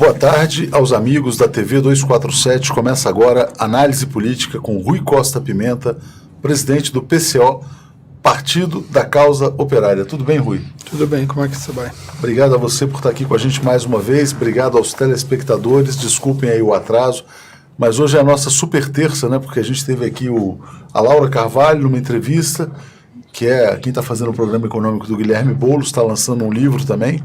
Boa tarde aos amigos da TV 247. Começa agora Análise Política com Rui Costa Pimenta, presidente do PCO, Partido da Causa Operária. Tudo bem, Rui? Tudo bem, como é que você vai? Obrigado a você por estar aqui com a gente mais uma vez. Obrigado aos telespectadores. Desculpem aí o atraso, mas hoje é a nossa super terça, né? Porque a gente teve aqui a Laura Carvalho numa entrevista, que é quem está fazendo o programa econômico do Guilherme Boulos, está lançando um livro também.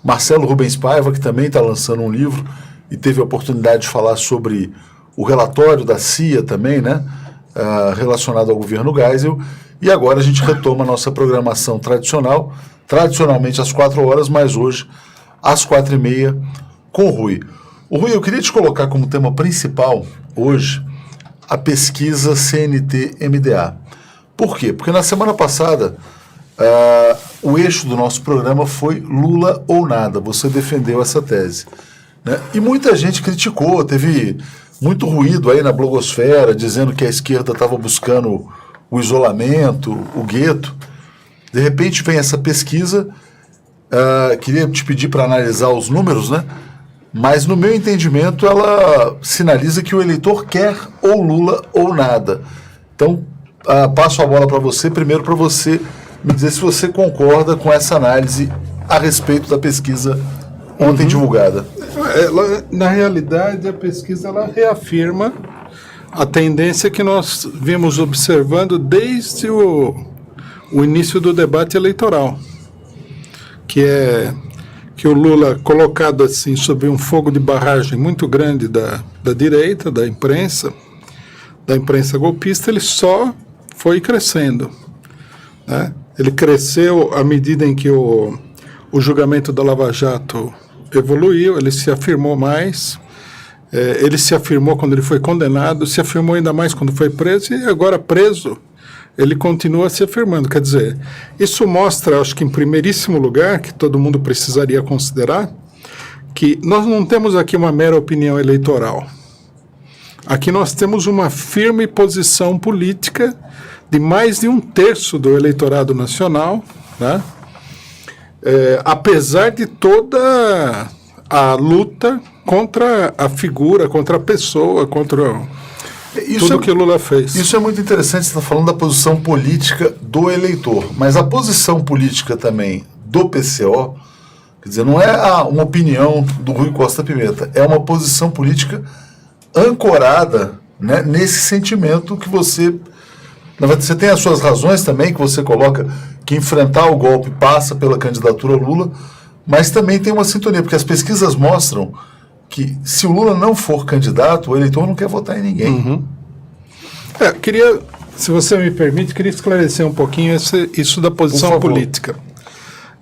Marcelo Rubens Paiva, que também está lançando um livro e teve a oportunidade de falar sobre o relatório da CIA também, né, relacionado ao governo Geisel. E agora a gente retoma a nossa programação tradicional, tradicionalmente às 4 horas, mas hoje às 4h30 com o Rui. O Rui, eu queria te colocar como tema principal hoje a pesquisa CNT-MDA. Por quê? Porque na semana passada o eixo do nosso programa foi Lula ou nada. Você defendeu essa tese, né? E muita gente criticou, teve muito ruído aí na blogosfera, dizendo que a esquerda estava buscando o isolamento, o gueto. De repente vem essa pesquisa, queria te pedir para analisar os números, né? Mas no meu entendimento ela sinaliza que o eleitor quer ou Lula ou nada. Então passo a bola para você, primeiro para você me dizer se você concorda com essa análise a respeito da pesquisa ontem divulgada. Na realidade, a pesquisa ela reafirma a tendência que nós vimos observando desde o início do debate eleitoral, que é que o Lula, colocado assim sob um fogo de barragem muito grande da direita, da imprensa golpista, ele só foi crescendo, né? Ele cresceu à medida em que o julgamento da Lava Jato evoluiu, ele se afirmou mais, ele se afirmou quando ele foi condenado, se afirmou ainda mais quando foi preso, e agora preso, ele continua se afirmando. Quer dizer, isso mostra, acho que em primeiríssimo lugar, que todo mundo precisaria considerar, que nós não temos aqui uma mera opinião eleitoral. Aqui nós temos uma firme posição política de mais de 1/3 do eleitorado nacional, né? Apesar de toda a luta contra a figura, contra a pessoa, contra tudo que o Lula fez. Isso é muito interessante, você está falando da posição política do eleitor, mas a posição política também do PCO, quer dizer, não é uma opinião do Rui Costa Pimenta, é uma posição política ancorada, né, nesse sentimento que você... Na verdade, você tem as suas razões também, que você coloca que enfrentar o golpe passa pela candidatura Lula, mas também tem uma sintonia, porque as pesquisas mostram que se o Lula não for candidato, o eleitor não quer votar em ninguém. Uhum. Queria, se você me permite, queria esclarecer um pouquinho isso da posição política.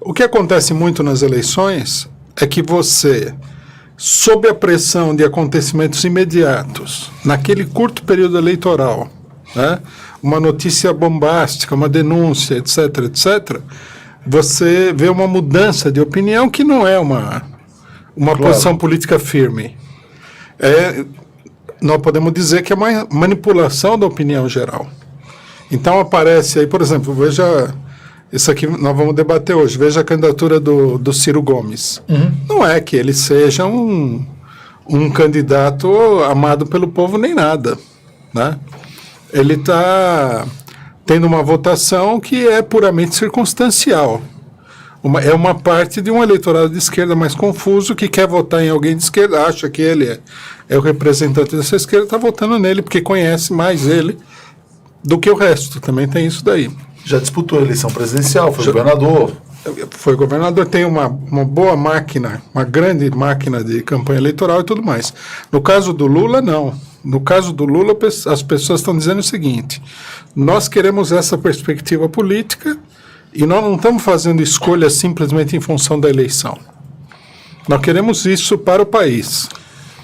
O que acontece muito nas eleições é que você, sob a pressão de acontecimentos imediatos, naquele curto período eleitoral, né, uma notícia bombástica, uma denúncia, etc., etc., você vê uma mudança de opinião que não é uma claro, posição política firme. Nós podemos dizer que é uma manipulação da opinião geral. Então aparece aí, por exemplo, veja, isso aqui nós vamos debater hoje, veja a candidatura do Ciro Gomes. Uhum. Não é que ele seja um candidato amado pelo povo nem nada, né? Ele está tendo uma votação que é puramente circunstancial. É uma parte de um eleitorado de esquerda mais confuso que quer votar em alguém de esquerda, acha que ele é o representante dessa esquerda, está votando nele porque conhece mais ele do que o resto. Também tem isso daí. Já disputou a eleição presidencial, foi governador. Foi governador, tem uma boa máquina, uma grande máquina de campanha eleitoral e tudo mais. No caso do Lula, não. No caso do Lula, as pessoas estão dizendo o seguinte: nós queremos essa perspectiva política e nós não estamos fazendo escolha simplesmente em função da eleição. Nós queremos isso para o país.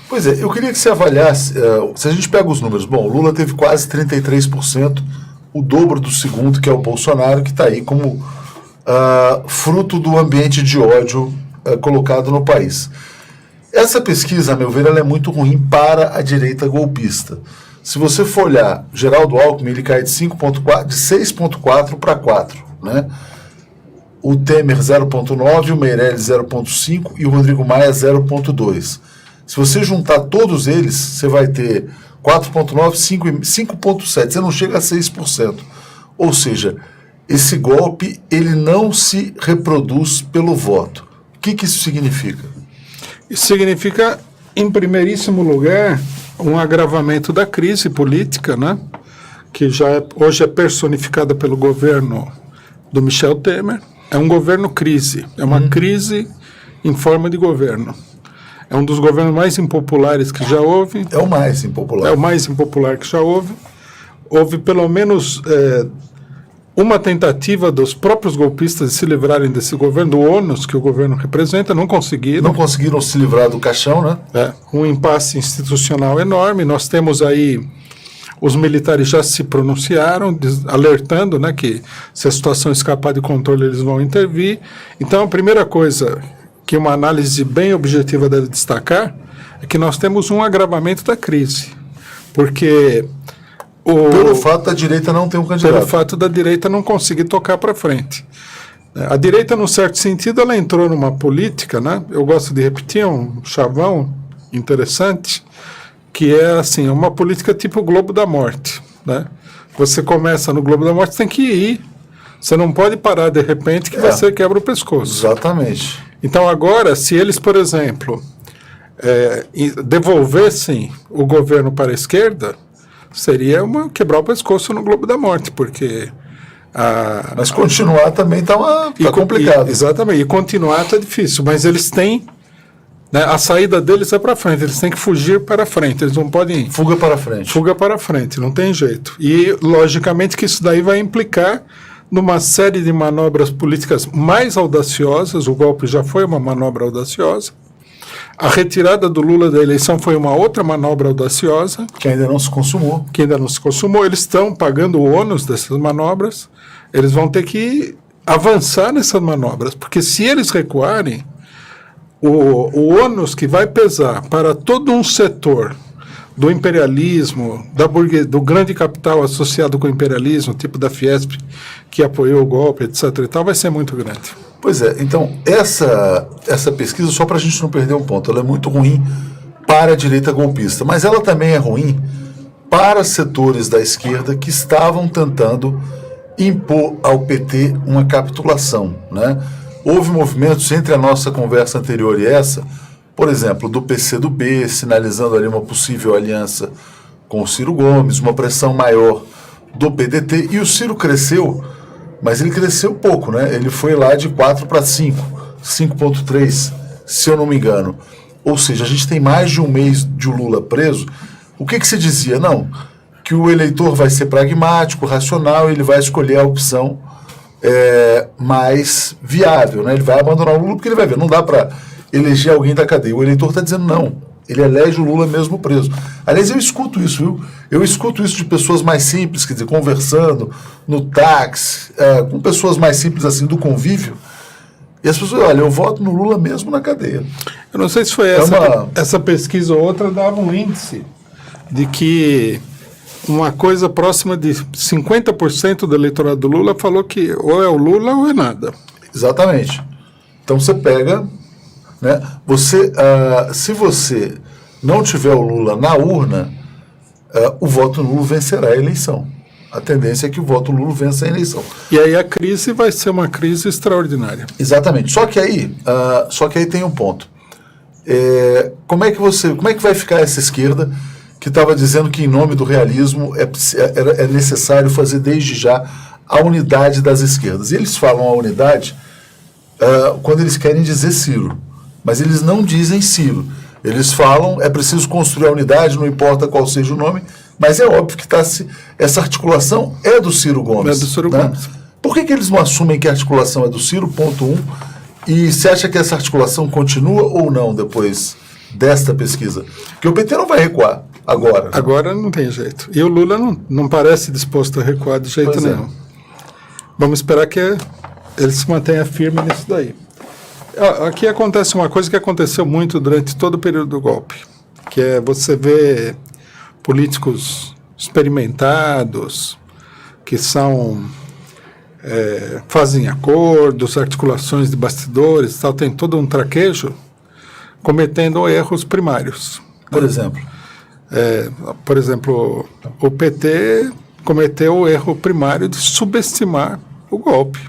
Pois é, eu queria que você avaliasse, se a gente pega os números, bom, o Lula teve quase 33%, o dobro do segundo, que é o Bolsonaro, que está aí como fruto do ambiente de ódio colocado no país. Essa pesquisa, a meu ver, ela é muito ruim para a direita golpista. Se você for olhar, Geraldo Alckmin, ele cai de 6,4 para 4, né? o Temer 0,9, o Meirelles 0,5 e o Rodrigo Maia 0,2. Se você juntar todos eles, você vai ter 4,9, 5 e 5,7. Você não chega a 6%. Ou seja, esse golpe ele não se reproduz pelo voto. O que isso significa? Isso significa, em primeiríssimo lugar, um agravamento da crise política, né? Que hoje é personificada pelo governo do Michel Temer. É um governo crise, é uma crise em forma de governo. É um dos governos mais impopulares que já houve. É o mais impopular. É o mais impopular que já houve. Houve pelo menos uma tentativa dos próprios golpistas de se livrarem desse governo, do ônus que o governo representa, não conseguiram. Não conseguiram se livrar do caixão, né? Um impasse institucional enorme. Nós temos aí, os militares já se pronunciaram, alertando, né, que se a situação escapar de controle, eles vão intervir. Então, a primeira coisa que uma análise bem objetiva deve destacar é que nós temos um agravamento da crise. Porque pelo fato da direita não ter um candidato. Pelo fato da direita não conseguir tocar para frente. A direita, num certo sentido, ela entrou numa política, né? Eu gosto de repetir um chavão interessante, que é assim, uma política tipo Globo da Morte, né? Você começa no Globo da Morte, tem que ir. Você não pode parar de repente que você quebra o pescoço. Exatamente. Então agora, se eles, por exemplo, devolvessem o governo para a esquerda, seria quebrar o pescoço no Globo da Morte, porque... Mas continuar também está complicado. Exatamente, e continuar está difícil, mas eles têm... Né, a saída deles é para frente, eles têm que fugir para frente, eles não podem... Fuga para frente. Fuga para frente, não tem jeito. E, logicamente, que isso daí vai implicar numa série de manobras políticas mais audaciosas. O golpe já foi uma manobra audaciosa. A retirada do Lula da eleição foi uma outra manobra audaciosa. Que ainda não se consumou. Eles estão pagando o ônus dessas manobras. Eles vão ter que avançar nessas manobras, porque se eles recuarem, o ônus que vai pesar para todo um setor do imperialismo, do grande capital associado com o imperialismo, tipo da Fiesp, que apoiou o golpe, etc. e tal, vai ser muito grande. Pois é, então, essa pesquisa, só para a gente não perder um ponto, ela é muito ruim para a direita golpista, mas ela também é ruim para setores da esquerda que estavam tentando impor ao PT uma capitulação, né? Houve movimentos entre a nossa conversa anterior e essa, por exemplo, do PCdoB, sinalizando ali uma possível aliança com o Ciro Gomes, uma pressão maior do PDT, e o Ciro cresceu, mas ele cresceu pouco, né? Ele foi lá de 4 para 5, 5,3, se eu não me engano. Ou seja, a gente tem mais de um mês de Lula preso. O que se dizia? Não, que o eleitor vai ser pragmático, racional, ele vai escolher a opção mais viável, né? Ele vai abandonar o Lula porque ele vai ver, não dá para eleger alguém da cadeia. O eleitor está dizendo não, ele elege o Lula mesmo preso. Aliás, eu escuto isso, viu? Eu escuto isso de pessoas mais simples, quer dizer, conversando no táxi, com pessoas mais simples assim, do convívio, e as pessoas, olha, eu voto no Lula mesmo na cadeia. Eu não sei se foi essa pesquisa ou outra, dava um índice de que uma coisa próxima de 50% do eleitorado do Lula falou que ou é o Lula ou é nada. Exatamente. Então você pega, né, se você não tiver o Lula na urna, o voto nulo vencerá a eleição. A tendência é que o voto nulo vença a eleição. E aí a crise vai ser uma crise extraordinária. Exatamente. Só que aí tem um ponto. Como é que vai ficar essa esquerda que estava dizendo que, em nome do realismo, é necessário fazer desde já a unidade das esquerdas? E eles falam a unidade quando eles querem dizer Ciro, mas eles não dizem Ciro. Eles falam, é preciso construir a unidade, não importa qual seja o nome, mas é óbvio que essa articulação é do Ciro Gomes. É do Ciro, né? Gomes. Por que eles não assumem que a articulação é do Ciro, ponto 1, e você acha que essa articulação continua ou não depois desta pesquisa? Porque o PT não vai recuar agora. Agora não tem jeito. E o Lula não parece disposto a recuar de jeito nenhum. Vamos esperar que ele se mantenha firme nisso daí. Aqui acontece uma coisa que aconteceu muito durante todo o período do golpe, que é você ver políticos experimentados, que são fazem acordos, articulações de bastidores, tal, tem todo um traquejo, cometendo erros primários. Por exemplo? Por exemplo, o PT cometeu o erro primário de subestimar o golpe.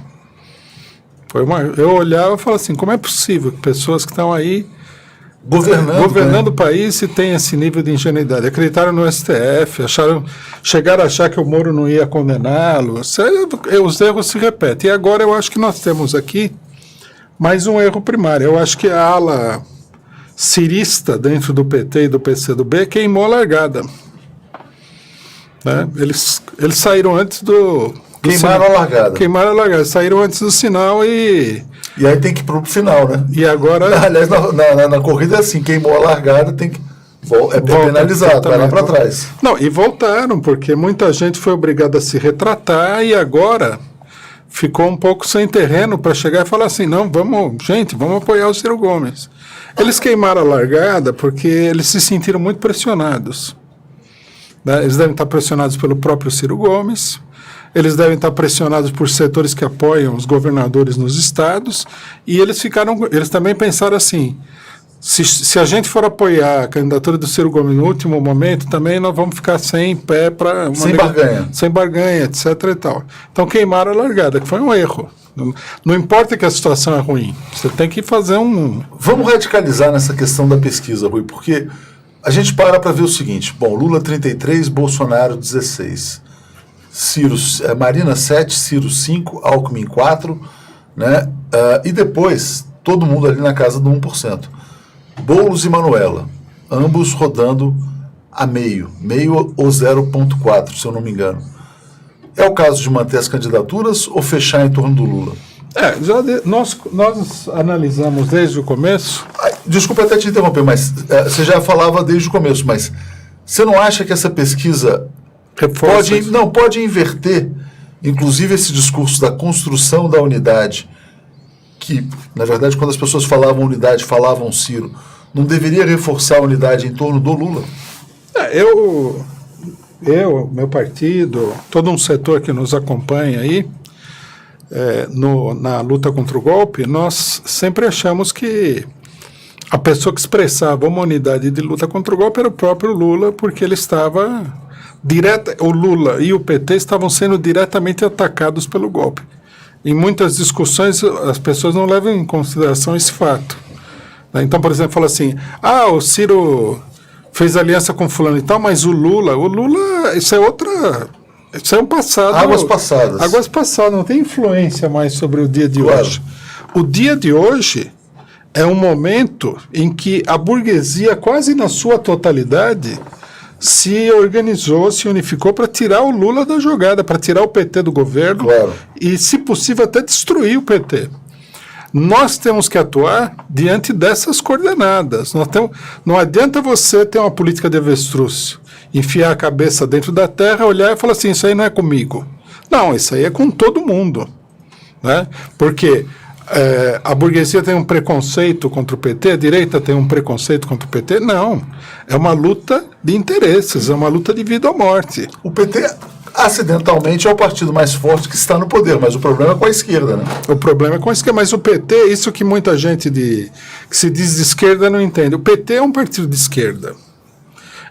Eu olhava e falava assim, como é possível que pessoas que estão aí governando o país e tem esse nível de ingenuidade? Acreditaram no STF, chegaram a achar que o Moro não ia condená-lo. Os erros se repetem. E agora eu acho que nós temos aqui mais um erro primário. Eu acho que a ala cirista dentro do PT e do PCdoB queimou a largada. Né? Eles saíram antes do Queimaram a largada. Queimaram a largada, saíram antes do sinal E aí tem que ir pro final, né? E agora... Aliás, na corrida é assim, queimou a largada, tem que... É penalizado, vai lá para trás. Não, e voltaram, porque muita gente foi obrigada a se retratar e agora ficou um pouco sem terreno para chegar e falar assim, não, vamos apoiar o Ciro Gomes. Eles queimaram a largada porque eles se sentiram muito pressionados. Né? Eles devem estar pressionados pelo próprio Ciro Gomes, eles devem estar pressionados por setores que apoiam os governadores nos estados, e eles também pensaram assim, se a gente for apoiar a candidatura do Ciro Gomes no último momento, também nós vamos ficar sem pé para... Sem barganha, etc. e tal. Então queimaram a largada, que foi um erro. Não importa que a situação é ruim, você tem que fazer Vamos radicalizar nessa questão da pesquisa, Rui, porque a gente para ver o seguinte, bom, Lula 33, Bolsonaro 16, Marina 7, Ciro 5, Alckmin 4, né? E depois, todo mundo ali na casa do 1%. Boulos e Manuela, ambos rodando a meio ou 0,4, se eu não me engano. É o caso de manter as candidaturas ou fechar em torno do Lula? Nós analisamos desde o começo... Desculpa até te interromper, mas você já falava desde o começo, mas você não acha que essa pesquisa pode inverter, inclusive esse discurso da construção da unidade, que, na verdade, quando as pessoas falavam unidade, falavam Ciro, não deveria reforçar a unidade em torno do Lula? Meu partido, todo um setor que nos acompanha aí, na luta contra o golpe, nós sempre achamos que a pessoa que expressava uma unidade de luta contra o golpe era o próprio Lula, porque ele estava o Lula e o PT estavam sendo diretamente atacados pelo golpe. Em muitas discussões, as pessoas não levam em consideração esse fato. Então, por exemplo, fala assim, o Ciro fez aliança com fulano e tal, mas o Lula, isso é um passado. Águas passadas, não tem influência mais sobre o dia de hoje. O dia de hoje é um momento em que a burguesia, quase na sua totalidade, se organizou, se unificou para tirar o Lula da jogada, para tirar o PT do governo e, se possível, até destruir o PT. Nós temos que atuar diante dessas coordenadas. Não adianta você ter uma política de avestruz, enfiar a cabeça dentro da terra, olhar e falar assim, isso aí não é comigo. Não, isso aí é com todo mundo. Né? Porque a burguesia tem um preconceito contra o PT, a direita tem um preconceito contra o PT. Não, é uma luta de interesses, é uma luta de vida ou morte. O PT... acidentalmente é o partido mais forte que está no poder, mas o problema é com a esquerda, né? O problema é com a esquerda, mas o PT, isso que muita gente que se diz de esquerda não entende. O PT é um partido de esquerda.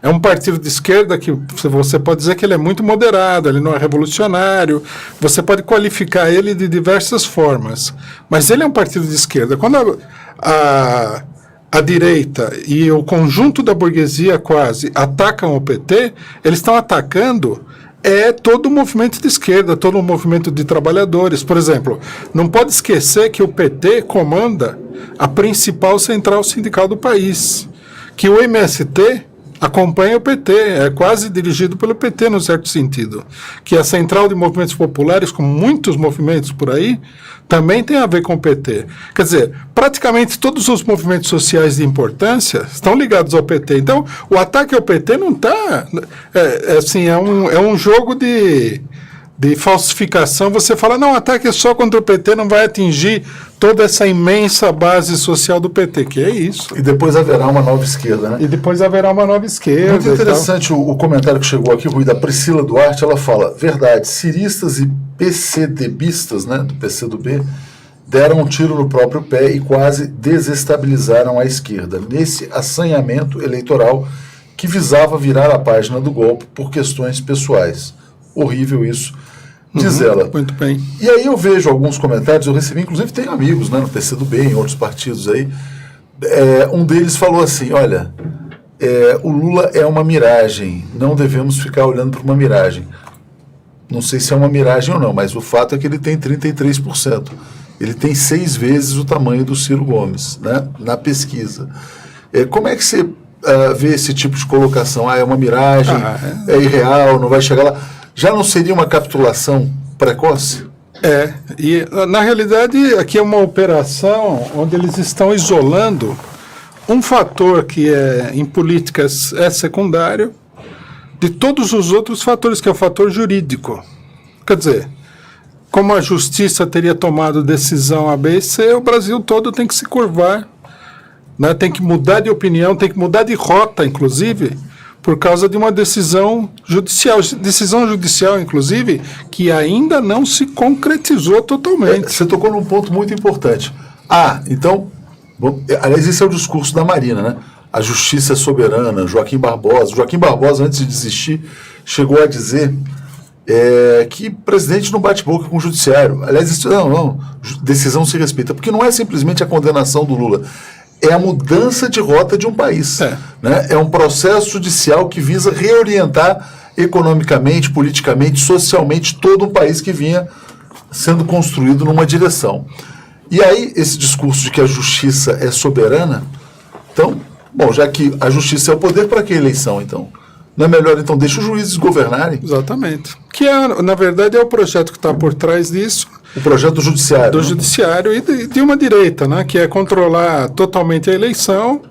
É um partido de esquerda que você pode dizer que ele é muito moderado, ele não é revolucionário, você pode qualificar ele de diversas formas, mas ele é um partido de esquerda. Quando a direita e o conjunto da burguesia quase atacam o PT, eles estão atacando todo o movimento de esquerda, todo o movimento de trabalhadores. Por exemplo, não pode esquecer que o PT comanda a principal central sindical do país, que o MST acompanha o PT, é quase dirigido pelo PT, no certo sentido, que a central de movimentos populares, com muitos movimentos por aí, também tem a ver com o PT. Quer dizer, praticamente todos os movimentos sociais de importância estão ligados ao PT. Então, o ataque ao PT não está... É um jogo de falsificação. Você fala, não, o ataque é só contra o PT, não vai atingir toda essa imensa base social do PT, que é isso. E depois haverá uma nova esquerda, né? E depois haverá uma nova esquerda. Muito interessante o comentário que chegou aqui, Rui, da Priscila Duarte. Ela fala: verdade, ciristas e PCDBistas, né, do PCdoB, deram um tiro no próprio pé e quase desestabilizaram a esquerda nesse assanhamento eleitoral que visava virar a página do golpe por questões pessoais. Horrível isso, diz ela. Muito bem. E aí eu vejo alguns comentários, eu recebi, inclusive tenho amigos, né, no PCdoB, em outros partidos aí. Um deles falou assim: olha, o Lula é uma miragem, não devemos ficar olhando para uma miragem. Não sei se é uma miragem ou não, mas o fato é que ele tem 33%. Ele tem 6 vezes o tamanho do Ciro Gomes, né, na pesquisa. Como é que você vê esse tipo de colocação? É uma miragem, é irreal, não vai chegar lá. Já não seria uma capitulação precoce? E na realidade aqui é uma operação onde eles estão isolando um fator que em políticas é secundário de todos os outros fatores, que é o fator jurídico. Quer dizer, como a justiça teria tomado decisão A, B e C, o Brasil todo tem que se curvar, né? Tem que mudar de opinião, tem que mudar de rota, inclusive, por causa de uma decisão judicial, inclusive, que ainda não se concretizou totalmente. Você tocou num ponto muito importante. Então, aliás, esse é o discurso da Marina, né? A justiça é soberana, Joaquim Barbosa, antes de desistir, chegou a dizer que presidente não bate boca com o judiciário. Aliás, decisão se respeita, porque não é simplesmente a condenação do Lula, é a mudança de rota de um país. Né? É um processo judicial que visa reorientar economicamente, politicamente, socialmente todo um país que vinha sendo construído numa direção. E aí, esse discurso de que a justiça é soberana, então, já que a justiça é o poder, para que eleição, então? Não é melhor, então, deixa os juízes governarem? Exatamente. Que, na verdade, é o projeto que está por trás disso. O projeto do judiciário. Do judiciário e de uma direita, né? Que é controlar totalmente a eleição,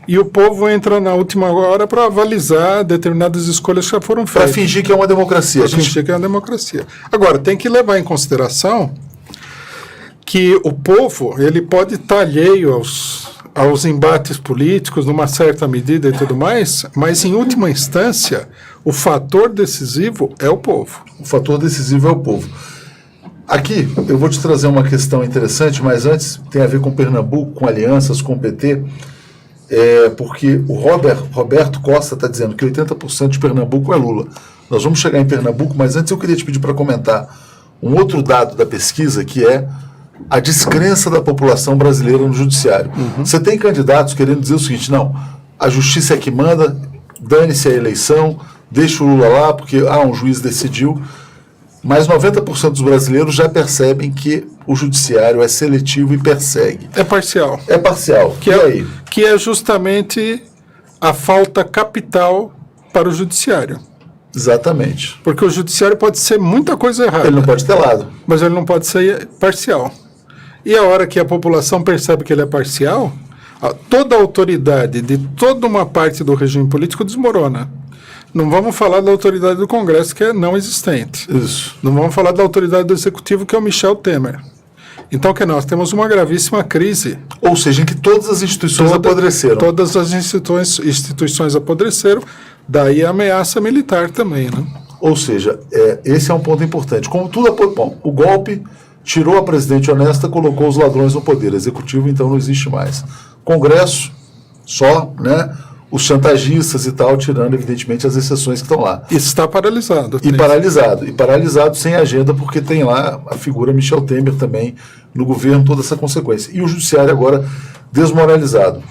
e o povo entra na última hora para avalizar determinadas escolhas que já foram feitas. Para fingir que é uma democracia. Fingir que é uma democracia. Agora, tem que levar em consideração que o povo ele pode estar alheio aos embates políticos, numa certa medida e tudo mais, mas, em última instância, o fator decisivo é o povo. O fator decisivo é o povo. Aqui, eu vou te trazer uma questão interessante, mas antes tem a ver com Pernambuco, com alianças, com o PT, porque o Roberto Costa está dizendo que 80% de Pernambuco é Lula. Nós vamos chegar em Pernambuco, mas antes eu queria te pedir para comentar um outro dado da pesquisa, que é a descrença da população brasileira no judiciário. Você tem candidatos querendo dizer o seguinte: não, a justiça é que manda, dane-se a eleição, deixa o Lula lá porque um juiz decidiu. Mas 90% dos brasileiros já percebem que o judiciário é seletivo e persegue. É parcial. É parcial. Que é justamente a falta capital para o judiciário. Exatamente. Porque o judiciário pode ser muita coisa errada. Ele não pode ter lado. Mas ele não pode ser parcial. E a hora que a população percebe que ele é parcial, toda a autoridade de toda uma parte do regime político desmorona. Não vamos falar da autoridade do Congresso, que é não existente. Isso. Não vamos falar da autoridade do Executivo, que é o Michel Temer. Então, que nós temos uma gravíssima crise. Ou seja, em que todas as instituições apodreceram. Todas as instituições apodreceram, daí a ameaça militar também, né? Ou seja, esse é um ponto importante. Como tudo o golpe tirou a presidente honesta, colocou os ladrões no poder. Executivo, então, não existe mais. Congresso, só, né? Os chantagistas e tal, tirando, evidentemente, as exceções que estão lá. Isso está paralisado. E paralisado sem agenda, porque tem lá a figura Michel Temer também no governo, toda essa consequência. E o judiciário agora desmoralizado.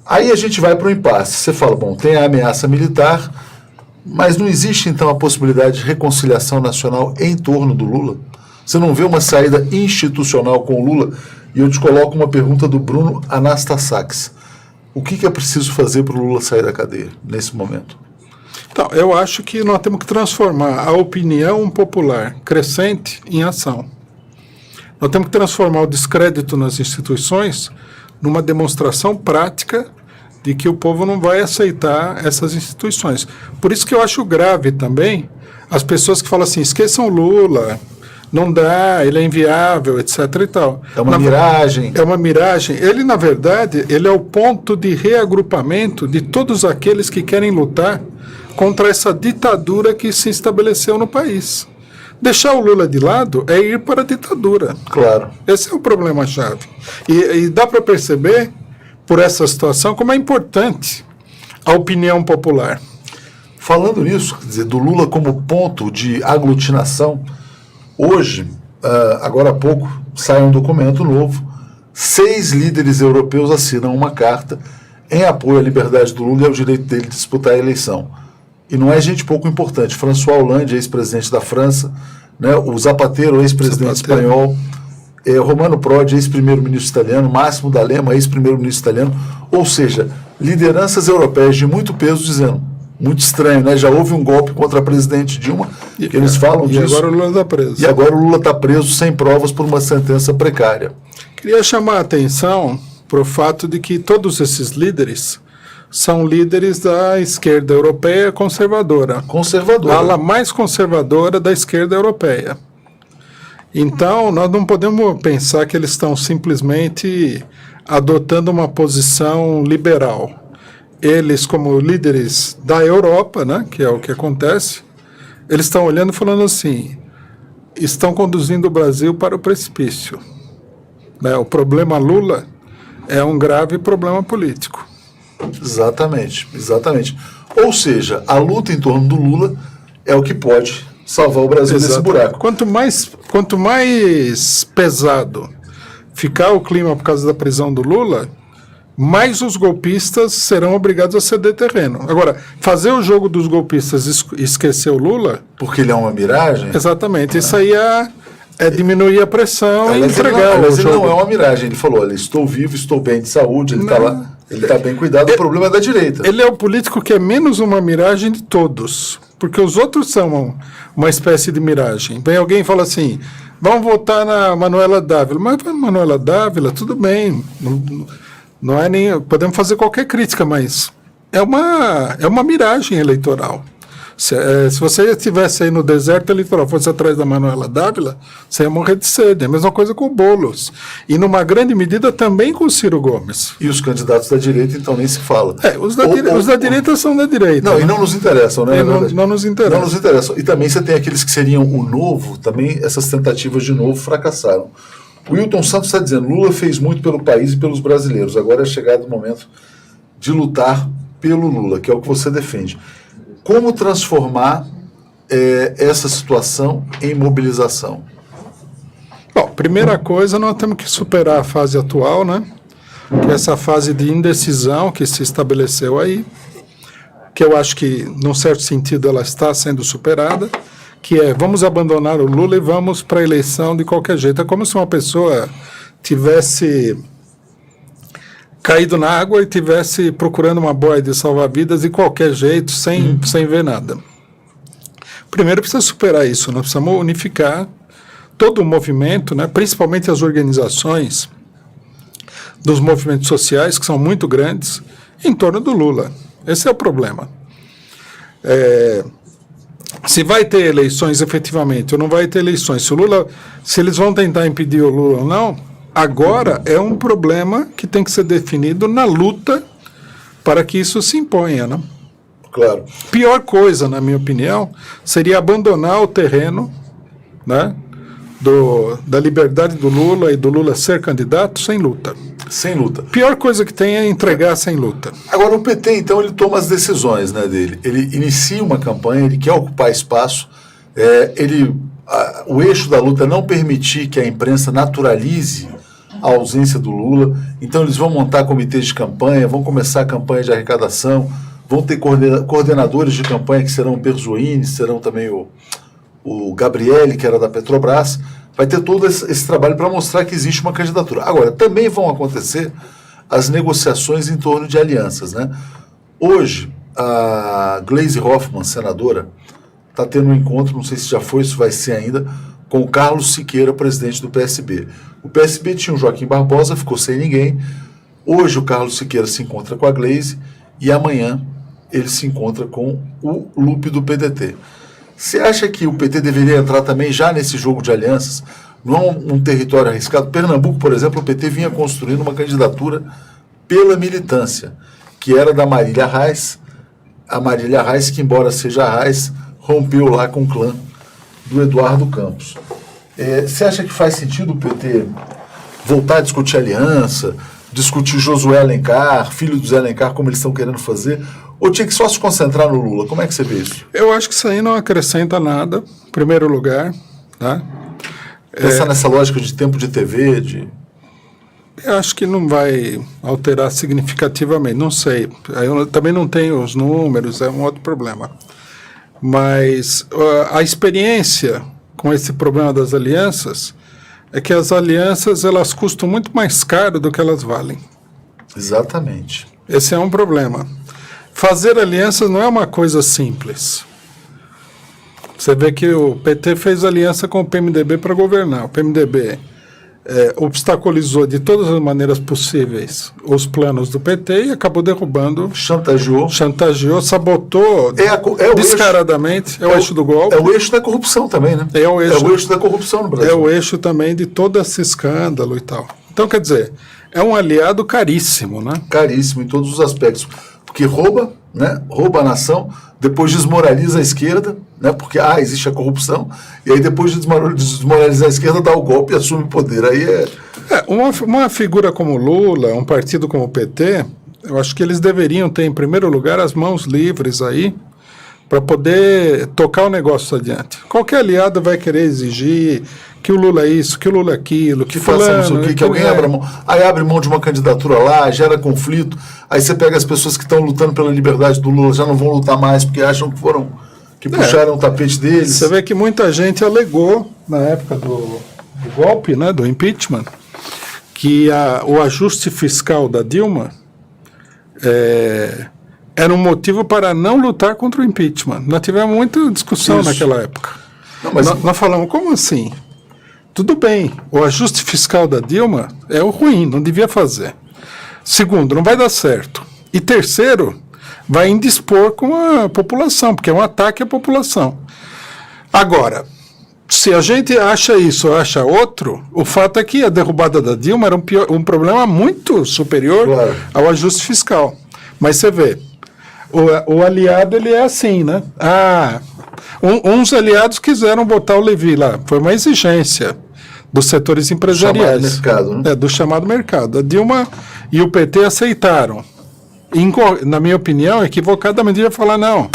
Aí a gente vai para o impasse. Você fala, tem a ameaça militar, mas não existe, então, a possibilidade de reconciliação nacional em torno do Lula? Você não vê uma saída institucional com o Lula? E eu te coloco uma pergunta do Bruno Anastasakis. O que é preciso fazer para o Lula sair da cadeia nesse momento? Então, eu acho que nós temos que transformar a opinião popular crescente em ação. Nós temos que transformar o descrédito nas instituições numa demonstração prática de que o povo não vai aceitar essas instituições. Por isso que eu acho grave também as pessoas que falam assim: esqueçam Lula, não dá, ele é inviável, etc. e tal. É uma miragem. É uma miragem. Ele, na verdade, ele é o ponto de reagrupamento de todos aqueles que querem lutar contra essa ditadura que se estabeleceu no país. Deixar o Lula de lado é ir para a ditadura. Claro. Esse é o problema-chave. E dá para perceber, por essa situação, como é importante a opinião popular. Falando nisso, quer dizer, do Lula como ponto de aglutinação, hoje, agora há pouco, sai um documento novo, 6 líderes europeus assinam uma carta em apoio à liberdade do Lula e ao direito dele de disputar a eleição. E não é gente pouco importante. François Hollande, ex-presidente da França, né, o Zapatero, ex-presidente espanhol, Romano Prodi, ex-primeiro-ministro italiano, Máximo D'Alema, ex-primeiro-ministro italiano, ou seja, lideranças europeias de muito peso dizendo, muito estranho, né? Já houve um golpe contra a presidente Dilma, que eles falam disso. E agora o Lula está preso. E agora o Lula está preso sem provas por uma sentença precária. Queria chamar a atenção para o fato de que todos esses líderes são líderes da esquerda europeia conservadora. Conservadora. A ala mais conservadora da esquerda europeia. Então, nós não podemos pensar que eles estão simplesmente adotando uma posição liberal. Eles, como líderes da Europa, né, que é o que acontece, eles estão olhando e falando assim, estão conduzindo o Brasil para o precipício. Né, o problema Lula é um grave problema político. Exatamente, exatamente. Ou seja, a luta em torno do Lula é o que pode salvar o Brasil desse buraco. Quanto mais pesado ficar o clima por causa da prisão do Lula, mais os golpistas serão obrigados a ceder terreno. Agora, fazer o jogo dos golpistas esquecer o Lula... Porque ele é uma miragem? Exatamente. Isso aí é diminuir a pressão e entregar o jogo. Ele não é uma miragem. Ele falou, olha, estou vivo, estou bem de saúde, ele está lá, ele está bem cuidado, o problema é da direita. Ele é o político que é menos uma miragem de todos, porque os outros são uma espécie de miragem. Vem alguém e fala assim, vamos votar na Manuela Dávila. Mas Manuela Dávila, tudo bem, não é nem... Podemos fazer qualquer crítica, mas é uma miragem eleitoral. Se você estivesse aí no deserto eleitoral, fosse atrás da Manuela Dávila, você ia morrer de sede. É a mesma coisa com o Boulos. E, numa grande medida, também com o Ciro Gomes. E os candidatos da direita, então, nem se fala. Os da direita são da direita. Não, né? E não nos interessam, né? Não nos interessam. Não nos interessam. E também você tem aqueles que seriam o novo, também essas tentativas de novo fracassaram. O Wilton Santos está dizendo, Lula fez muito pelo país e pelos brasileiros. Agora é chegado o momento de lutar pelo Lula, que é o que você defende. Como transformar essa situação em mobilização? Bom, primeira coisa, nós temos que superar a fase atual, né? Que é essa fase de indecisão que se estabeleceu aí, que eu acho que, num certo sentido, ela está sendo superada, que é, vamos abandonar o Lula e vamos para a eleição de qualquer jeito. É como se uma pessoa tivesse caído na água e estivesse procurando uma boia de salva-vidas de qualquer jeito, sem ver nada. Primeiro precisa superar isso, nós precisamos unificar todo o movimento, né, principalmente as organizações dos movimentos sociais, que são muito grandes, em torno do Lula. Esse é o problema. Se vai ter eleições efetivamente ou não vai ter eleições, se eles vão tentar impedir o Lula ou não, agora é um problema que tem que ser definido na luta para que isso se imponha, né? Claro. Pior coisa, na minha opinião, seria abandonar o terreno, né, da liberdade do Lula e do Lula ser candidato sem luta. Sem luta. Pior coisa que tem é entregar sem luta. Agora, o PT, então, ele toma as decisões, né, dele. Ele inicia uma campanha, ele quer ocupar espaço, o eixo da luta é não permitir que a imprensa naturalize a ausência do Lula, então eles vão montar comitês de campanha, vão começar a campanha de arrecadação, vão ter coordenadores de campanha que serão o Berzoini, serão também o Gabriele, que era da Petrobras, vai ter todo esse trabalho para mostrar que existe uma candidatura. Agora, também vão acontecer as negociações em torno de alianças, né? Hoje, a Gleisi Hoffmann, senadora, está tendo um encontro, não sei se já foi, se vai ser ainda, com o Carlos Siqueira, presidente do PSB. O PSB tinha o Joaquim Barbosa, ficou sem ninguém. Hoje o Carlos Siqueira se encontra com a Gleisi e amanhã ele se encontra com o Lupe do PDT. Você acha que o PT deveria entrar também já nesse jogo de alianças? Não é um território arriscado? Pernambuco, por exemplo, o PT vinha construindo uma candidatura pela militância, que era da Marília Reis, a Marília Reis, que embora seja Reis, rompeu lá com o clã do Eduardo Campos. Você acha que faz sentido o PT voltar a discutir aliança, discutir Josué Alencar, filho do Zé Alencar, como eles estão querendo fazer, ou tinha que só se concentrar no Lula? Como é que você vê isso? Eu acho que isso aí não acrescenta nada, em primeiro lugar, tá? Pensar nessa lógica de tempo de TV, Eu acho que não vai alterar significativamente, não sei. Eu também não tenho os números, é um outro problema. Mas a experiência com esse problema das alianças é que as alianças elas custam muito mais caro do que elas valem. Exatamente. Esse é um problema. Fazer alianças não é uma coisa simples. Você vê que o PT fez aliança com o PMDB para governar. O PMDB obstaculizou de todas as maneiras possíveis os planos do PT e acabou derrubando, chantageou, sabotou descaradamente. É o eixo do golpe. É o eixo da corrupção também, né? É o eixo da corrupção no Brasil. É o eixo também de todo esse escândalo e tal. Então, quer dizer, é um aliado caríssimo, né? Caríssimo em todos os aspectos. Porque rouba, né? Rouba a nação, depois desmoraliza a esquerda, né? Porque existe a corrupção, e aí depois de desmoralizar a esquerda, dá o golpe e assume o poder. Aí uma figura como Lula, um partido como o PT, eu acho que eles deveriam ter, em primeiro lugar, as mãos livres aí, para poder tocar o negócio adiante. Qualquer aliado vai querer exigir que o Lula é isso, que o Lula é aquilo, que façamos o que alguém abra mão. Aí abre mão de uma candidatura lá, gera conflito, aí você pega as pessoas que estão lutando pela liberdade do Lula, já não vão lutar mais porque acham que puxaram o tapete deles. Você vê que muita gente alegou, na época do golpe, né, do impeachment, que o ajuste fiscal da Dilma era um motivo para não lutar contra o impeachment. Nós tivemos muita discussão naquela época. Não, mas nós falamos, como assim? Tudo bem, o ajuste fiscal da Dilma é o ruim, não devia fazer. Segundo, não vai dar certo. E terceiro, vai indispor com a população, porque é um ataque à população. Agora, se a gente acha isso ou acha outro, o fato é que a derrubada da Dilma era um problema muito superior ao ajuste fiscal. Mas você vê, o aliado ele é assim, né? Uns aliados quiseram botar o Levi lá, foi uma exigência dos setores empresariais. Do chamado mercado, né? Do chamado mercado. A Dilma e o PT aceitaram. Na minha opinião, equivocadamente, ia falar, não,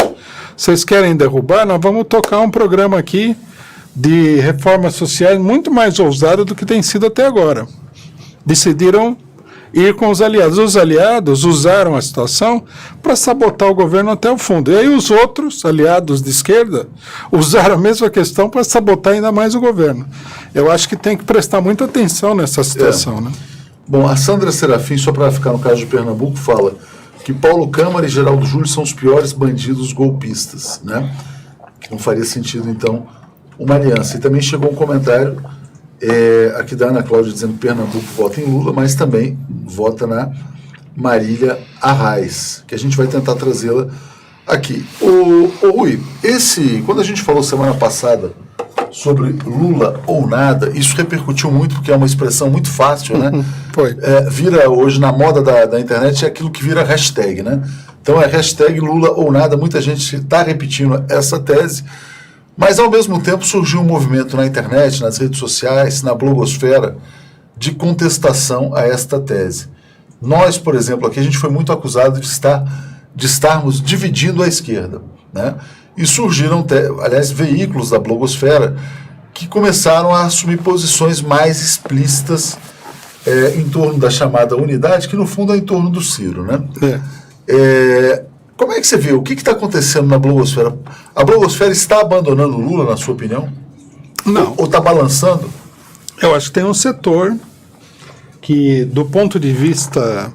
vocês querem derrubar, nós vamos tocar um programa aqui de reformas sociais muito mais ousado do que tem sido até agora. Decidiram ir com os aliados. Os aliados usaram a situação para sabotar o governo até o fundo. E aí os outros aliados de esquerda usaram a mesma questão para sabotar ainda mais o governo. Eu acho que tem que prestar muita atenção nessa situação. Né? Bom, a Sandra Serafim, só para ficar no caso de Pernambuco, fala que Paulo Câmara e Geraldo Júlio são os piores bandidos golpistas, né? Não faria sentido, então, uma aliança. E também chegou um comentário aqui da Ana Cláudia dizendo que Pernambuco vota em Lula, mas também vota na Marília Arraes, que a gente vai tentar trazê-la aqui. Ô Rui, quando a gente falou semana passada sobre Lula ou nada, isso repercutiu muito, porque é uma expressão muito fácil, né? Foi. Vira hoje na moda da internet, é aquilo que vira hashtag, né? Então é hashtag Lula ou nada, muita gente está repetindo essa tese, mas ao mesmo tempo surgiu um movimento na internet, nas redes sociais, na blogosfera, de contestação a esta tese. Nós, por exemplo, aqui a gente foi muito acusado de estarmos dividindo a esquerda, né? E surgiram, aliás, veículos da blogosfera que começaram a assumir posições mais explícitas em torno da chamada unidade, que no fundo é em torno do Ciro, né? Como é que você vê? O que está acontecendo na blogosfera? A blogosfera está abandonando o Lula, na sua opinião? Não. Ou está balançando? Eu acho que tem um setor que, do ponto de vista,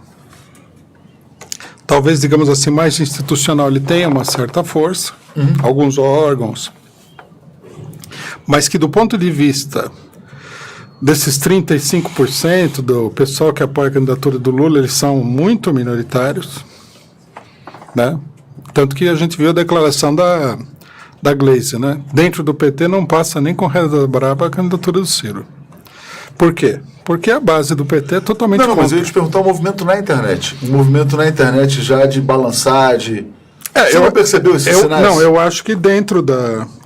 talvez, digamos assim, mais institucional, ele tenha uma certa força, alguns órgãos, mas que do ponto de vista desses 35% do pessoal que apoia a candidatura do Lula, eles são muito minoritários, né? Tanto que a gente viu a declaração da da Gleisi, né? Dentro do PT não passa nem com reza braba a candidatura do Ciro. Por quê? Porque a base do PT é totalmente Não, contra. mas eu ia te perguntar o movimento na internet. O movimento na internet já de balançar, de... Você eu- não percebeu esses sinais? Não, eu acho que dentro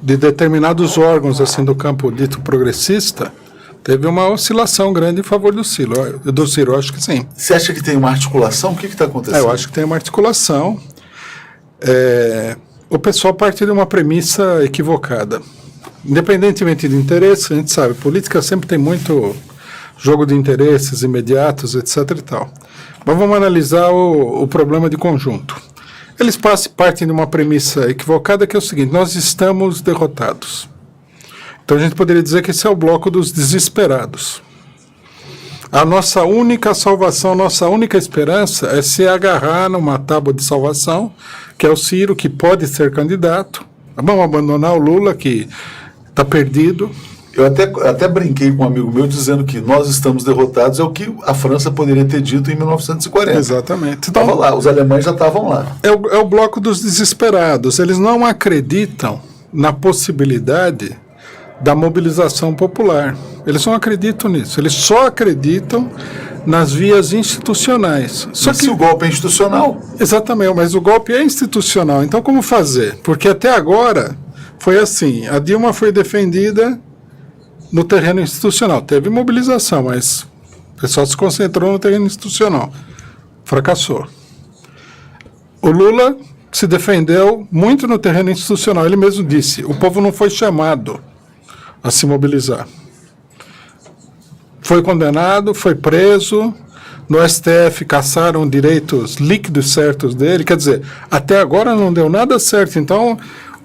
de determinados órgãos assim do campo dito progressista, teve uma oscilação grande em favor do Ciro. Eu acho que sim. Você acha que tem uma articulação? O que está acontecendo? Eu acho que tem uma articulação. O pessoal parte de uma premissa equivocada. Independentemente de interesse, a gente sabe, política sempre tem muito jogo de interesses imediatos, etc. e tal. Mas vamos analisar o problema de conjunto. Eles partem de uma premissa equivocada, que é o seguinte: nós estamos derrotados. Então a gente poderia dizer que esse é o bloco dos desesperados. A nossa única salvação, a nossa única esperança é se agarrar numa tábua de salvação, que é o Ciro, que pode ser candidato. Vamos abandonar o Lula, que está perdido. Eu até brinquei com um amigo meu dizendo que nós estamos derrotados, é o que a França poderia ter dito em 1940. Exatamente. Estava lá, os alemães já estavam lá. É o bloco dos desesperados. Eles não acreditam na possibilidade da mobilização popular. Eles não acreditam nisso. Eles só acreditam nas vias institucionais. Só Mas que se o golpe é institucional, exatamente, mas o golpe é institucional. Então como fazer? Porque até agora foi assim. A Dilma foi defendida no terreno institucional. Teve mobilização, mas o pessoal se concentrou no terreno institucional. Fracassou. O Lula se defendeu muito no terreno institucional. Ele mesmo disse: o povo não foi chamado a se mobilizar. Foi condenado, foi preso. No STF caçaram direitos líquidos certos dele. Quer dizer, até agora não deu nada certo. Então,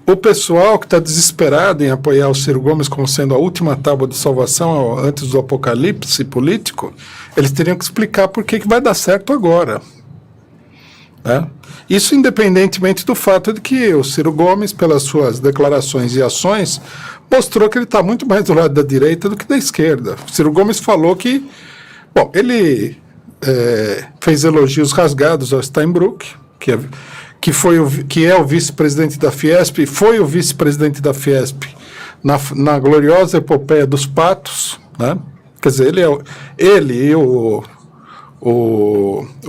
o pessoal que está desesperado em apoiar o Ciro Gomes como sendo a última tábua de salvação antes do apocalipse político, eles teriam que explicar por que vai dar certo agora. Né? Isso independentemente do fato de que o Ciro Gomes, pelas suas declarações e ações, mostrou que ele está muito mais do lado da direita do que da esquerda. O Ciro Gomes falou que... Bom, ele fez elogios rasgados ao Steinbrück, que é o vice-presidente da Fiesp, foi o vice-presidente da Fiesp na gloriosa epopeia dos patos, né? Quer dizer, ele e o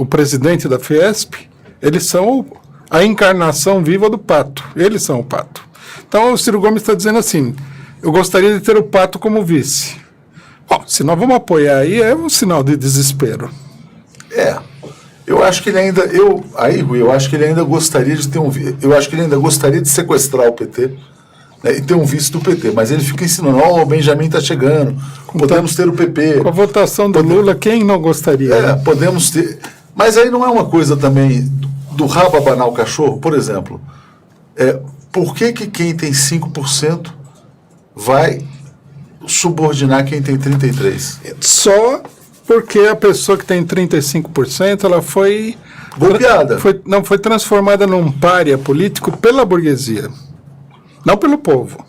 presidente da Fiesp, eles são a encarnação viva do pato. Eles são o pato. Então o Ciro Gomes está dizendo assim: eu gostaria de ter o pato como vice. Bom, se nós vamos apoiar aí, é um sinal de desespero. Eu acho que ele ainda... Rui, eu acho que ele ainda gostaria de ter eu acho que ele ainda gostaria de sequestrar o PT, né, e ter um vice do PT, mas ele fica ensinando: o Benjamin está chegando, podemos ter o PP. Com a votação do Lula, quem não gostaria? Podemos ter... Mas aí não é uma coisa também do rabo abanar o cachorro? Por exemplo, por que quem tem 5% vai subordinar quem tem 33%? Só porque a pessoa que tem 35%, ela foi... Golpeada. Foi transformada num pária político pela burguesia, não pelo povo.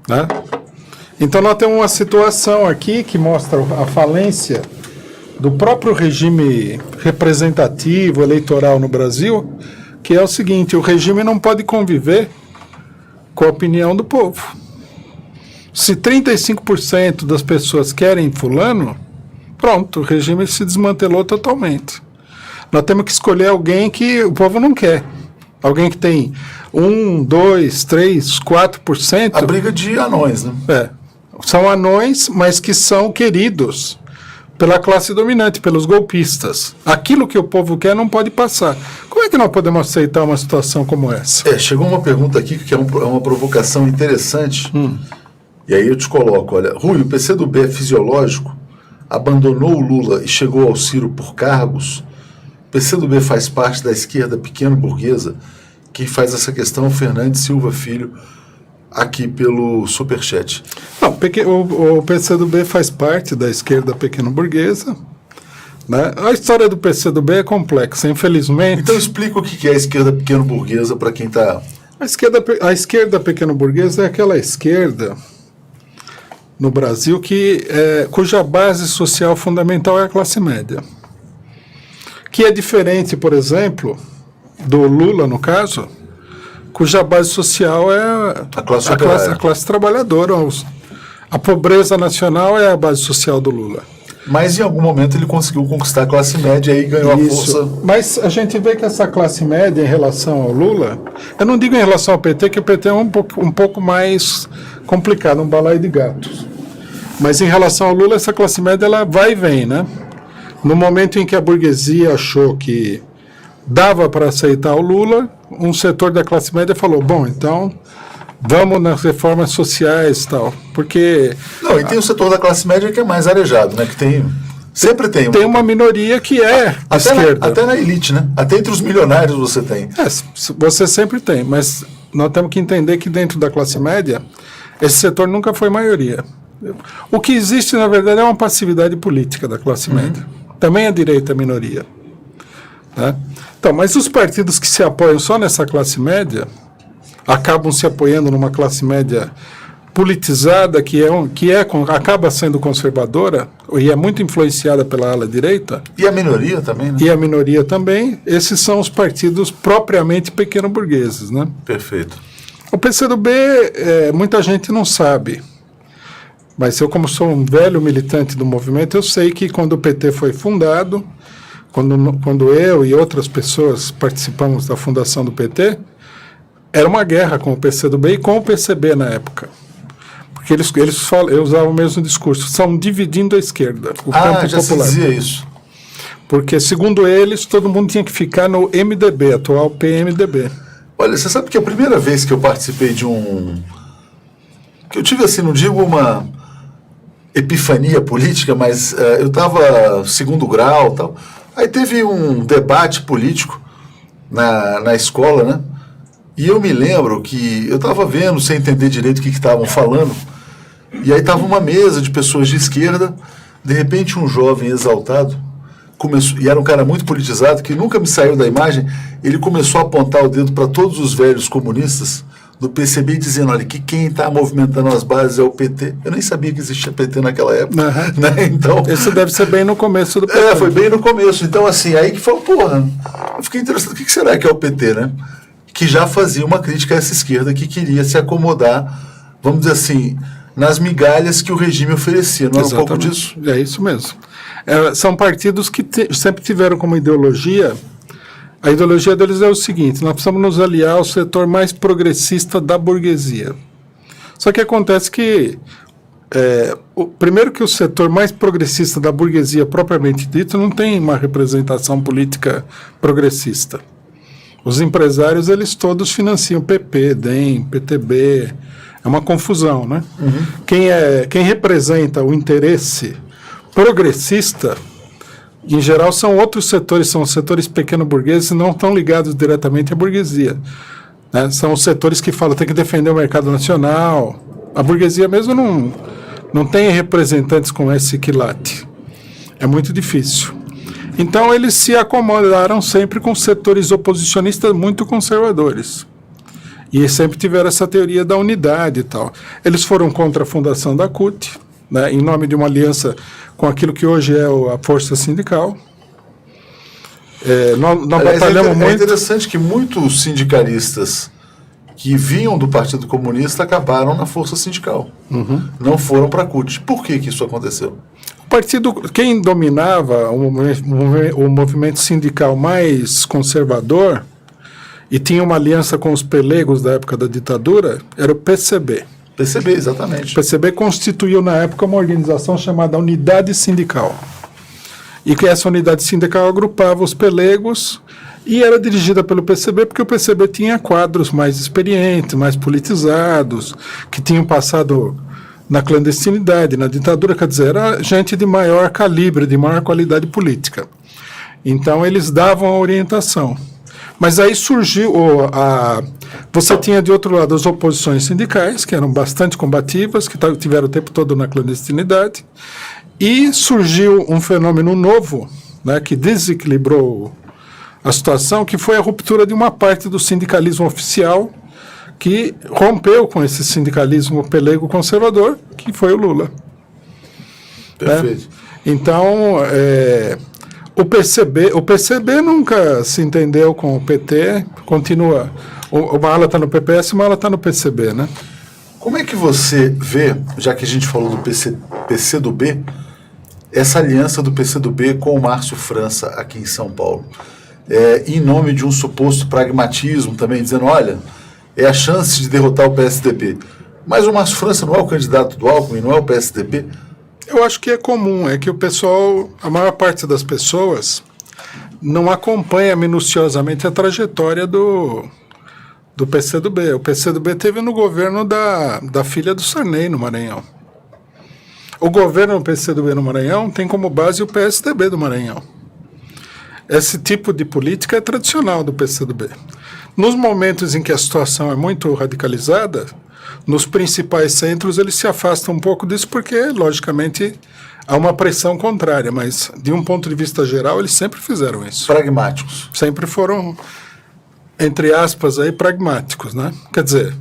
Né? Então nós temos uma situação aqui que mostra a falência do próprio regime representativo eleitoral no Brasil, que é o seguinte: o regime não pode conviver com a opinião do povo. Se 35% das pessoas querem fulano, pronto, o regime se desmantelou totalmente. Nós temos que escolher alguém que o povo não quer. Alguém que tem 1, 2, 3, 4%. A briga de anões, né? São anões, mas que são queridos pela classe dominante, pelos golpistas. Aquilo que o povo quer não pode passar. Como é que nós podemos aceitar uma situação como essa? Chegou uma pergunta aqui que é uma provocação interessante. E aí eu te coloco: olha, Rui, o PCdoB é fisiológico, abandonou o Lula e chegou ao Ciro por cargos. O PCdoB faz parte da esquerda pequeno burguesa. Quem faz essa questão é o Fernandes Silva Filho, aqui pelo Superchat. Não, o PCdoB faz parte da esquerda pequeno burguesa. Né? A história do PCdoB é complexa, infelizmente. Então explica o que é a esquerda pequeno burguesa para quem está... A esquerda pequeno burguesa é aquela esquerda no Brasil cuja base social fundamental é a classe média. Que é diferente, por exemplo, do Lula, no caso, cuja base social é A classe operária. a classe trabalhadora. A pobreza nacional é a base social do Lula. Mas em algum momento ele conseguiu conquistar a classe média e ganhou a força. Mas a gente vê que essa classe média em relação ao Lula, eu não digo em relação ao PT, que o PT é um pouco mais complicado, um balaio de gatos. Mas em relação ao Lula, essa classe média ela vai e vem, né? No momento em que a burguesia achou que dava para aceitar o Lula, um setor da classe média falou, bom, então vamos nas reformas sociais e tal, porque... Não, e tem o setor da classe média que é mais arejado, né? Que sempre tem. Tem uma minoria que é esquerda. Até na elite, né? Até entre os milionários você tem. Você sempre tem, mas nós temos que entender que dentro da classe média, esse setor nunca foi maioria. O que existe, na verdade, é uma passividade política da classe média. Também a direita é minoria. Né? Então, mas os partidos que se apoiam só nessa classe média acabam se apoiando numa classe média politizada acaba sendo conservadora e é muito influenciada pela ala direita. E a minoria também, né? E a minoria também. Esses são os partidos propriamente pequeno-burgueses, né? Perfeito. O PCdoB, muita gente não sabe. Mas eu, como sou um velho militante do movimento, eu sei que quando o PT foi fundado, quando eu e outras pessoas participamos da fundação do PT, era uma guerra com o PCdoB e com o PCB na época. Porque eles usavam o mesmo discurso, estão dividindo a esquerda, o campo já popular. se dizia isso. Porque, segundo eles, todo mundo tinha que ficar no MDB, atual PMDB. Olha, você sabe que a primeira vez que eu participei de que eu tive, assim, não digo uma epifania política, mas eu estava segundo grau e tal. Aí teve um debate político na escola, né? E eu me lembro que eu estava vendo, sem entender direito o que estavam falando, e aí estava uma mesa de pessoas de esquerda, de repente um jovem exaltado, começou, e era um cara muito politizado, que nunca me saiu da imagem, ele começou a apontar o dedo para todos os velhos comunistas do PCB, dizendo, olha, que quem está movimentando as bases é o PT. Eu nem sabia que existia PT naquela época. Uhum. Né? Então, isso deve ser bem no começo do PT. Foi bem no começo. Então, assim, aí que falou, porra, eu fiquei interessado, o que será que é o PT, né? Que já fazia uma crítica a essa esquerda que queria se acomodar, vamos dizer assim, nas migalhas que o regime oferecia. Não era um pouco disso? É isso mesmo. São partidos que sempre tiveram como ideologia, a ideologia deles é o seguinte, nós precisamos nos aliar ao setor mais progressista da burguesia. Só que acontece que, primeiro que o setor mais progressista da burguesia propriamente dito não tem uma representação política progressista. Os empresários, eles todos financiam PP, DEM, PTB, é uma confusão, né? Uhum. Quem representa o interesse progressista, em geral, são outros setores, são os setores pequeno-burgueses, não estão ligados diretamente à burguesia. Né? São os setores que falam, tem que defender o mercado nacional. A burguesia mesmo não tem representantes com esse quilate. É muito difícil. Então, eles se acomodaram sempre com setores oposicionistas muito conservadores. E sempre tiveram essa teoria da unidade e tal. Eles foram contra a fundação da CUT, né, em nome de uma aliança com aquilo que hoje é a força sindical. Nós batalhamos muito. É interessante que muitos sindicalistas que vinham do Partido Comunista acabaram na força sindical. Uhum. Não foram para a CUT. Por que isso aconteceu? Quem dominava o movimento sindical mais conservador e tinha uma aliança com os pelegos da época da ditadura era o PCB. PCB, exatamente. O PCB constituiu na época uma organização chamada Unidade Sindical. E que essa unidade sindical agrupava os pelegos e era dirigida pelo PCB porque o PCB tinha quadros mais experientes, mais politizados, que tinham passado na clandestinidade, na ditadura, quer dizer, era gente de maior calibre, de maior qualidade política. Então, eles davam a orientação. Mas aí surgiu, você tinha de outro lado as oposições sindicais, que eram bastante combativas, que tiveram o tempo todo na clandestinidade, e surgiu um fenômeno novo, né, que desequilibrou a situação, que foi a ruptura de uma parte do sindicalismo oficial, que rompeu com esse sindicalismo pelego conservador, que foi o Lula. Perfeito. Então, o PCB nunca se entendeu com o PT, continua. Uma ala está no PPS e uma ala está no PCB, né? Como é que você vê, já que a gente falou do PCdoB, essa aliança do PCdoB com o Márcio França aqui em São Paulo? Em nome de um suposto pragmatismo também, dizendo, olha, é a chance de derrotar o PSDB. Mas o Márcio França não é o candidato do Alckmin, não é o PSDB? Eu acho que é comum, é que o pessoal, a maior parte das pessoas não acompanha minuciosamente a trajetória do PCdoB. O PCdoB teve no governo da filha do Sarney, no Maranhão. O governo do PCdoB no Maranhão tem como base o PSDB do Maranhão. Esse tipo de política é tradicional do PCdoB. Nos momentos em que a situação é muito radicalizada, nos principais centros eles se afastam um pouco disso porque, logicamente, há uma pressão contrária, mas de um ponto de vista geral eles sempre fizeram isso. Pragmáticos. Sempre foram, entre aspas, aí, pragmáticos, né? Quer dizer,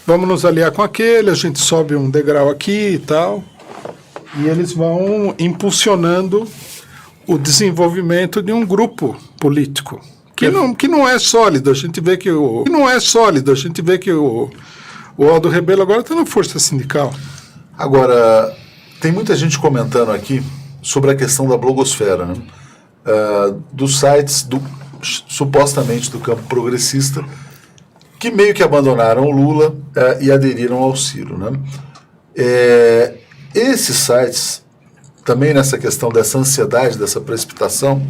vamos nos aliar com aquele, a gente sobe um degrau aqui e tal, e eles vão impulsionando o desenvolvimento de um grupo político que não é sólido. A gente vê que o Aldo Rebelo agora está na força sindical. Agora, tem muita gente comentando aqui sobre a questão da blogosfera, né? Dos sites supostamente do campo progressista que meio que abandonaram o Lula e aderiram ao Ciro, né? Esses sites, também nessa questão dessa ansiedade, dessa precipitação,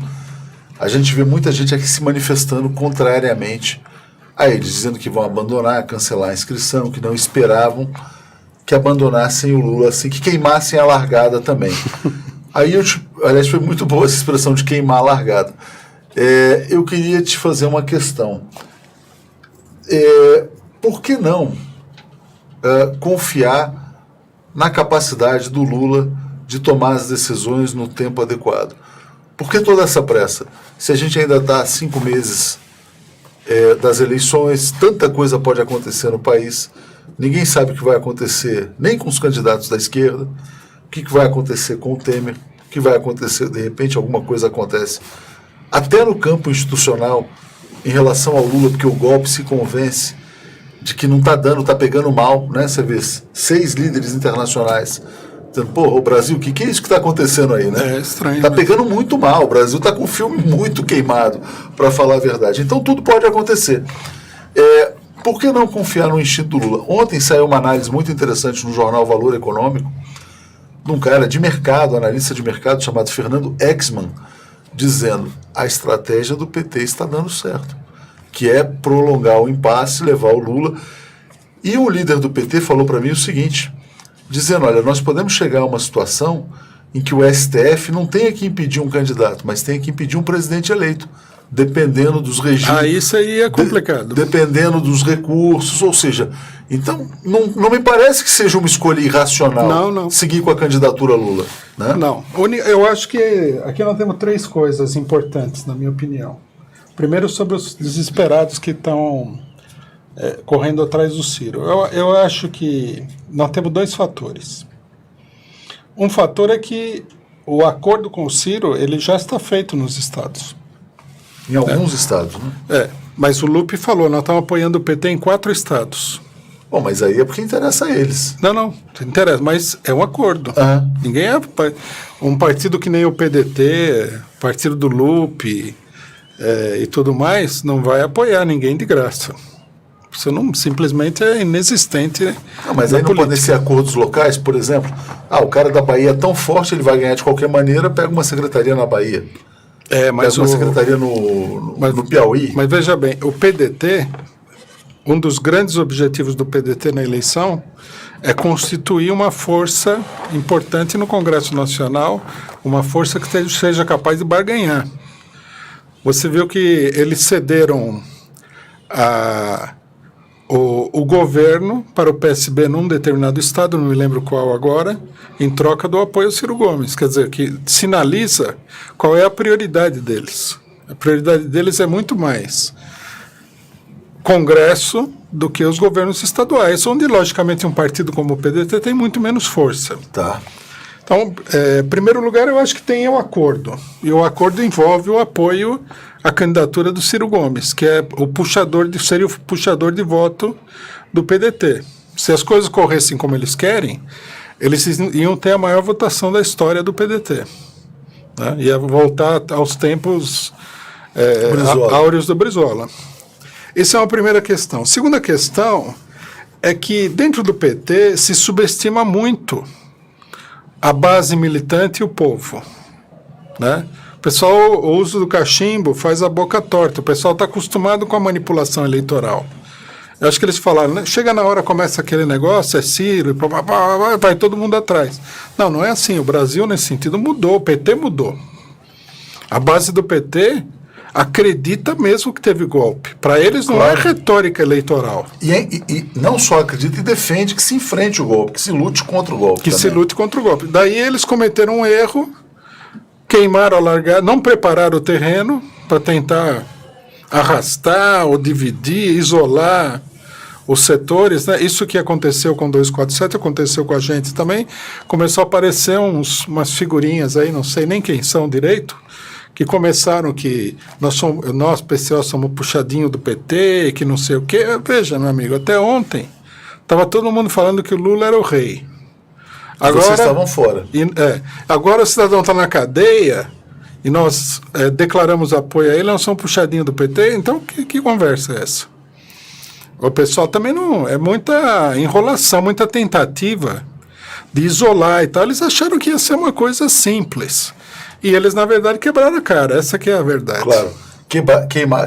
a gente vê muita gente aqui se manifestando contrariamente a eles, dizendo que vão abandonar, cancelar a inscrição, que não esperavam que abandonassem o Lula, assim, que queimassem a largada também. Aí, aliás, foi muito boa essa expressão de queimar a largada. Eu queria te fazer uma questão. Por que não confiar na capacidade do Lula de tomar as decisões no tempo adequado? Por que toda essa pressa? Se a gente ainda está a 5 meses das eleições, tanta coisa pode acontecer no país, ninguém sabe o que vai acontecer nem com os candidatos da esquerda, o que vai acontecer com o Temer, o que vai acontecer, de repente alguma coisa acontece até no campo institucional em relação ao Lula, porque o golpe se convence de que não está dando, está pegando mal, né? Você vê 6 líderes internacionais dizendo, porra, o Brasil, o que é isso que está acontecendo aí, né? É estranho. Está pegando muito mal, o Brasil está com o filme muito queimado, para falar a verdade. Então tudo pode acontecer. Por que não confiar no instinto do Lula? Ontem saiu uma análise muito interessante no jornal Valor Econômico, de um cara de mercado, analista de mercado, chamado Fernando Exman, dizendo, a estratégia do PT está dando certo, que é prolongar o impasse, levar o Lula. E o líder do PT falou para mim o seguinte, dizendo, olha, nós podemos chegar a uma situação em que o STF não tenha que impedir um candidato, mas tenha que impedir um presidente eleito, dependendo dos regimes. Isso aí é complicado. Dependendo dos recursos, ou seja, então não me parece que seja uma escolha irracional não. seguir com a candidatura Lula. Né? Não, eu acho que aqui nós temos 3 coisas importantes, na minha opinião. Primeiro, sobre os desesperados que estão correndo atrás do Ciro. Eu acho que nós temos 2 fatores. Um fator é que o acordo com o Ciro ele já está feito nos estados. Em alguns estados, né? Mas o Lupe falou, nós estamos apoiando o PT em 4 estados. Bom, mas aí é porque interessa a eles. Não interessa, mas é um acordo. Ninguém um partido que nem o PDT, partido do Lupe e tudo mais, não vai apoiar ninguém de graça. Isso não, simplesmente é inexistente. Mas aí não podem ser acordos locais, por exemplo. O cara da Bahia é tão forte, ele vai ganhar de qualquer maneira, pega uma secretaria na Bahia. Mas pega uma secretaria no Piauí. Mas veja bem, o PDT, um dos grandes objetivos do PDT na eleição é constituir uma força importante no Congresso Nacional, uma força que seja capaz de barganhar. Você viu que eles cederam o governo para o PSB num determinado estado, não me lembro qual agora, em troca do apoio ao Ciro Gomes. Quer dizer, que sinaliza qual é a prioridade deles. A prioridade deles é muito mais Congresso do que os governos estaduais, onde, logicamente, um partido como o PDT tem muito menos força. Tá. Então, em primeiro lugar, eu acho que tem o acordo. E o acordo envolve o apoio à candidatura do Ciro Gomes, que é seria o puxador de voto do PDT. Se as coisas corressem como eles querem, eles iam ter a maior votação da história do PDT. Né? Ia voltar aos tempos áureos do Brizola. Essa é uma primeira questão. Segunda questão é que dentro do PT se subestima muito a base militante e o povo. Né? O pessoal, o uso do cachimbo faz a boca torta. O pessoal está acostumado com a manipulação eleitoral. Eu acho que eles falaram, né? Chega na hora, começa aquele negócio, é Ciro, vai todo mundo atrás. Não, não é assim. O Brasil, nesse sentido, mudou. O PT mudou. A base do PT acredita mesmo que teve golpe. Para eles não é retórica eleitoral. E não só acredita e defende que se enfrente o golpe, que se lute contra o golpe. Que também. Se lute contra o golpe. Daí eles cometeram um erro, queimaram a largada, não prepararam o terreno para tentar arrastar ou dividir, isolar os setores, né? Isso que aconteceu com 247, aconteceu com a gente também. Começou a aparecer umas figurinhas aí, não sei nem quem são direito, que começaram que nós PCO, somos puxadinho do PT, que não sei o quê. Veja, meu amigo, até ontem estava todo mundo falando que o Lula era o rei. Agora, vocês estavam fora. Agora o cidadão está na cadeia e nós declaramos apoio a ele, nós somos puxadinho do PT, então que conversa é essa? O pessoal também não... É muita enrolação, muita tentativa de isolar e tal. Eles acharam que ia ser uma coisa simples. E eles, na verdade, quebraram a cara. Essa que é a verdade. Claro.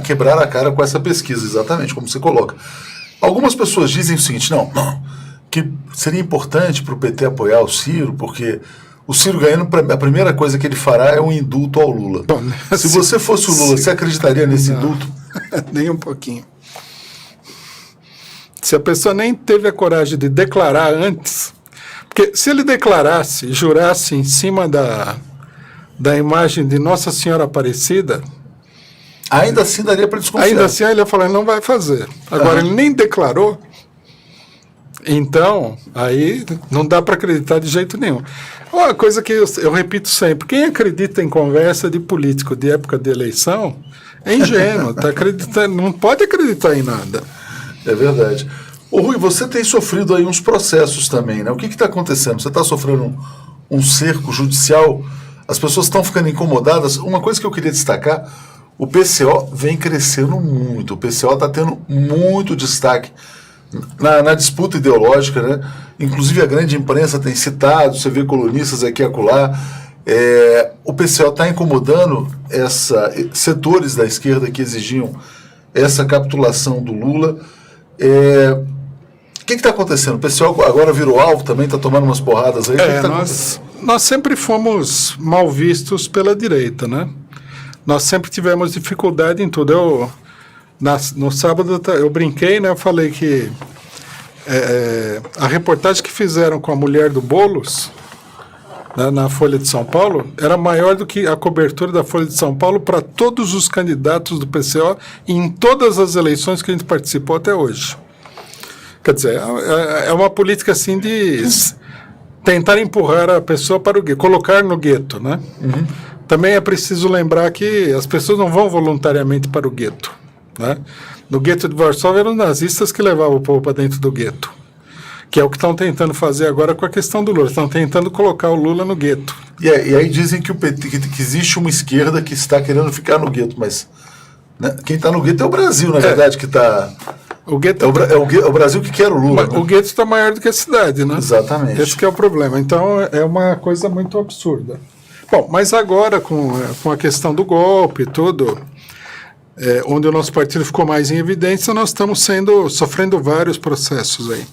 Quebrar a cara com essa pesquisa, exatamente como você coloca. Algumas pessoas dizem o seguinte, que seria importante para o PT apoiar o Ciro, porque o Ciro ganhando, a primeira coisa que ele fará é um indulto ao Lula. Bom, se você fosse o Lula, você acreditaria nesse indulto? Nem um pouquinho. Se a pessoa nem teve a coragem de declarar antes, porque se ele declarasse, jurasse em cima da imagem de Nossa Senhora Aparecida, ainda assim daria para desconfiar. Ainda assim ele ia falar, ele não vai fazer. Agora ele nem declarou, então aí não dá para acreditar de jeito nenhum. Uma coisa que eu repito sempre, quem acredita em conversa de político de época de eleição é ingênuo, tá acreditando, não pode acreditar em nada. É verdade. Ô Rui, você tem sofrido aí uns processos também, né? O que está acontecendo? Você está sofrendo um cerco judicial? As pessoas estão ficando incomodadas. Uma coisa que eu queria destacar, o PCO vem crescendo muito. O PCO está tendo muito destaque na disputa ideológica, né? Inclusive a grande imprensa tem citado, você vê colunistas aqui e acolá. O PCO está incomodando setores da esquerda que exigiam essa capitulação do Lula. O que está acontecendo? O pessoal agora virou alvo também, está tomando umas porradas aí? Nós sempre fomos mal vistos pela direita, né? Nós sempre tivemos dificuldade em tudo. No sábado eu brinquei, né? Eu falei que a reportagem que fizeram com a mulher do Boulos, né, na Folha de São Paulo, era maior do que a cobertura da Folha de São Paulo para todos os candidatos do PCO em todas as eleições que a gente participou até hoje. Quer dizer, é uma política assim de tentar empurrar a pessoa para o gueto, colocar no gueto, né? Uhum. Também é preciso lembrar que as pessoas não vão voluntariamente para o gueto, né? No gueto de Varsóvia eram os nazistas que levavam o povo para dentro do gueto, que é o que estão tentando fazer agora com a questão do Lula. Estão tentando colocar o Lula no gueto. E aí dizem que que existe uma esquerda que está querendo ficar no gueto, mas né, quem está no gueto é o Brasil, na verdade, que está... O gueto é o Brasil que quer o Lula. Né? O gueto está maior do que a cidade, né? Exatamente. Esse que é o problema. Então é uma coisa muito absurda. Bom, mas agora com a questão do golpe e tudo, onde o nosso partido ficou mais em evidência, nós estamos sofrendo vários processos aí.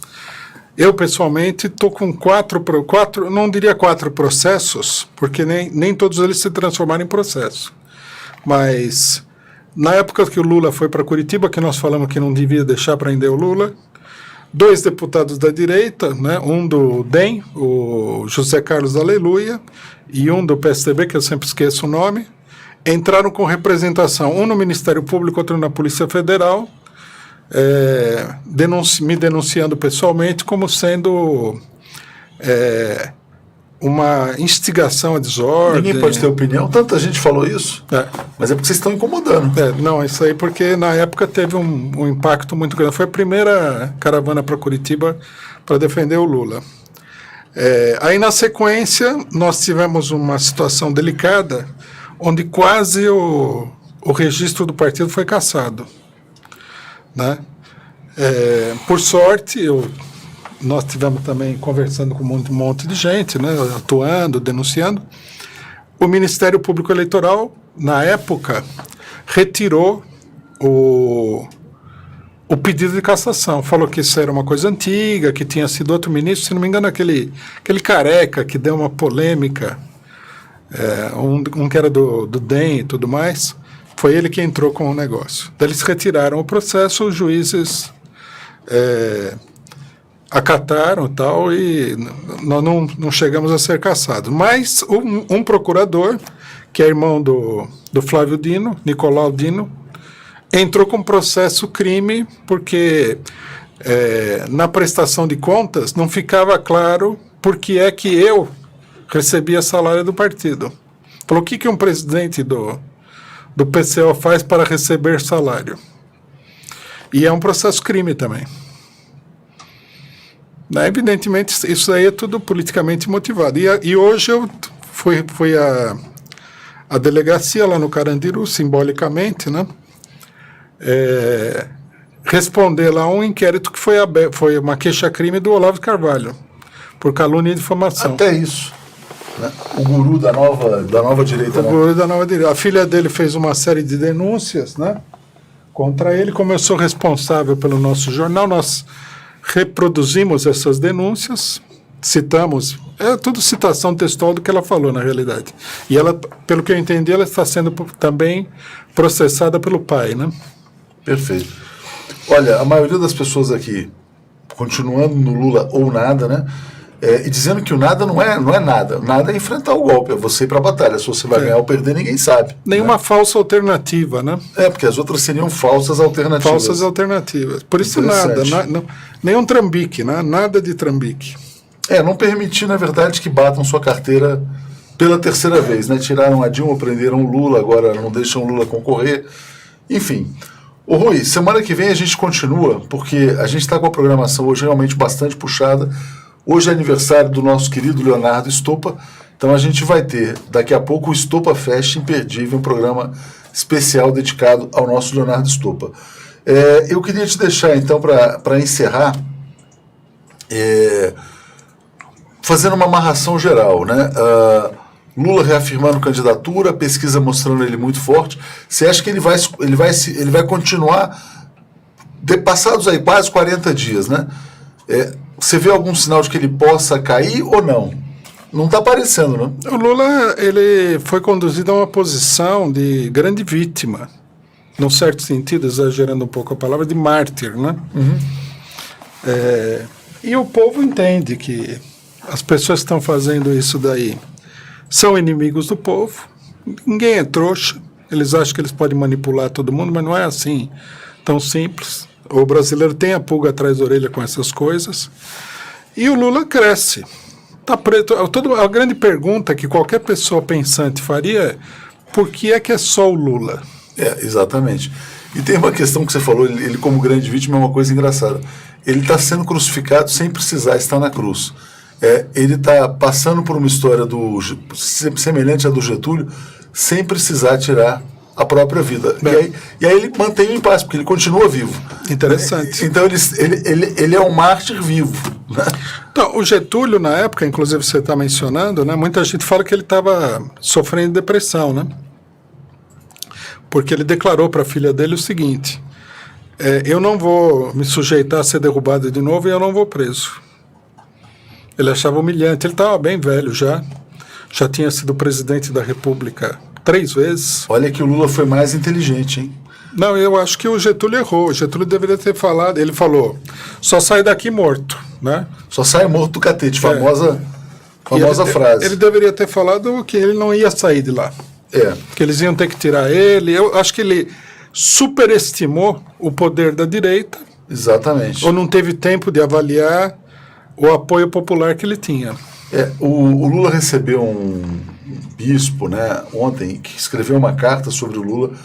Eu, pessoalmente, estou com quatro, não diria 4 processos, porque nem todos eles se transformaram em processo. Mas... Na época que o Lula foi para Curitiba, que nós falamos que não devia deixar prender o Lula, 2 deputados da direita, né, um do DEM, o José Carlos Aleluia, e um do PSDB, que eu sempre esqueço o nome, entraram com representação, um no Ministério Público, outro na Polícia Federal, me denunciando pessoalmente como sendo uma instigação à desordem. Ninguém pode ter opinião, tanta gente falou isso, mas é porque vocês estão incomodando. Não, isso aí porque na época teve um impacto muito grande. Foi a primeira caravana para Curitiba para defender o Lula. Aí na sequência nós tivemos uma situação delicada, onde quase o registro do partido foi cassado, né? Por sorte, nós tivemos também conversando com um monte de gente, né, atuando, denunciando. O Ministério Público Eleitoral, na época, retirou o pedido de cassação. Falou que isso era uma coisa antiga, que tinha sido outro ministro, se não me engano, aquele careca que deu uma polêmica, um que era do DEM e tudo mais, foi ele que entrou com o negócio. Daí eles retiraram o processo, os juízes acataram tal, e nós não chegamos a ser cassados. Mas um procurador, que é irmão do Flávio Dino, Nicolau Dino, entrou com processo crime porque na prestação de contas não ficava claro por que é que eu recebia salário do partido. Falou, o que um presidente do PCO faz para receber salário? E é um processo crime também. Evidentemente, isso aí é tudo politicamente motivado. E hoje eu fui à delegacia lá no Carandiru, simbolicamente, né? Responder lá um inquérito que foi uma queixa-crime do Olavo de Carvalho, por calúnia e difamação. Até isso. Né? O guru da nova direita. O guru da nova direita. A filha dele fez uma série de denúncias, né, contra ele. Como eu sou responsável pelo nosso jornal, nós reproduzimos essas denúncias, citamos, tudo citação textual do que ela falou, na realidade. E ela, pelo que eu entendi, ela está sendo também processada pelo pai, né? Perfeito. Olha, a maioria das pessoas aqui, continuando no Lula ou nada, né? E dizendo que o nada não é nada. Nada é enfrentar o golpe, é você ir para a batalha. Se você vai ganhar ou perder, ninguém sabe. Nenhuma falsa alternativa, né? Porque as outras seriam falsas alternativas. Falsas alternativas. Por isso nada, nenhum trambique, né? Nada de trambique. Não permitir, na verdade, que batam sua carteira pela terceira vez, né? Tiraram a Dilma, prenderam o Lula, agora não deixam o Lula concorrer. Enfim. Ô Rui, semana que vem a gente continua, porque a gente está com a programação hoje realmente bastante puxada. Hoje é aniversário do nosso querido Leonardo Estopa, então a gente vai ter daqui a pouco o Estopa Fest imperdível, um programa especial dedicado ao nosso Leonardo Estopa. Eu queria te deixar então para encerrar, fazendo uma amarração geral, né? Lula reafirmando candidatura, pesquisa mostrando ele muito forte. Você acha que ele vai continuar, passados aí quase 40 dias, né? Você vê algum sinal de que ele possa cair ou não? Não está aparecendo, né? O Lula, ele foi conduzido a uma posição de grande vítima, num certo sentido, exagerando um pouco a palavra, de mártir, né? Uhum. E o povo entende que as pessoas que estão fazendo isso daí são inimigos do povo. Ninguém é trouxa. Eles acham que eles podem manipular todo mundo, mas não é assim tão simples. O brasileiro tem a pulga atrás da orelha com essas coisas. E o Lula cresce. Tá preto. A grande pergunta que qualquer pessoa pensante faria é: por que é só o Lula? Exatamente. E tem uma questão que você falou, ele como grande vítima, é uma coisa engraçada. Ele está sendo crucificado sem precisar estar na cruz. Ele está passando por uma história semelhante à do Getúlio, sem precisar tirar a própria vida. E aí ele mantém o impasse, porque ele continua vivo. Interessante. Então ele é um mártir vivo. Né? Então, o Getúlio, na época, inclusive você está mencionando, né, muita gente fala que ele estava sofrendo de depressão, né? Porque ele declarou para a filha dele o seguinte: eu não vou me sujeitar a ser derrubado de novo e eu não vou preso. Ele achava humilhante. Ele estava bem velho já tinha sido presidente da República 3 vezes. Olha que o Lula foi mais inteligente, hein? Não, eu acho que o Getúlio errou. O Getúlio deveria ter falado. Ele falou: só sai daqui morto, né? Só sai morto do catete, famosa frase. Ele deveria ter falado que ele não ia sair de lá. Que eles iam ter que tirar ele. Eu acho que ele superestimou o poder da direita. Exatamente. Ou não teve tempo de avaliar o apoio popular que ele tinha. O Lula recebeu um bispo, né, ontem, que escreveu uma carta sobre o Lula,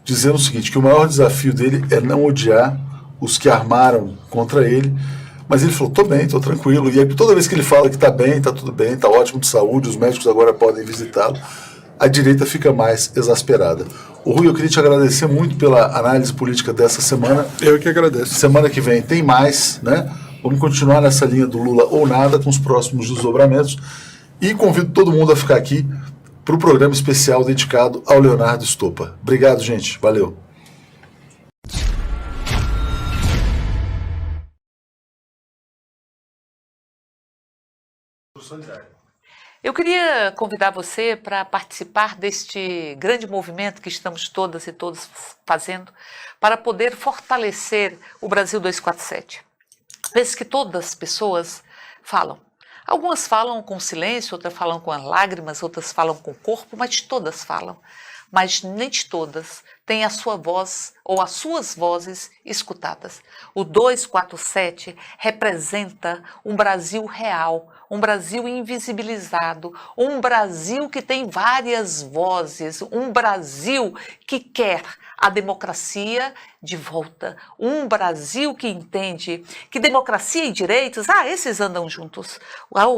dizendo o seguinte, que o maior desafio dele é não odiar os que armaram contra ele, mas ele falou, tô bem, tô tranquilo, e aí toda vez que ele fala que tá bem, tá tudo bem, tá ótimo de saúde, os médicos agora podem visitá-lo, a direita fica mais exasperada. O Rui, eu queria te agradecer muito pela análise política dessa semana. Eu que agradeço. Semana que vem tem mais, né? Vamos continuar nessa linha do Lula ou nada com os próximos desdobramentos. E convido todo mundo a ficar aqui para o programa especial dedicado ao Leonardo Stoppa. Obrigado, gente. Valeu. Eu queria convidar você para participar deste grande movimento que estamos todas e todos fazendo para poder fortalecer o Brasil 247. Vezes que todas as pessoas falam. Algumas falam com silêncio, outras falam com as lágrimas, outras falam com o corpo, mas todas falam. Mas nem todas têm a sua voz ou as suas vozes escutadas. O 247 representa um Brasil real, um Brasil invisibilizado, um Brasil que tem várias vozes, um Brasil que quer a democracia de volta, um Brasil que entende que democracia e direitos, esses andam juntos.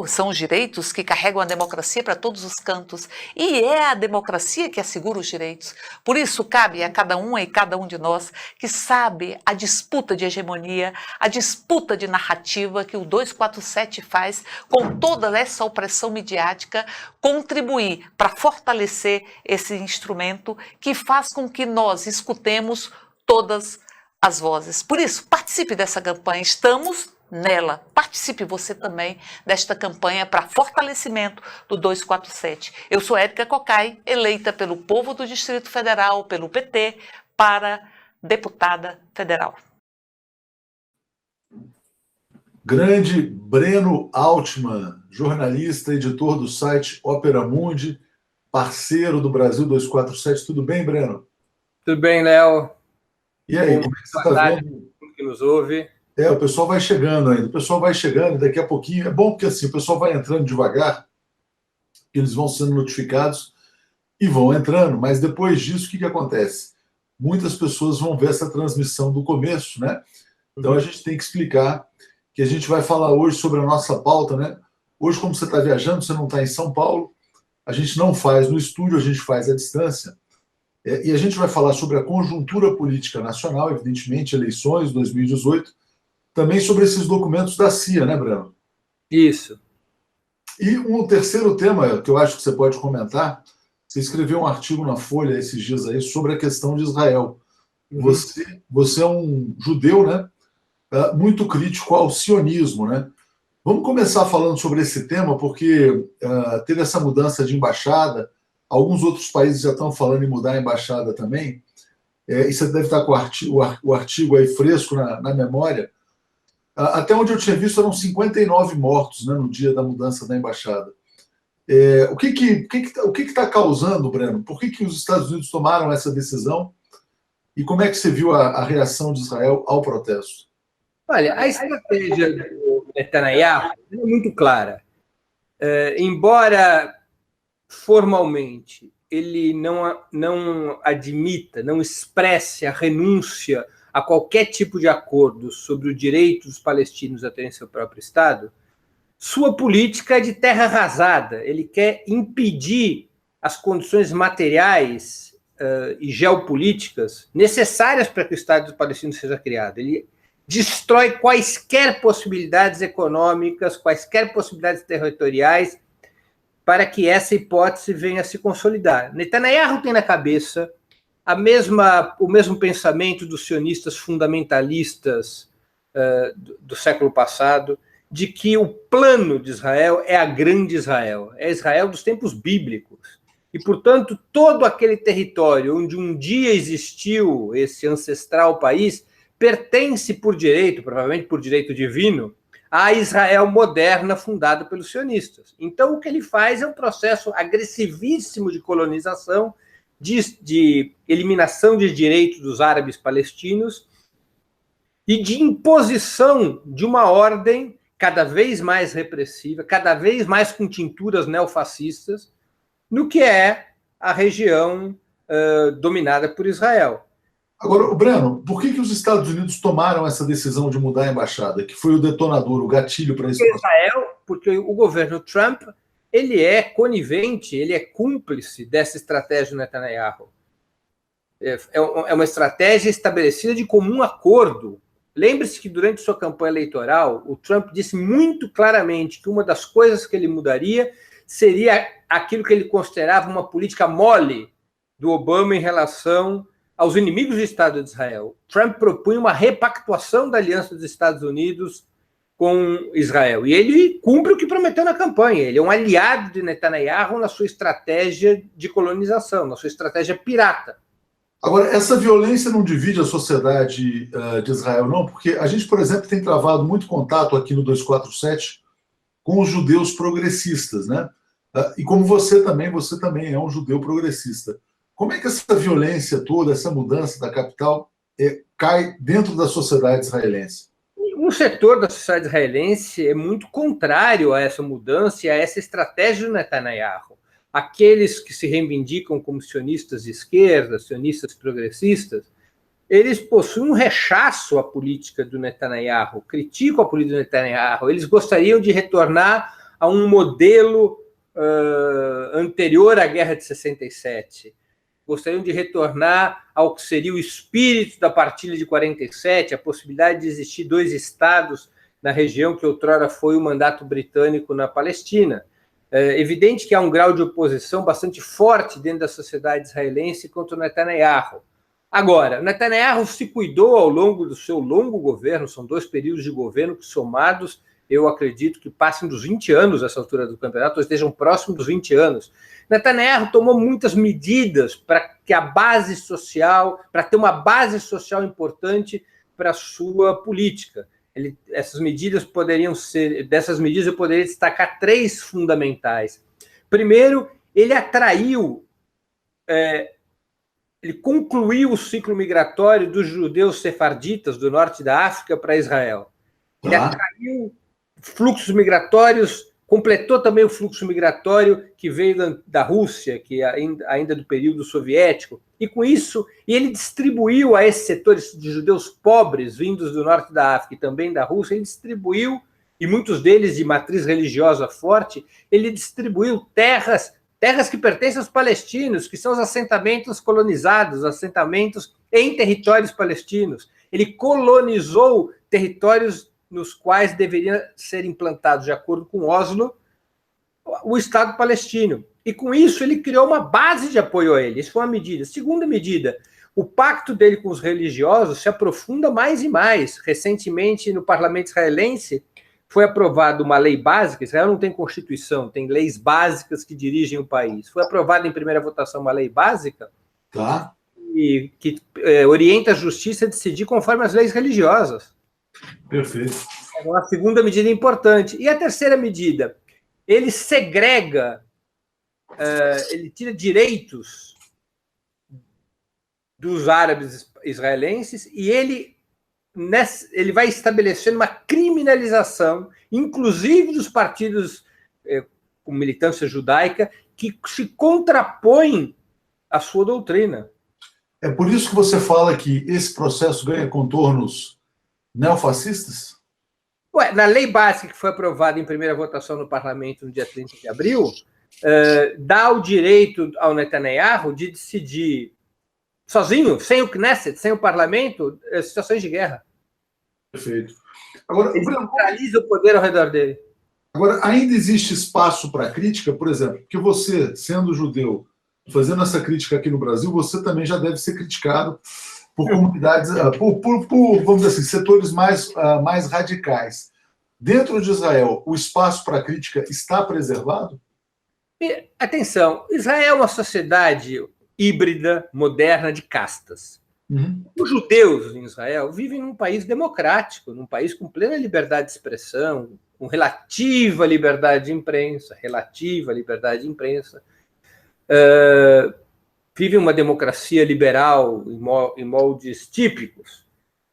São os direitos que carregam a democracia para todos os cantos e é a democracia que assegura os direitos. Por isso cabe a cada uma e cada um de nós que sabe a disputa de hegemonia, a disputa de narrativa que o 247 faz com toda essa opressão midiática, contribuir para fortalecer esse instrumento que faz com que nós escutemos todas as vozes. Por isso, participe dessa campanha, estamos nela. Participe você também desta campanha para fortalecimento do 247. Eu sou Érica Cocai, eleita pelo povo do Distrito Federal, pelo PT, para deputada federal. Grande Breno Altman, jornalista, editor do site Opera Mundi, parceiro do Brasil 247. Tudo bem, Breno? Tudo bem, Léo. E aí, como é que você está vendo? Que nos ouve. O pessoal vai chegando ainda. O pessoal vai chegando daqui a pouquinho. É bom porque assim, o pessoal vai entrando devagar, eles vão sendo notificados e vão entrando, mas depois disso, o que acontece? Muitas pessoas vão ver essa transmissão do começo, né? Então a gente tem que explicar que a gente vai falar hoje sobre a nossa pauta, né? Hoje, como você está viajando, você não está em São Paulo, a gente não faz no estúdio, a gente faz à distância. E a gente vai falar sobre a conjuntura política nacional, evidentemente, eleições 2018, também sobre esses documentos da CIA, né, Breno? Isso. E um terceiro tema que eu acho que você pode comentar, você escreveu um artigo na Folha esses dias aí sobre a questão de Israel. Você é um judeu, né, muito crítico ao sionismo, né? Vamos começar falando sobre esse tema, porque teve essa mudança de embaixada, alguns outros países já estão falando em mudar a embaixada também, e você deve estar com o artigo aí fresco na memória. Até onde eu tinha visto eram 59 mortos, né, no dia da mudança da embaixada. O que está causando, Breno? Por que os Estados Unidos tomaram essa decisão? E como é que você viu a reação de Israel ao protesto? Olha, a estratégia do Netanyahu é muito clara. Embora formalmente ele não admita, não expresse a renúncia a qualquer tipo de acordo sobre o direito dos palestinos a terem seu próprio Estado, sua política é de terra arrasada. Ele quer impedir as condições materiais e geopolíticas necessárias para que o Estado dos palestinos seja criado. Ele destrói quaisquer possibilidades econômicas, quaisquer possibilidades territoriais para que essa hipótese venha a se consolidar. Netanyahu tem na cabeça o mesmo pensamento dos sionistas fundamentalistas do século passado, de que o plano de Israel é a grande Israel, é Israel dos tempos bíblicos. E, portanto, todo aquele território onde um dia existiu esse ancestral país pertence por direito, provavelmente por direito divino, a Israel moderna fundada pelos sionistas. Então, o que ele faz é um processo agressivíssimo de colonização, de eliminação de direitos dos árabes palestinos e de imposição de uma ordem cada vez mais repressiva, cada vez mais com tinturas neofascistas, no que é a região dominada por Israel. Agora, Breno, por que os Estados Unidos tomaram essa decisão de mudar a embaixada, que foi o detonador, o gatilho para isso? Israel, porque o governo Trump ele é conivente, ele é cúmplice dessa estratégia do Netanyahu. É uma estratégia estabelecida de comum acordo. Lembre-se que durante sua campanha eleitoral, o Trump disse muito claramente que uma das coisas que ele mudaria seria aquilo que ele considerava uma política mole do Obama em relação aos inimigos do Estado de Israel. Trump propunha uma repactuação da aliança dos Estados Unidos com Israel. E ele cumpre o que prometeu na campanha. Ele é um aliado de Netanyahu na sua estratégia de colonização, na sua estratégia pirata. Agora, essa violência não divide a sociedade de Israel, não? Porque a gente, por exemplo, tem travado muito contato aqui no 247 com os judeus progressistas, né? E como você também é um judeu progressista. Como é que essa violência toda, essa mudança da capital, cai dentro da sociedade israelense? Um setor da sociedade israelense é muito contrário a essa mudança e a essa estratégia do Netanyahu. Aqueles que se reivindicam como sionistas de esquerda, sionistas progressistas, eles possuem um rechaço à política do Netanyahu, criticam a política do Netanyahu, eles gostariam de retornar a um modelo anterior à Guerra de 67, gostariam de retornar ao que seria o espírito da partilha de 47, a possibilidade de existir 2 estados na região que outrora foi o mandato britânico na Palestina. É evidente que há um grau de oposição bastante forte dentro da sociedade israelense contra o Netanyahu. Agora, Netanyahu se cuidou ao longo do seu longo governo, são 2 períodos de governo que somados, eu acredito que passem dos 20 anos essa altura do campeonato, ou estejam próximos dos 20 anos. Netanyahu tomou muitas medidas para que a base social, para ter uma base social importante para a sua política. Dessas medidas eu poderia destacar 3 fundamentais. Primeiro, ele concluiu o ciclo migratório dos judeus sefarditas do norte da África para Israel. Ele atraiu fluxos migratórios, completou também o fluxo migratório que veio da Rússia, que ainda do período soviético, e com isso, ele distribuiu a esses setores de judeus pobres, vindos do norte da África e também da Rússia, ele distribuiu, e muitos deles de matriz religiosa forte, ele distribuiu terras que pertencem aos palestinos, que são os assentamentos colonizados, assentamentos em territórios palestinos. Ele colonizou territórios nos quais deveria ser implantado, de acordo com Oslo, o Estado palestino. E com isso ele criou uma base de apoio a ele. Isso foi uma medida. Segunda medida, o pacto dele com os religiosos se aprofunda mais e mais. Recentemente, no parlamento israelense, foi aprovada uma lei básica. Israel não tem constituição, tem leis básicas que dirigem o país. Foi aprovada em primeira votação uma lei básica que orienta a justiça a decidir conforme as leis religiosas. Perfeito. É uma segunda medida importante. E a terceira medida, ele segrega, ele tira direitos dos árabes israelenses e ele vai estabelecendo uma criminalização, inclusive dos partidos com militância judaica, que se contrapõem à sua doutrina. É por isso que você fala que esse processo ganha contornos neofascistas? Na lei básica que foi aprovada em primeira votação no parlamento no dia 30 de abril, dá o direito ao Netanyahu de decidir sozinho, sem o Knesset, sem o parlamento, situações de guerra. Perfeito. Agora, ele centraliza o poder ao redor dele. Agora, ainda existe espaço para crítica, por exemplo, porque você, sendo judeu, fazendo essa crítica aqui no Brasil, você também já deve ser criticado por comunidades, vamos dizer assim, setores mais radicais. Dentro de Israel, o espaço para crítica está preservado? E, atenção, Israel é uma sociedade híbrida, moderna, de castas. Uhum. Os judeus em Israel vivem num país democrático, num país com plena liberdade de expressão, com relativa liberdade de imprensa, vivem uma democracia liberal em moldes típicos.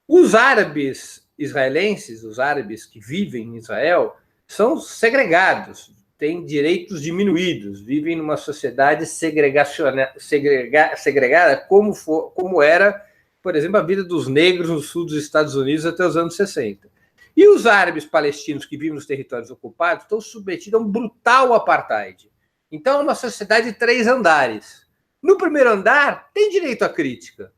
Os árabes israelenses, os árabes que vivem em Israel, são segregados, têm direitos diminuídos, vivem numa sociedade segregada como era, por exemplo, a vida dos negros no sul dos Estados Unidos até os anos 60. E os árabes palestinos que vivem nos territórios ocupados estão submetidos a um brutal apartheid. Então, é uma sociedade de 3 andares. No primeiro andar, tem direito à crítica,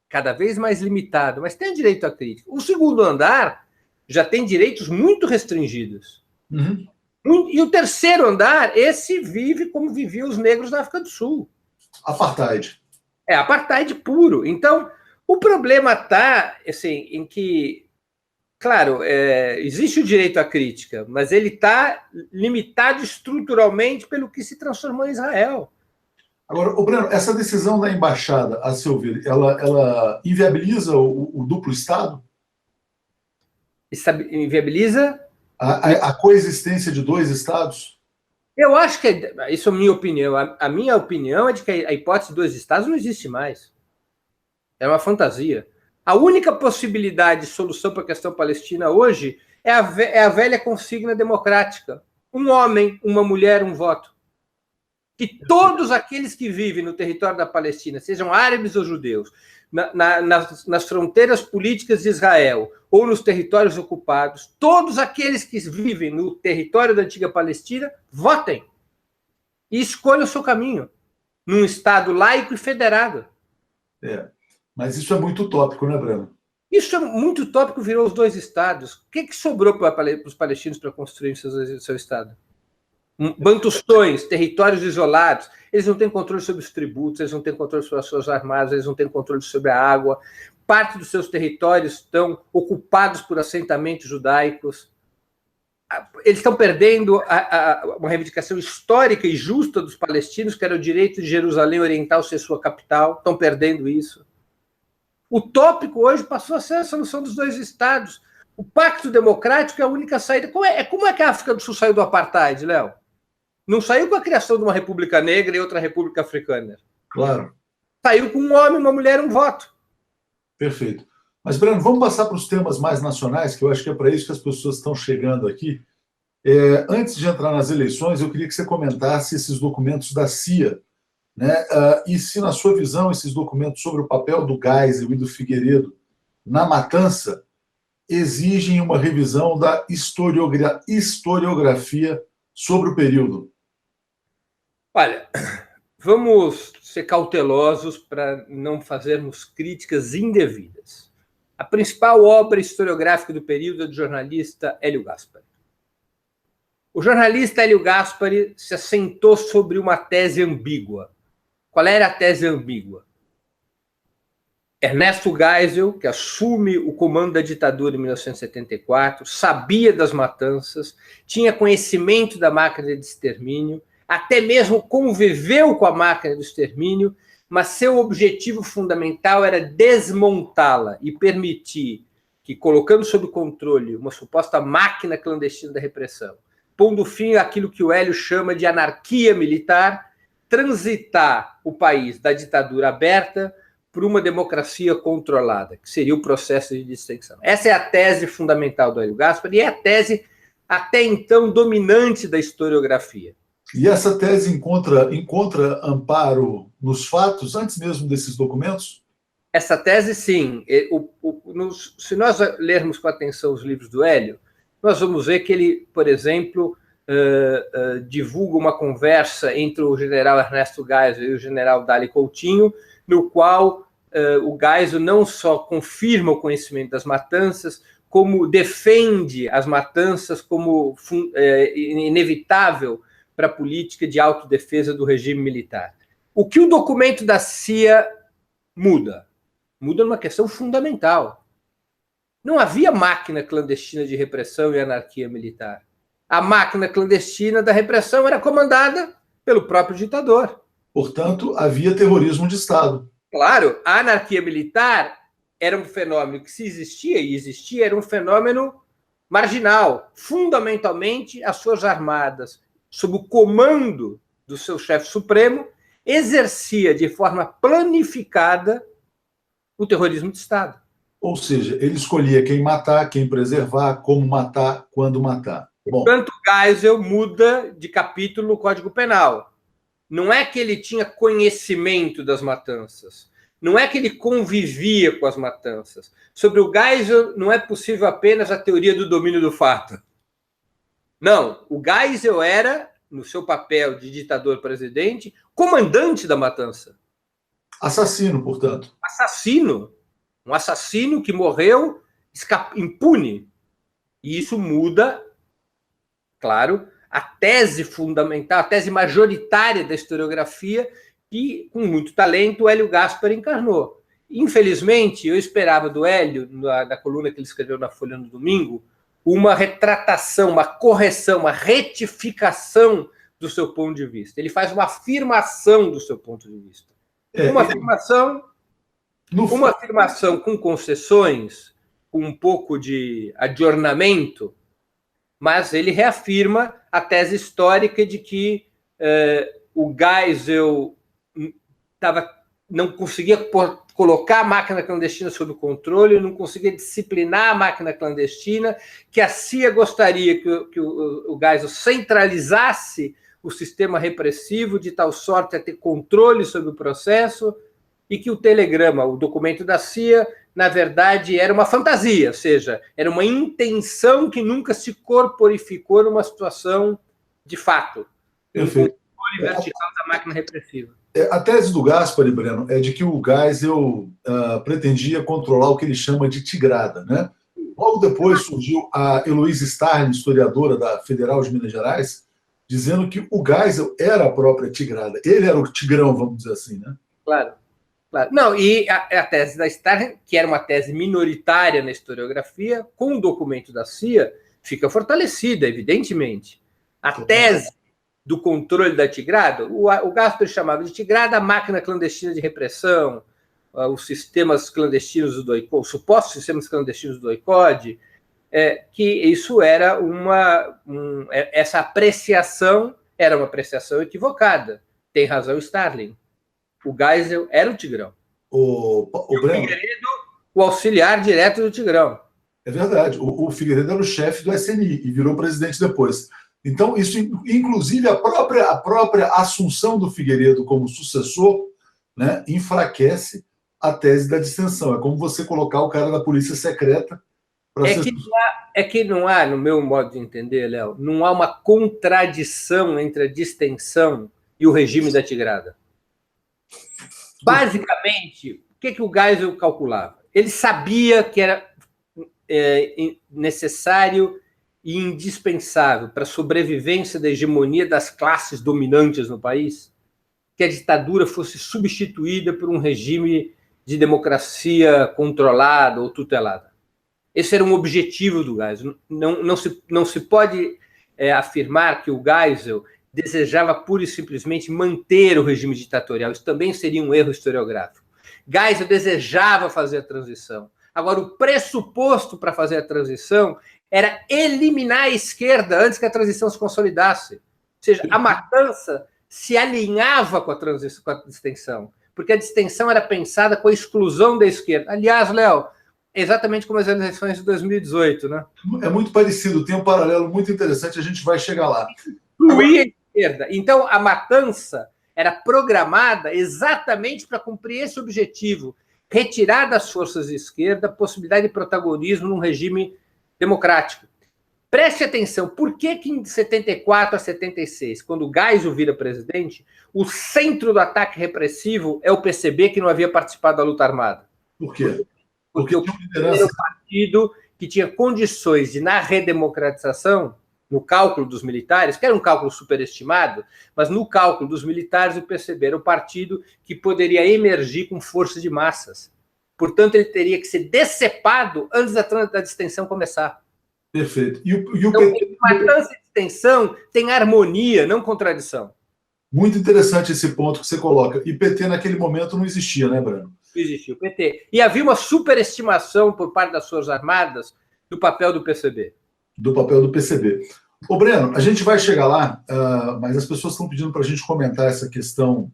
cada vez mais limitado, mas tem direito à crítica. O segundo andar já tem direitos muito restringidos. Uhum. E o terceiro andar, esse vive como viviam os negros na África do Sul. Apartheid. É apartheid puro. Então, o problema está assim, em que, claro, existe o direito à crítica, mas ele está limitado estruturalmente pelo que se transformou em Israel. Agora, Breno, essa decisão da embaixada, a seu ver, ela inviabiliza o duplo Estado? Inviabiliza? A coexistência de 2 Estados? Eu acho que, isso é a minha opinião, a minha opinião é de que a hipótese de 2 Estados não existe mais. É uma fantasia. A única possibilidade de solução para a questão palestina hoje é a velha consigna democrática. Um homem, uma mulher, um voto. Que todos aqueles que vivem no território da Palestina, sejam árabes ou judeus, nas fronteiras políticas de Israel ou nos territórios ocupados, todos aqueles que vivem no território da antiga Palestina, votem e escolham o seu caminho num Estado laico e federado. Mas isso é muito utópico, né, Breno? Isso é muito utópico, virou os 2 Estados. O que sobrou para os palestinos para construir seu Estado? Bantustões, territórios isolados, eles não têm controle sobre os tributos, eles não têm controle sobre as suas armadas, eles não têm controle sobre a água, parte dos seus territórios estão ocupados por assentamentos judaicos, eles estão perdendo uma reivindicação histórica e justa dos palestinos, que era o direito de Jerusalém Oriental ser sua capital, estão perdendo isso. O tópico hoje passou a ser a solução dos 2 Estados. O Pacto Democrático é a única saída. Como é que a África do Sul saiu do apartheid, Léo? Não saiu com a criação de uma república negra e outra república africana. Claro. Saiu com um homem, uma mulher, um voto. Perfeito. Mas, Breno, vamos passar para os temas mais nacionais, que eu acho que é para isso que as pessoas estão chegando aqui. Antes de entrar nas eleições, eu queria que você comentasse esses documentos da CIA, né? E se, na sua visão, esses documentos sobre o papel do Geisel e do Figueiredo na matança exigem uma revisão da historiografia sobre o período. Olha, vamos ser cautelosos para não fazermos críticas indevidas. A principal obra historiográfica do período é do jornalista Hélio Gaspari. O jornalista Hélio Gaspari se assentou sobre uma tese ambígua. Qual era a tese ambígua? Ernesto Geisel, que assume o comando da ditadura em 1974, sabia das matanças, tinha conhecimento da máquina de extermínio, até mesmo conviveu com a máquina de extermínio, mas seu objetivo fundamental era desmontá-la e permitir que, colocando sob controle uma suposta máquina clandestina da repressão, pondo fim àquilo que o Hélio chama de anarquia militar, transitar o país da ditadura aberta por uma democracia controlada, que seria o processo de distensão. Essa é a tese fundamental do Hélio Gaspari e é a tese, até então, dominante da historiografia. E essa tese encontra amparo nos fatos, antes mesmo desses documentos? Essa tese, sim. Se nós lermos com atenção os livros do Hélio, nós vamos ver que ele, por exemplo, divulga uma conversa entre o general Ernesto Geisel e o general Dali Coutinho, no qual o Geisel não só confirma o conhecimento das matanças, como defende as matanças como inevitável para a política de autodefesa do regime militar. O que o documento da CIA muda? Muda numa questão fundamental. Não havia máquina clandestina de repressão e anarquia militar. A máquina clandestina da repressão era comandada pelo próprio ditador. Portanto, havia terrorismo de Estado. Claro, a anarquia militar era um fenômeno que, se existia e existia, era um fenômeno marginal. Fundamentalmente, as Forças Armadas, sob o comando do seu chefe supremo, exercia de forma planificada o terrorismo de Estado. Ou seja, ele escolhia quem matar, quem preservar, como matar, quando matar. Bom, Portanto, Geisel muda de capítulo no Código Penal. Não é que ele tinha conhecimento das matanças. Não é que ele convivia com as matanças. Sobre o Geisel, não é possível apenas a teoria do domínio do fato. Não, o Geisel era, no seu papel de ditador-presidente, comandante da matança. assassino, portanto. Assassino. Um assassino que morreu impune. E isso muda, claro, a tese fundamental, a tese majoritária da historiografia, que, com muito talento, o Hélio Gaspari encarnou. Infelizmente, eu esperava do Hélio, na coluna que ele escreveu na Folha no domingo, uma retratação, uma correção, uma retificação do seu ponto de vista. Ele faz uma afirmação do seu ponto de vista. Uma afirmação com concessões, com um pouco de adornamento, mas ele reafirma a tese histórica de que o Geisel não conseguia colocar a máquina clandestina sob controle, não conseguia disciplinar a máquina clandestina, que a CIA gostaria que o Geisel centralizasse o sistema repressivo de tal sorte a ter controle sobre o processo, e que o telegrama, o documento da CIA, na verdade, era uma fantasia, ou seja, era uma intenção que nunca se corporificou numa situação de fato. Perfeito. Um controle vertical da máquina repressiva. A tese do Gaspari, Breno, é de que o Geisel pretendia controlar o que ele chama de tigrada, né? Logo depois surgiu a Heloísa Starling, historiadora da Federal de Minas Gerais, dizendo que o Geisel era a própria tigrada. Ele era o tigrão, vamos dizer assim, né? Claro. Claro. Não, e a tese da Starling, que era uma tese minoritária na historiografia, com o documento da CIA, fica fortalecida, evidentemente. A tese do controle da tigrada, o Gaspari chamava de tigrada a máquina clandestina de repressão, os sistemas clandestinos do DOI-CODE, os supostos sistemas clandestinos do DOI-CODE, que isso era essa apreciação era uma apreciação equivocada. Tem razão Starling. O Geisel era o Tigrão. O Breno, Figueiredo, o auxiliar direto do Tigrão. É verdade. O Figueiredo era o chefe do SNI e virou presidente depois. Então, isso, inclusive, a própria assunção do Figueiredo como sucessor, né, enfraquece a tese da distensão. É como você colocar o cara da polícia secreta para ser... que não há, no meu modo de entender, Léo, não há uma contradição entre a distensão e o regime da tigrada. Basicamente, o que o Geisel calculava? Ele sabia que era necessário e indispensável para a sobrevivência da hegemonia das classes dominantes no país que a ditadura fosse substituída por um regime de democracia controlada ou tutelada. Esse era um objetivo do Geisel. Não se pode afirmar que o Geisel desejava pura e simplesmente manter o regime ditatorial. Isso também seria um erro historiográfico. Geisel desejava fazer a transição. Agora, o pressuposto para fazer a transição era eliminar a esquerda antes que a transição se consolidasse. Ou seja, a matança se alinhava com a transição, com a distensão, porque a distensão era pensada com a exclusão da esquerda. Aliás, Léo, exatamente como as eleições de 2018, né? É muito parecido, tem um paralelo muito interessante, a gente vai chegar lá. Excluir a esquerda. Então, a matança era programada exatamente para cumprir esse objetivo, retirar das forças de esquerda a possibilidade de protagonismo num regime democrático. Preste atenção, por que em 74 a 76, quando o Geisel vira presidente, o centro do ataque repressivo é o PCB, que não havia participado da luta armada? Por quê? Porque o PCB era o partido que tinha condições de, na redemocratização, no cálculo dos militares, que era um cálculo superestimado, mas no cálculo dos militares, o PCB era o partido que poderia emergir com força de massas. Portanto, ele teria que ser decepado antes da distensão começar. Perfeito. E o então, PT... matança e distensão tem harmonia, não contradição. Muito interessante esse ponto que você coloca. E PT naquele momento não existia, né, Breno? Não existia o PT. E havia uma superestimação por parte das Forças Armadas do papel do PCB. Do papel do PCB. Ô, Breno, a gente vai chegar lá, mas as pessoas estão pedindo para a gente comentar essa questão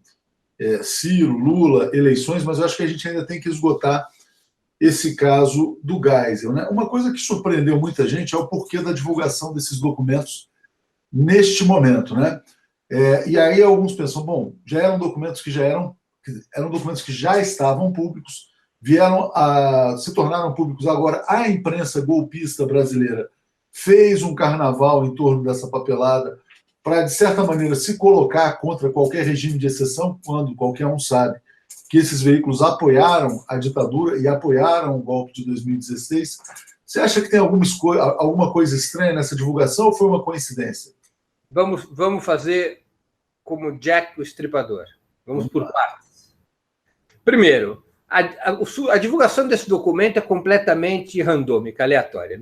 Ciro, Lula, eleições, mas eu acho que a gente ainda tem que esgotar esse caso do Geisel, né? Uma coisa que surpreendeu muita gente é o porquê da divulgação desses documentos neste momento, né? E aí alguns pensam, bom, já eram documentos que eram documentos que já estavam públicos, se tornaram públicos agora. A imprensa golpista brasileira fez um carnaval em torno dessa papelada para, de certa maneira, se colocar contra qualquer regime de exceção, quando qualquer um sabe que esses veículos apoiaram a ditadura e apoiaram o golpe de 2016. Você acha que tem alguma coisa estranha nessa divulgação ou foi uma coincidência? Vamos fazer como Jack o Estripador. Vamos por partes. Primeiro, a divulgação desse documento é completamente randômica, aleatória.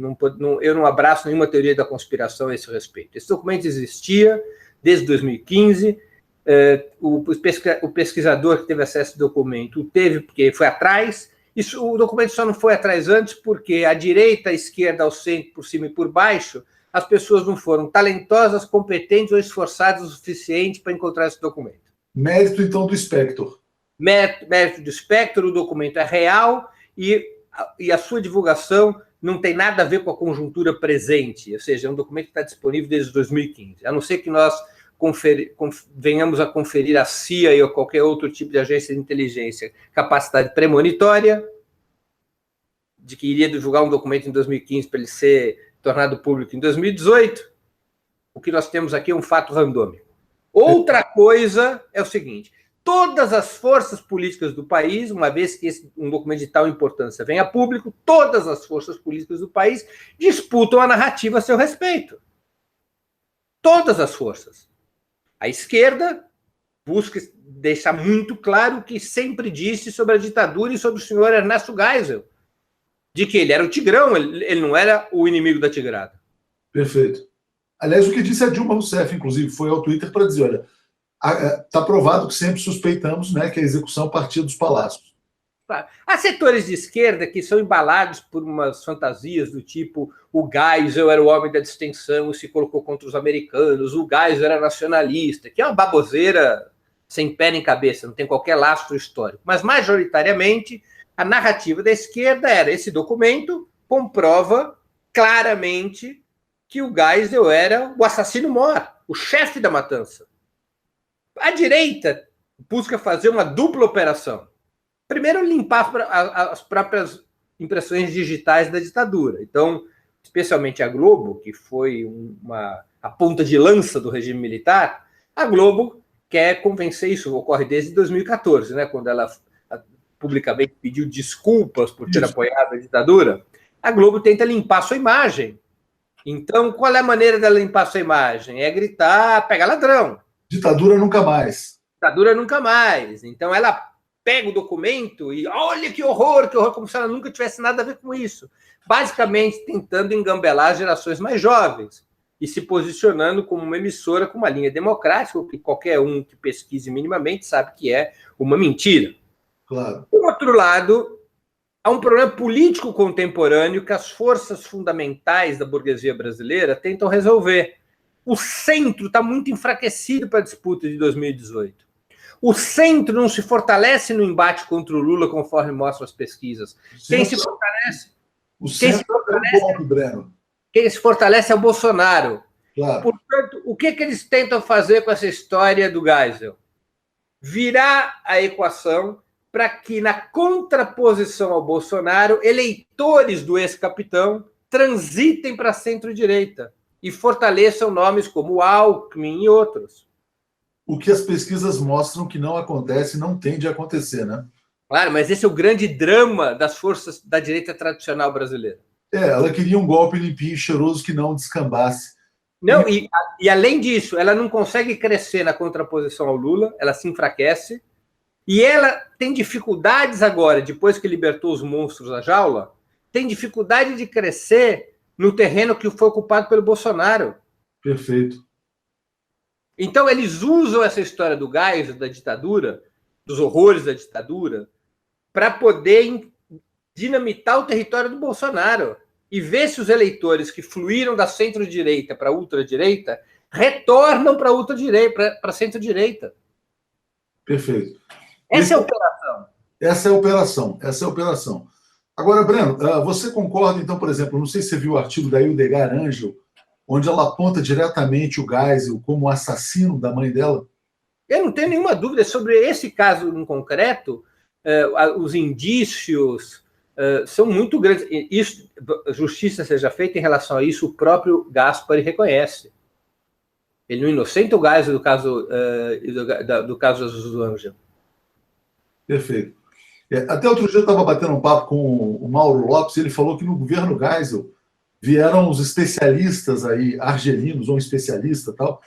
Eu não abraço nenhuma teoria da conspiração a esse respeito. Esse documento existia desde 2015. O pesquisador que teve acesso ao documento teve porque foi atrás. O documento só não foi atrás antes porque a direita, a esquerda, ao centro, por cima e por baixo, as pessoas não foram talentosas, competentes ou esforçadas o suficiente para encontrar esse documento. Mérito, então, do Spector. Mérito do Spector, o documento é real e a sua divulgação não tem nada a ver com a conjuntura presente, ou seja, é um documento que está disponível desde 2015, a não ser que nós venhamos a conferir à CIA ou qualquer outro tipo de agência de inteligência capacidade premonitória de que iria divulgar um documento em 2015 para ele ser tornado público em 2018, o que nós temos aqui é um fato randômico. Outra coisa é o seguinte: todas as forças políticas do país, uma vez que um documento de tal importância venha a público, todas as forças políticas do país disputam a narrativa a seu respeito. Todas as forças. A esquerda busca deixar muito claro o que sempre disse sobre a ditadura e sobre o senhor Ernesto Geisel, de que ele era o tigrão, ele não era o inimigo da tigrada. Perfeito. Aliás, o que disse a Dilma Rousseff, inclusive, foi ao Twitter para dizer, olha, está provado que sempre suspeitamos, né, que a execução partia dos palácios. Há setores de esquerda que são embalados por umas fantasias do tipo o Geisel era o homem da distensão e se colocou contra os americanos, o Geisel era nacionalista, que é uma baboseira sem pé nem cabeça, não tem qualquer lastro histórico. Mas, majoritariamente, a narrativa da esquerda era: esse documento comprova claramente que o Geisel era o assassino-mor, o chefe da matança. A direita busca fazer uma dupla operação. Primeiro, limpar as próprias impressões digitais da ditadura. Então, especialmente a Globo, que foi a ponta de lança do regime militar, a Globo quer convencer, isso ocorre desde 2014, né, quando ela publicamente pediu desculpas por ter apoiado a ditadura. A Globo tenta limpar sua imagem. Então, qual é a maneira dela limpar sua imagem? É gritar: pega ladrão. Ditadura nunca mais. Ditadura nunca mais. Então, ela pega o documento e olha que horror, como se ela nunca tivesse nada a ver com isso. Basicamente, tentando engambelar as gerações mais jovens e se posicionando como uma emissora com uma linha democrática, o que qualquer um que pesquise minimamente sabe que é uma mentira. Claro. Por outro lado, há um problema político contemporâneo que as forças fundamentais da burguesia brasileira tentam resolver. O centro está muito enfraquecido para a disputa de 2018. O centro não se fortalece no embate contra o Lula, conforme mostram as pesquisas. Quem se fortalece? Quem se fortalece é o Bolsonaro. Claro. Portanto, o que eles tentam fazer com essa história do Geisel? Virar a equação para que, na contraposição ao Bolsonaro, eleitores do ex-capitão transitem para a centro-direita e fortaleçam nomes como Alckmin e outros. O que as pesquisas mostram que não acontece, não tende a acontecer, né? Claro, mas esse é o grande drama das forças da direita tradicional brasileira. Ela queria um golpe limpinho e cheiroso que não descambasse. Não, e além disso, ela não consegue crescer na contraposição ao Lula, ela se enfraquece, e ela tem dificuldades agora, depois que libertou os monstros da jaula, tem dificuldade de crescer no terreno que foi ocupado pelo Bolsonaro. Perfeito. Então, eles usam essa história do Geisel, da ditadura, dos horrores da ditadura, para poder dinamitar o território do Bolsonaro e ver se os eleitores que fluíram da centro-direita para a ultradireita retornam para a ultradireita, para a centro-direita. Perfeito. Essa é a operação. Essa é a operação. Agora, Breno, você concorda, então, por exemplo, não sei se você viu o artigo da Hildegard Angel, onde ela aponta diretamente o Geisel como assassino da mãe dela? Eu não tenho nenhuma dúvida sobre esse caso em concreto. Os indícios são muito grandes. Isso, justiça seja feita em relação a isso, o próprio Gaspari reconhece. Ele não inocenta o Geisel do caso do Angel. Perfeito. Até outro dia eu estava batendo um papo com o Mauro Lopes, e ele falou que no governo Geisel vieram os especialistas aí, argelinos, ou um especialista tal,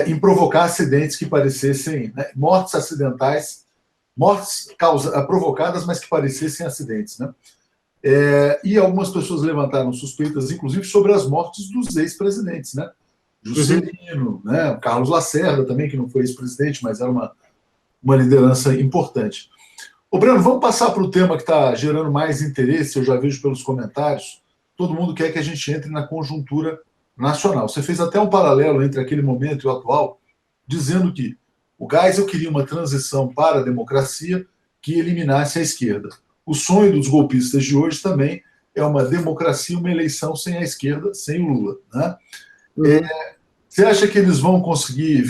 em provocar acidentes que parecessem, né, mortes acidentais, mortes provocadas, mas que parecessem acidentes. Né? E algumas pessoas levantaram suspeitas, inclusive, sobre as mortes dos ex-presidentes, né? Juscelino, né? Carlos Lacerda também, que não foi ex-presidente, mas era uma liderança importante. Ô, Breno, vamos passar para o tema que está gerando mais interesse, eu já vejo pelos comentários. Todo mundo quer que a gente entre na conjuntura nacional. Você fez até um paralelo entre aquele momento e o atual, dizendo que o Geisel queria uma transição para a democracia que eliminasse a esquerda. O sonho dos golpistas de hoje também é uma democracia, uma eleição sem a esquerda, sem o Lula. Né? Você acha que eles vão conseguir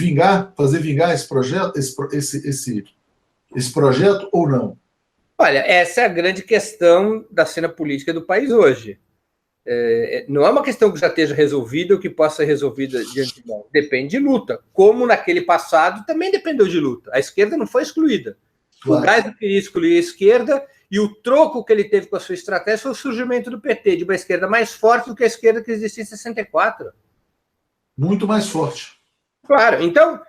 fazer vingar esse projeto, esse projeto ou não? Olha, essa é a grande questão da cena política do país hoje. Não é uma questão que já esteja resolvida ou que possa ser resolvida de antemão. Depende de luta. Como naquele passado também dependeu de luta. A esquerda não foi excluída. Claro. O Geisel queria excluir a esquerda e o troco que ele teve com a sua estratégia foi o surgimento do PT, de uma esquerda mais forte do que a esquerda que existia em 64. Muito mais forte. Claro. Então,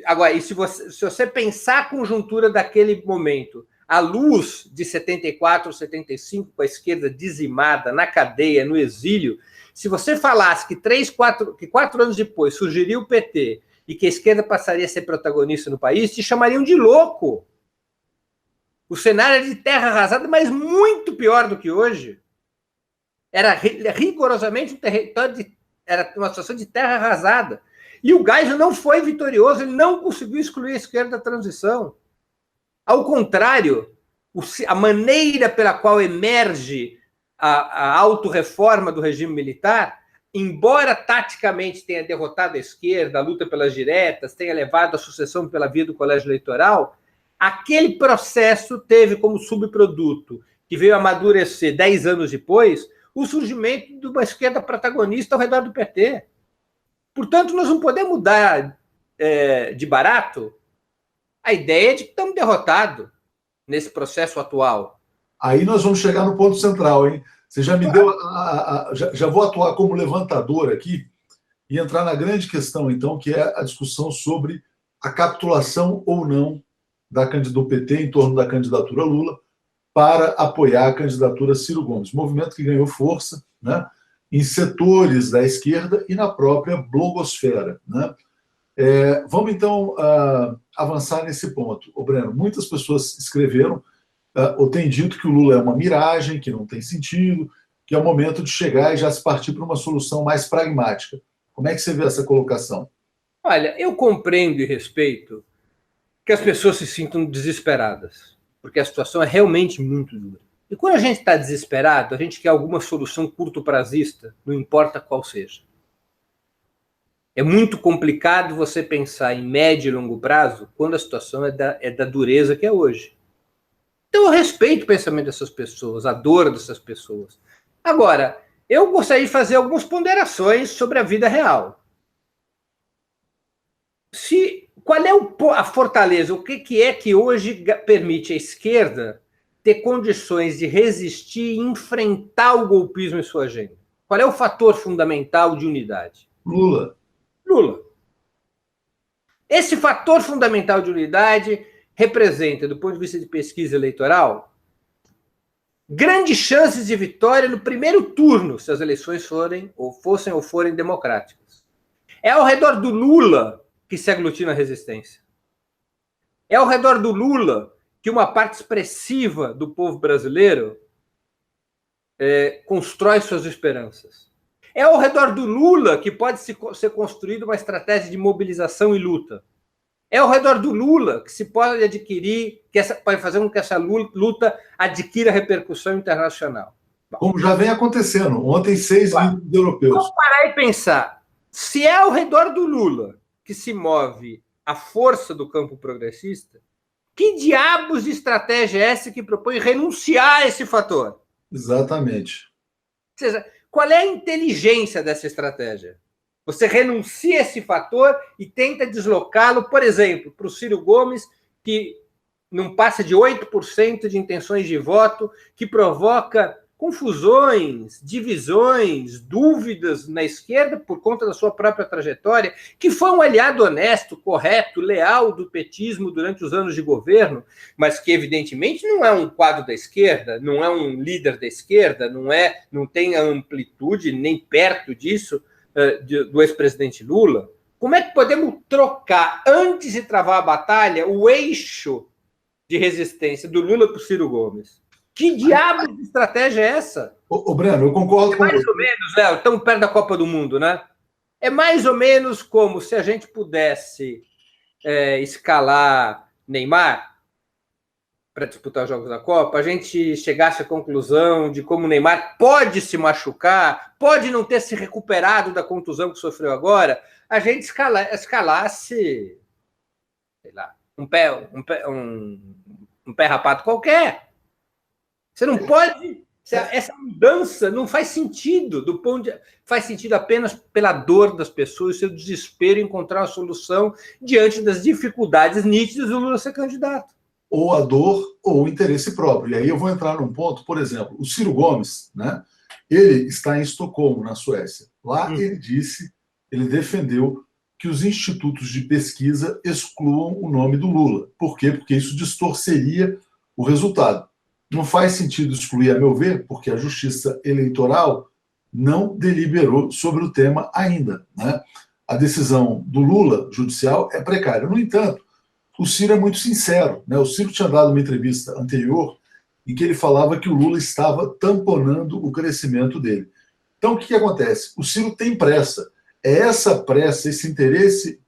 agora, se você pensar a conjuntura daquele momento, à luz de 74, 75, com a esquerda dizimada, na cadeia, no exílio, se você falasse que 4 anos depois surgiria o PT e que a esquerda passaria a ser protagonista no país, te chamariam de louco. O cenário era de terra arrasada, mas muito pior do que hoje. Era rigorosamente um território era uma situação de terra arrasada. E o Geisel não foi vitorioso, ele não conseguiu excluir a esquerda da transição. Ao contrário, a maneira pela qual emerge a autorreforma do regime militar, embora taticamente tenha derrotado a esquerda, a luta pelas diretas, tenha levado a sucessão pela via do colégio eleitoral, aquele processo teve como subproduto, que veio amadurecer 10 anos depois, o surgimento de uma esquerda protagonista ao redor do PT. Portanto, nós não podemos mudar de barato a ideia de que estamos derrotados nesse processo atual. Aí nós vamos chegar no ponto central, hein? Você já me deu... Já vou atuar como levantador aqui e entrar na grande questão, então, que é a discussão sobre a capitulação ou não do PT em torno da candidatura Lula para apoiar a candidatura Ciro Gomes. Movimento que ganhou força, né, em setores da esquerda e na própria blogosfera. Né? Vamos, então, avançar nesse ponto. Ô, Breno, muitas pessoas escreveram ou têm dito que o Lula é uma miragem, que não tem sentido, que é o momento de chegar e já se partir para uma solução mais pragmática. Como é que você vê essa colocação? Olha, eu compreendo e respeito que as pessoas se sintam desesperadas, porque a situação é realmente muito dura. E quando a gente está desesperado, a gente quer alguma solução curto-prazista, não importa qual seja. É muito complicado você pensar em médio e longo prazo quando a situação é da dureza que é hoje. Então eu respeito o pensamento dessas pessoas, a dor dessas pessoas. Agora, eu gostaria de fazer algumas ponderações sobre a vida real. Qual é a fortaleza? O que é que hoje permite à esquerda ter condições de resistir e enfrentar o golpismo em sua agenda? Qual é o fator fundamental de unidade? Lula. Esse fator fundamental de unidade representa, do ponto de vista de pesquisa eleitoral, grandes chances de vitória no primeiro turno, se as eleições forem democráticas. É ao redor do Lula que se aglutina a resistência. É ao redor do Lula que uma parte expressiva do povo brasileiro constrói suas esperanças. É ao redor do Lula que pode ser construída uma estratégia de mobilização e luta. É ao redor do Lula que se pode adquirir, pode fazer com que essa luta adquira repercussão internacional. Como já vem acontecendo. Ontem, 6 líderes europeus. Vamos parar e pensar. Se é ao redor do Lula que se move a força do campo progressista, que diabos de estratégia é essa que propõe renunciar a esse fator? Exatamente. Ou seja, qual é a inteligência dessa estratégia? Você renuncia a esse fator e tenta deslocá-lo, por exemplo, para o Ciro Gomes, que não passa de 8% de intenções de voto, que provoca confusões, divisões, dúvidas na esquerda por conta da sua própria trajetória, que foi um aliado honesto, correto, leal do petismo durante os anos de governo, mas que evidentemente não é um quadro da esquerda, não é um líder da esquerda, não tem a amplitude nem perto disso do ex-presidente Lula. Como é que podemos trocar, antes de travar a batalha, o eixo de resistência do Lula para o Ciro Gomes? Que diabo de estratégia é essa? Ô, Breno, eu concordo com você. Mais ou menos, Léo, tão perto da Copa do Mundo, né? É mais ou menos como se a gente pudesse escalar Neymar para disputar os Jogos da Copa, a gente chegasse à conclusão de como o Neymar pode se machucar, pode não ter se recuperado da contusão que sofreu agora, a gente escalasse, sei lá, um pé rapado qualquer. Você não pode... Essa mudança não faz sentido, faz sentido apenas pela dor das pessoas, seu desespero em encontrar uma solução diante das dificuldades nítidas do Lula ser candidato. Ou a dor ou o interesse próprio. E aí eu vou entrar num ponto, por exemplo, o Ciro Gomes, né? Ele está em Estocolmo, na Suécia. Lá ele defendeu que os institutos de pesquisa excluam o nome do Lula. Por quê? Porque isso distorceria o resultado. Não faz sentido excluir, a meu ver, porque a Justiça Eleitoral não deliberou sobre o tema ainda, né? A decisão do Lula, judicial, é precária. No entanto, o Ciro é muito sincero, né? O Ciro tinha dado uma entrevista anterior em que ele falava que o Lula estava tamponando o crescimento dele. Então, o que acontece? O Ciro tem pressa. É essa pressa, esse interesse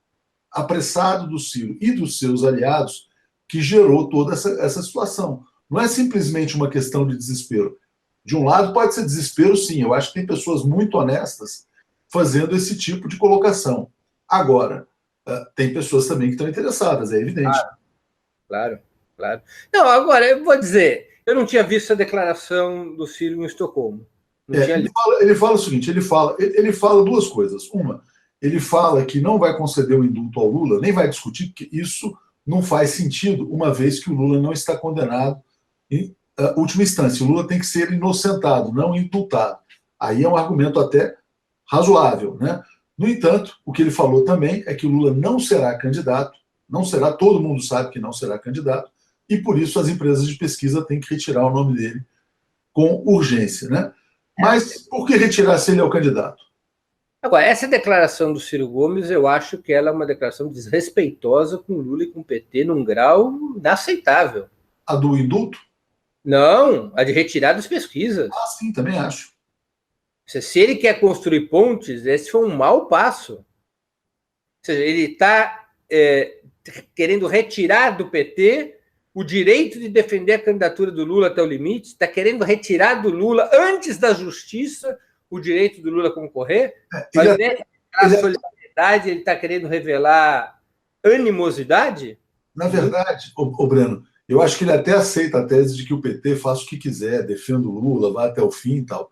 apressado do Ciro e dos seus aliados que gerou toda essa situação. Não é simplesmente uma questão de desespero. De um lado, pode ser desespero, sim. Eu acho que tem pessoas muito honestas fazendo esse tipo de colocação. Agora, tem pessoas também que estão interessadas, é evidente. Claro. Não, agora, eu vou dizer, eu não tinha visto a declaração do Ciro em Estocolmo. Ele fala o seguinte, ele fala duas coisas. Uma, ele fala que não vai conceder o indulto ao Lula, nem vai discutir, porque isso não faz sentido, uma vez que o Lula não está condenado em última instância. O Lula tem que ser inocentado, não indultado. Aí é um argumento até razoável, né? No entanto, o que ele falou também é que o Lula não será candidato, não será, todo mundo sabe que não será candidato, e por isso as empresas de pesquisa têm que retirar o nome dele com urgência, né? Mas por que retirar se ele é o candidato? Agora, essa declaração do Ciro Gomes, eu acho que ela é uma declaração desrespeitosa com o Lula e com o PT num grau inaceitável. A do indulto? Não, a de retirar das pesquisas. Ah, sim, também acho. Se ele quer construir pontes, esse foi um mau passo. Ou seja, ele está querendo retirar do PT o direito de defender a candidatura do Lula até o limite, está querendo retirar do Lula, antes da justiça, o direito do Lula concorrer. Mas a solidariedade, ele está querendo revelar animosidade? Na verdade, o Breno, eu acho que ele até aceita a tese de que o PT faça o que quiser, defenda o Lula, vá até o fim e tal.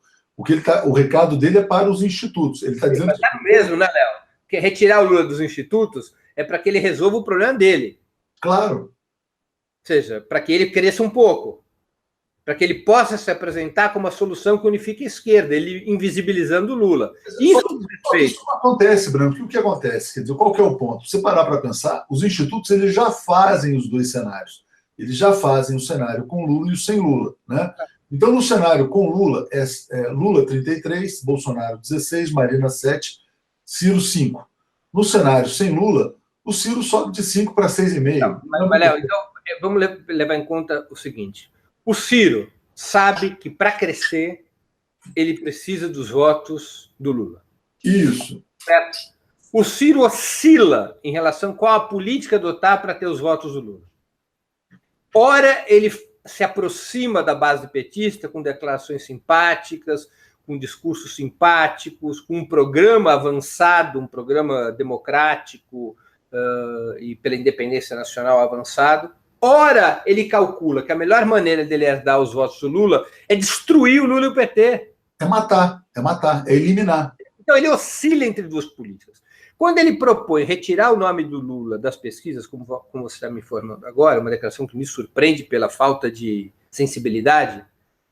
O recado dele é para os institutos. Ele está dizendo. Mas é mesmo, né, Léo? Porque retirar o Lula dos institutos é para que ele resolva o problema dele. Claro. Ou seja, para que ele cresça um pouco. Para que ele possa se apresentar como a solução que unifica a esquerda, ele invisibilizando o Lula. Isso não acontece, Branco. E o que acontece? Quer dizer, qual que é o ponto? Se você parar para pensar, os institutos eles já fazem os dois cenários. Eles já fazem o cenário com Lula e o sem Lula, né? Então, no cenário com Lula, Lula 33, Bolsonaro 16, Marina 7, Ciro 5. No cenário sem Lula, o Ciro sobe de 5 para 6,5. Mas, Léo, então, vamos levar em conta o seguinte. O Ciro sabe que, para crescer, ele precisa dos votos do Lula. Isso. Certo? O Ciro oscila em relação a qual a política adotar para ter os votos do Lula. Ora, ele se aproxima da base petista com declarações simpáticas, com discursos simpáticos, com um programa avançado, um programa democrático e pela independência nacional avançado. Ora, ele calcula que a melhor maneira dele herdar os votos do Lula é destruir o Lula e o PT. É matar, é eliminar. Então, ele oscila entre duas políticas. Quando ele propõe retirar o nome do Lula das pesquisas, como você está me informando agora, uma declaração que me surpreende pela falta de sensibilidade,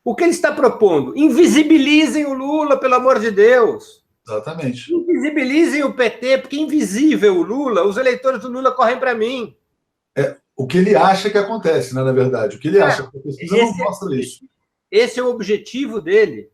o que ele está propondo? Invisibilizem o Lula, pelo amor de Deus. Exatamente. Invisibilizem o PT, porque invisível o Lula, os eleitores do Lula correm para mim. O que ele acha que acontece, né, na verdade. O que ele acha, porque a pesquisa não mostra isso. Esse é o objetivo dele.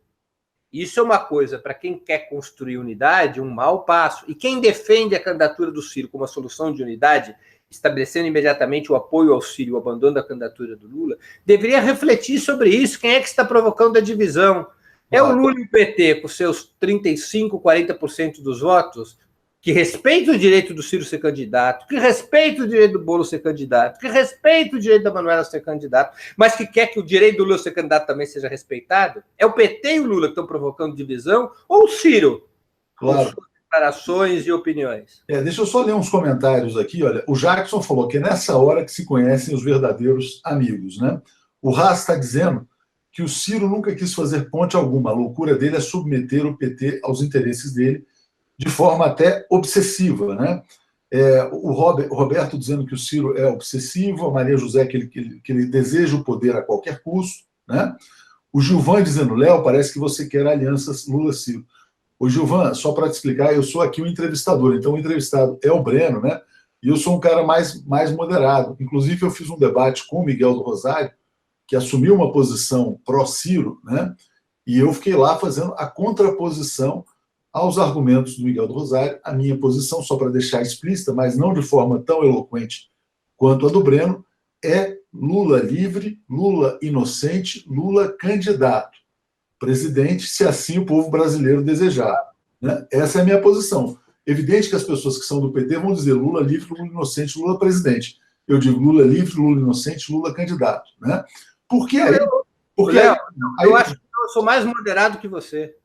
Isso é uma coisa, para quem quer construir unidade, um mau passo. E quem defende a candidatura do Ciro como a solução de unidade, estabelecendo imediatamente o apoio ao Ciro e o abandono da candidatura do Lula, deveria refletir sobre isso. Quem é que está provocando a divisão? É o Lula e o PT, com seus 35%, 40% dos votos, que respeita o direito do Ciro ser candidato, que respeita o direito do Bolo ser candidato, que respeita o direito da Manuela ser candidato, mas que quer que o direito do Lula ser candidato também seja respeitado? É o PT e o Lula que estão provocando divisão, ou o Ciro? Claro. Com suas declarações e opiniões. Deixa eu só ler uns comentários aqui. Olha, o Jackson falou que é nessa hora que se conhecem os verdadeiros amigos, né? O Haas está dizendo que o Ciro nunca quis fazer ponte alguma. A loucura dele é submeter o PT aos interesses dele, de forma até obsessiva, né? O Roberto dizendo que o Ciro é obsessivo, a Maria José que ele deseja o poder a qualquer custo, né? O Gilvan dizendo, Léo, parece que você quer alianças Lula-Ciro. O Gilvan, só para te explicar, eu sou aqui o entrevistador, então o entrevistado é o Breno, né? E eu sou um cara mais moderado. Inclusive, eu fiz um debate com o Miguel do Rosário, que assumiu uma posição pró-Ciro, né? E eu fiquei lá fazendo a contraposição aos argumentos do Miguel do Rosário. A minha posição, só para deixar explícita, mas não de forma tão eloquente quanto a do Breno, é Lula livre, Lula inocente, Lula candidato. Presidente, se assim o povo brasileiro desejar. Né? Essa é a minha posição. Evidente que as pessoas que são do PT vão dizer Lula livre, Lula inocente, Lula presidente. Eu digo Lula livre, Lula inocente, Lula candidato. Né? Porque aí... Eu acho que eu sou mais moderado que você.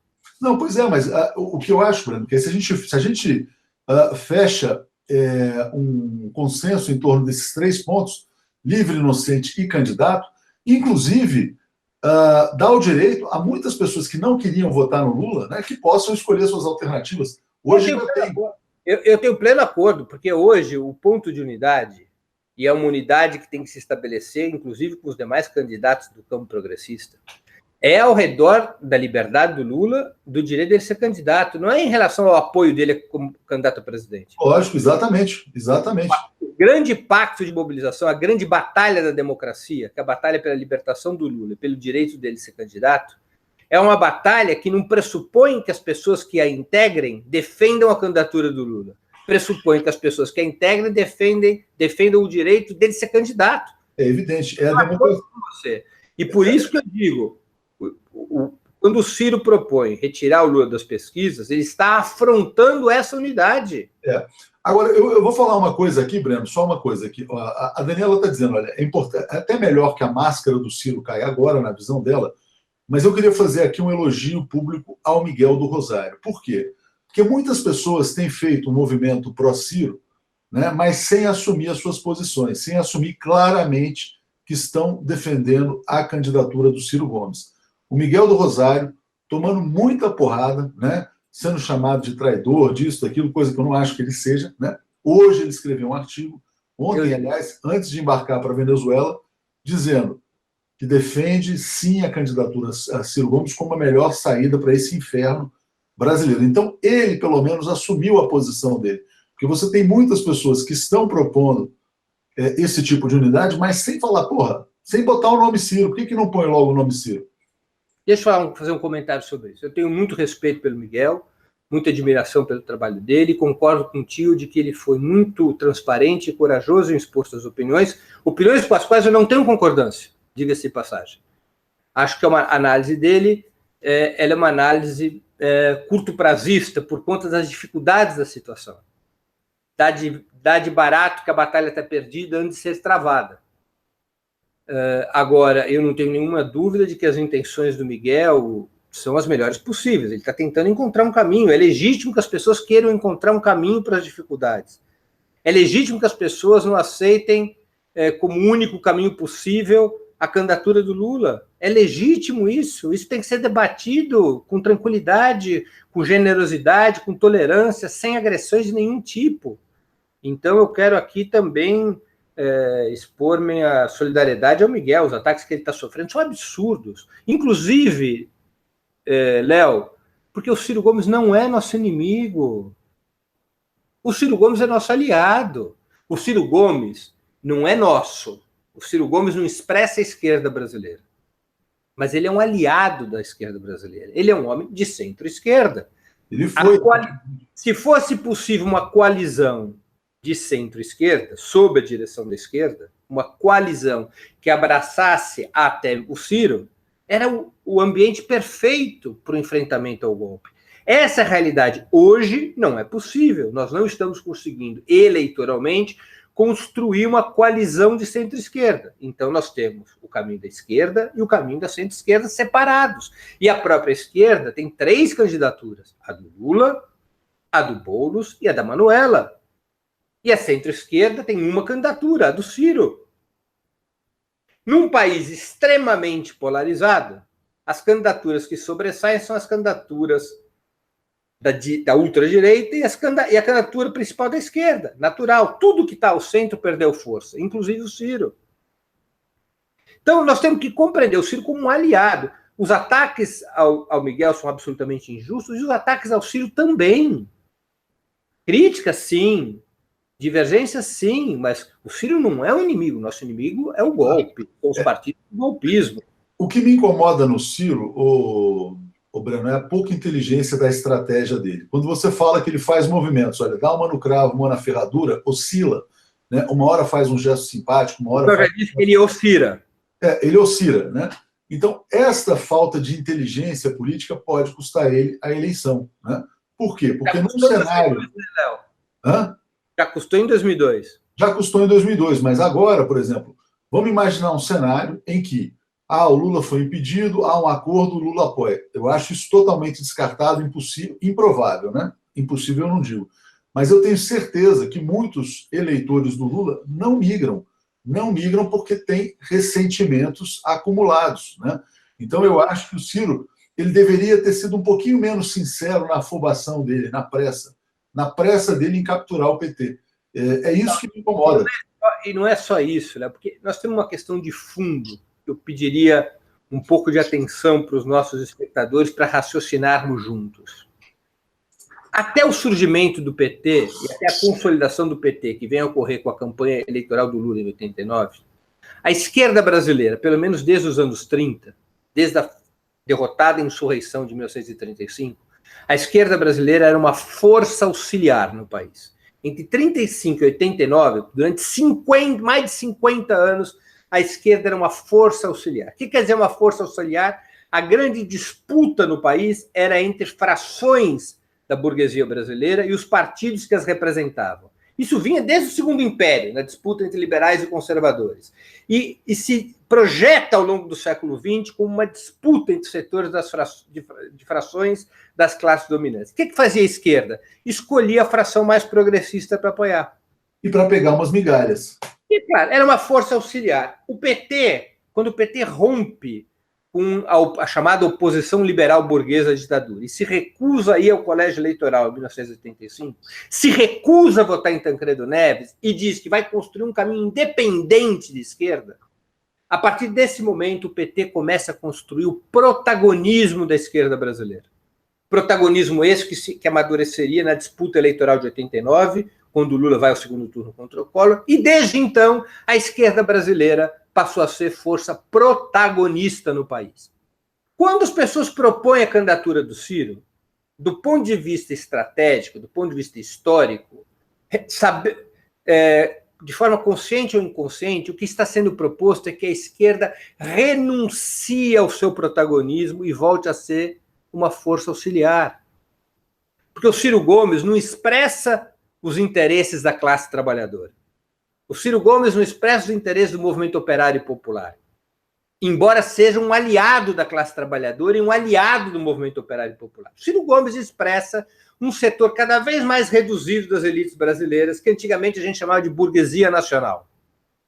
Não, pois é, mas o que eu acho, Breno, que se a gente fecha um consenso em torno desses 3 pontos, livre, inocente e candidato, inclusive dá o direito a muitas pessoas que não queriam votar no Lula, né, que possam escolher suas alternativas. Hoje eu tenho pleno acordo, porque hoje o ponto de unidade, e é uma unidade que tem que se estabelecer, inclusive com os demais candidatos do campo progressista, é ao redor da liberdade do Lula, do direito dele ser candidato, não é em relação ao apoio dele como candidato a presidente. Lógico, exatamente. O grande pacto de mobilização, a grande batalha da democracia, que é a batalha pela libertação do Lula, pelo direito dele ser candidato, é uma batalha que não pressupõe que as pessoas que a integrem defendam a candidatura do Lula. Pressupõe que as pessoas que a integrem defendam o direito dele ser candidato. É evidente. É a democracia. E por isso que eu digo, quando o Ciro propõe retirar o Lula das pesquisas, ele está afrontando essa unidade. Agora, eu vou falar uma coisa aqui, Breno, só uma coisa aqui. A Daniela está dizendo, olha, é importante, é até melhor que a máscara do Ciro caia agora, na visão dela, mas eu queria fazer aqui um elogio público ao Miguel do Rosário. Por quê? Porque muitas pessoas têm feito um movimento pró-Ciro, né, mas sem assumir as suas posições, sem assumir claramente que estão defendendo a candidatura do Ciro Gomes. O Miguel do Rosário tomando muita porrada, né, sendo chamado de traidor, disso, daquilo, coisa que eu não acho que ele seja. Né? Hoje ele escreveu um artigo, ontem, aliás, antes de embarcar para a Venezuela, dizendo que defende, sim, a candidatura a Ciro Gomes como a melhor saída para esse inferno brasileiro. Então, ele, pelo menos, assumiu a posição dele. Porque você tem muitas pessoas que estão propondo esse tipo de unidade, mas sem falar, sem botar o nome Ciro. Por que não põe logo o nome Ciro? Deixa eu fazer um comentário sobre isso. Eu tenho muito respeito pelo Miguel, muita admiração pelo trabalho dele, concordo contigo de que ele foi muito transparente e corajoso em expor suas opiniões com as quais eu não tenho concordância, diga-se de passagem. Acho que uma análise dele ela é uma análise curto-prazista por conta das dificuldades da situação. dá de barato que a batalha está perdida antes de ser travada. Agora, eu não tenho nenhuma dúvida de que as intenções do Miguel são as melhores possíveis. Ele está tentando encontrar um caminho. É legítimo que as pessoas queiram encontrar um caminho para as dificuldades. É legítimo que as pessoas não aceitem como único caminho possível a candidatura do Lula. É legítimo isso. Isso tem que ser debatido com tranquilidade, com generosidade, com tolerância, sem agressões de nenhum tipo. Então, eu quero aqui também expor minha solidariedade ao Miguel. Os ataques que ele está sofrendo são absurdos. Inclusive, Léo, porque o Ciro Gomes não é nosso inimigo. O Ciro Gomes é nosso aliado. O Ciro Gomes não é nosso. O Ciro Gomes não expressa a esquerda brasileira. Mas ele é um aliado da esquerda brasileira. Ele é um homem de centro-esquerda. Ele foi. Se fosse possível uma coalizão de centro-esquerda, sob a direção da esquerda, uma coalizão que abraçasse até o Ciro, era o ambiente perfeito para o enfrentamento ao golpe. Essa realidade hoje não é possível. Nós não estamos conseguindo eleitoralmente construir uma coalizão de centro-esquerda. Então nós temos o caminho da esquerda e o caminho da centro-esquerda separados. E a própria esquerda tem 3 candidaturas: a do Lula, a do Boulos e a da Manuela. E a centro-esquerda tem uma candidatura, a do Ciro. Num país extremamente polarizado, as candidaturas que sobressaem são as candidaturas da ultradireita e a candidatura principal da esquerda. Natural. Tudo que está ao centro perdeu força, inclusive o Ciro. Então, nós temos que compreender o Ciro como um aliado. Os ataques ao Miguel são absolutamente injustos e os ataques ao Ciro também. Críticas, sim. Divergências, sim, mas o Ciro não é o inimigo. Nosso inimigo é o golpe, são os partidos do golpismo. O que me incomoda no Ciro, o Breno, é a pouca inteligência da estratégia dele. Quando você fala que ele faz movimentos, olha, dá uma no cravo, uma na ferradura, oscila, né? Uma hora faz um gesto simpático, uma hora... Eu já disse que ele oscila. Ele oscila, né? Então, esta falta de inteligência política pode custar ele a eleição, né? Por quê? Porque num cenário... Já custou em 2002. Já custou em 2002, mas agora, por exemplo, vamos imaginar um cenário em que o Lula foi impedido, há um acordo, o Lula apoia. Eu acho isso totalmente descartado, impossível, improvável, né? Impossível eu não digo. Mas eu tenho certeza que muitos eleitores do Lula não migram porque têm ressentimentos acumulados, né? Então eu acho que o Ciro ele deveria ter sido um pouquinho menos sincero na afobação dele, na pressa dele em capturar o PT. É isso que me incomoda. E não é só isso, né? Porque nós temos uma questão de fundo. Eu pediria um pouco de atenção para os nossos espectadores para raciocinarmos juntos. Até o surgimento do PT e até a consolidação do PT, que vem a ocorrer com a campanha eleitoral do Lula em 89, a esquerda brasileira, pelo menos desde os anos 30, desde a derrotada insurreição de 1935, a esquerda brasileira era uma força auxiliar no país. Entre 35 e 89, durante mais de 50 anos, a esquerda era uma força auxiliar. O que quer dizer uma força auxiliar? A grande disputa no país era entre frações da burguesia brasileira e os partidos que as representavam. Isso vinha desde o Segundo Império, na disputa entre liberais e conservadores. E se projeta ao longo do século XX como uma disputa entre setores de frações das classes dominantes. O que fazia a esquerda? Escolhia a fração mais progressista para apoiar. E para pegar umas migalhas. E, claro, era uma força auxiliar. O PT, quando o PT rompe com a chamada oposição liberal burguesa à ditadura e se recusa a ir ao colégio eleitoral em 1985, se recusa a votar em Tancredo Neves e diz que vai construir um caminho independente de esquerda, a partir desse momento o PT começa a construir o protagonismo da esquerda brasileira. Protagonismo esse que amadureceria na disputa eleitoral de 89, quando o Lula vai ao segundo turno contra o Collor, e desde então a esquerda brasileira passou a ser força protagonista no país. Quando as pessoas propõem a candidatura do Ciro, do ponto de vista estratégico, do ponto de vista histórico, de forma consciente ou inconsciente, o que está sendo proposto é que a esquerda renuncie ao seu protagonismo e volte a ser uma força auxiliar. Porque o Ciro Gomes não expressa os interesses da classe trabalhadora. O Ciro Gomes não expressa os interesses do movimento operário e popular, embora seja um aliado da classe trabalhadora e um aliado do movimento operário e popular. O Ciro Gomes expressa um setor cada vez mais reduzido das elites brasileiras, que antigamente a gente chamava de burguesia nacional.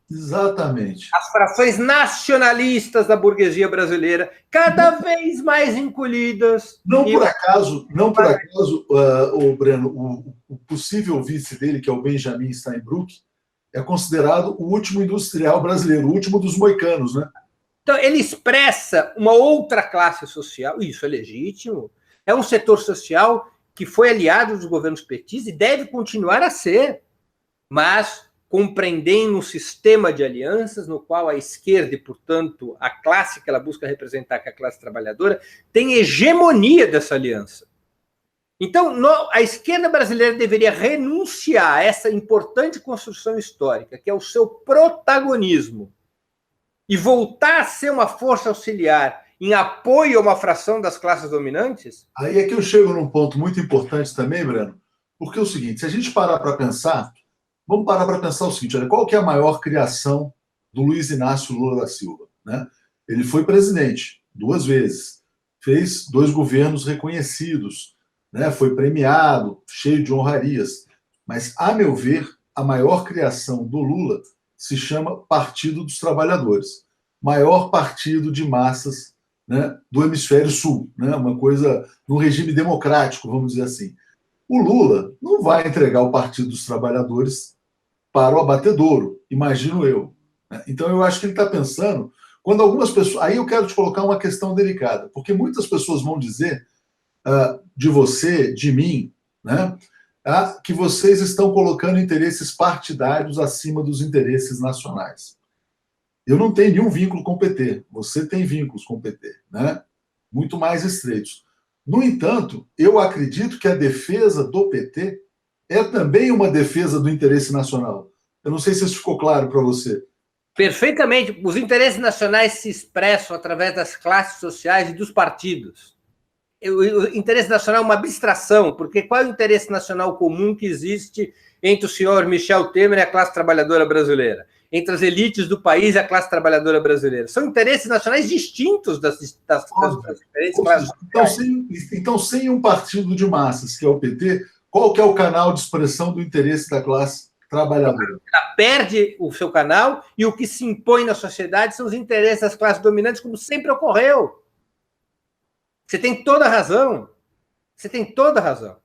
Exatamente. As frações nacionalistas da burguesia brasileira, cada vez mais encolhidas. Não por acaso, o Breno, o possível vice dele, que é o Benjamin Steinbrück, é considerado o último industrial brasileiro, o último dos moicanos, né? Então, ele expressa uma outra classe social, isso é legítimo, é um setor social que foi aliado dos governos petistas e deve continuar a ser, mas compreendendo um sistema de alianças no qual a esquerda e, portanto, a classe que ela busca representar, que é a classe trabalhadora, tem hegemonia dessa aliança. Então, a esquerda brasileira deveria renunciar a essa importante construção histórica, que é o seu protagonismo, e voltar a ser uma força auxiliar em apoio a uma fração das classes dominantes. Aí é que eu chego num ponto muito importante também, Breno, porque é o seguinte, se a gente parar para pensar, vamos parar para pensar o seguinte, olha, qual que é a maior criação do Luiz Inácio Lula da Silva, né? Ele foi presidente 2 vezes, fez 2 governos reconhecidos, né? Foi premiado, cheio de honrarias, mas, a meu ver, a maior criação do Lula se chama Partido dos Trabalhadores, maior partido de massas, né, do hemisfério sul, né, uma coisa no regime democrático, vamos dizer assim. O Lula não vai entregar o Partido dos Trabalhadores para o abatedouro, imagino eu. Né? Então eu acho que ele está pensando, quando algumas pessoas... Aí eu quero te colocar uma questão delicada, porque muitas pessoas vão dizer de você, de mim, né, que vocês estão colocando interesses partidários acima dos interesses nacionais. Eu não tenho nenhum vínculo com o PT. Você tem vínculos com o PT, né? Muito mais estreitos. No entanto, eu acredito que a defesa do PT é também uma defesa do interesse nacional. Eu não sei se isso ficou claro para você. Perfeitamente. Os interesses nacionais se expressam através das classes sociais e dos partidos. O interesse nacional é uma abstração, porque qual é o interesse nacional comum que existe entre o senhor Michel Temer e a classe trabalhadora brasileira? Entre as elites do país e a classe trabalhadora brasileira. São interesses nacionais distintos das diferentes classes sociais. Então, sem um partido de massas, que é o PT, qual que é o canal de expressão do interesse da classe trabalhadora? Ela perde o seu canal e o que se impõe na sociedade são os interesses das classes dominantes, como sempre ocorreu. Você tem toda a razão. Você tem toda a razão.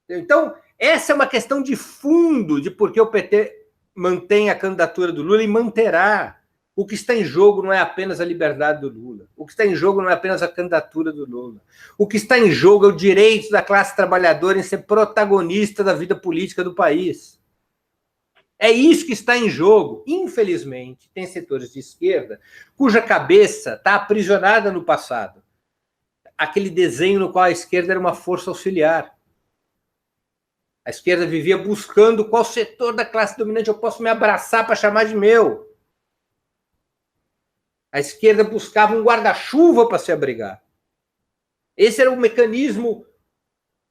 Então, essa é uma questão de fundo de por que o PT mantém a candidatura do Lula e manterá. O que está em jogo não é apenas a liberdade do Lula. O que está em jogo não é apenas a candidatura do Lula. O que está em jogo é o direito da classe trabalhadora em ser protagonista da vida política do país. É isso que está em jogo. Infelizmente, tem setores de esquerda cuja cabeça está aprisionada no passado. Aquele desenho no qual a esquerda era uma força auxiliar. A esquerda vivia buscando qual setor da classe dominante eu posso me abraçar para chamar de meu. A esquerda buscava um guarda-chuva para se abrigar. Esse era o mecanismo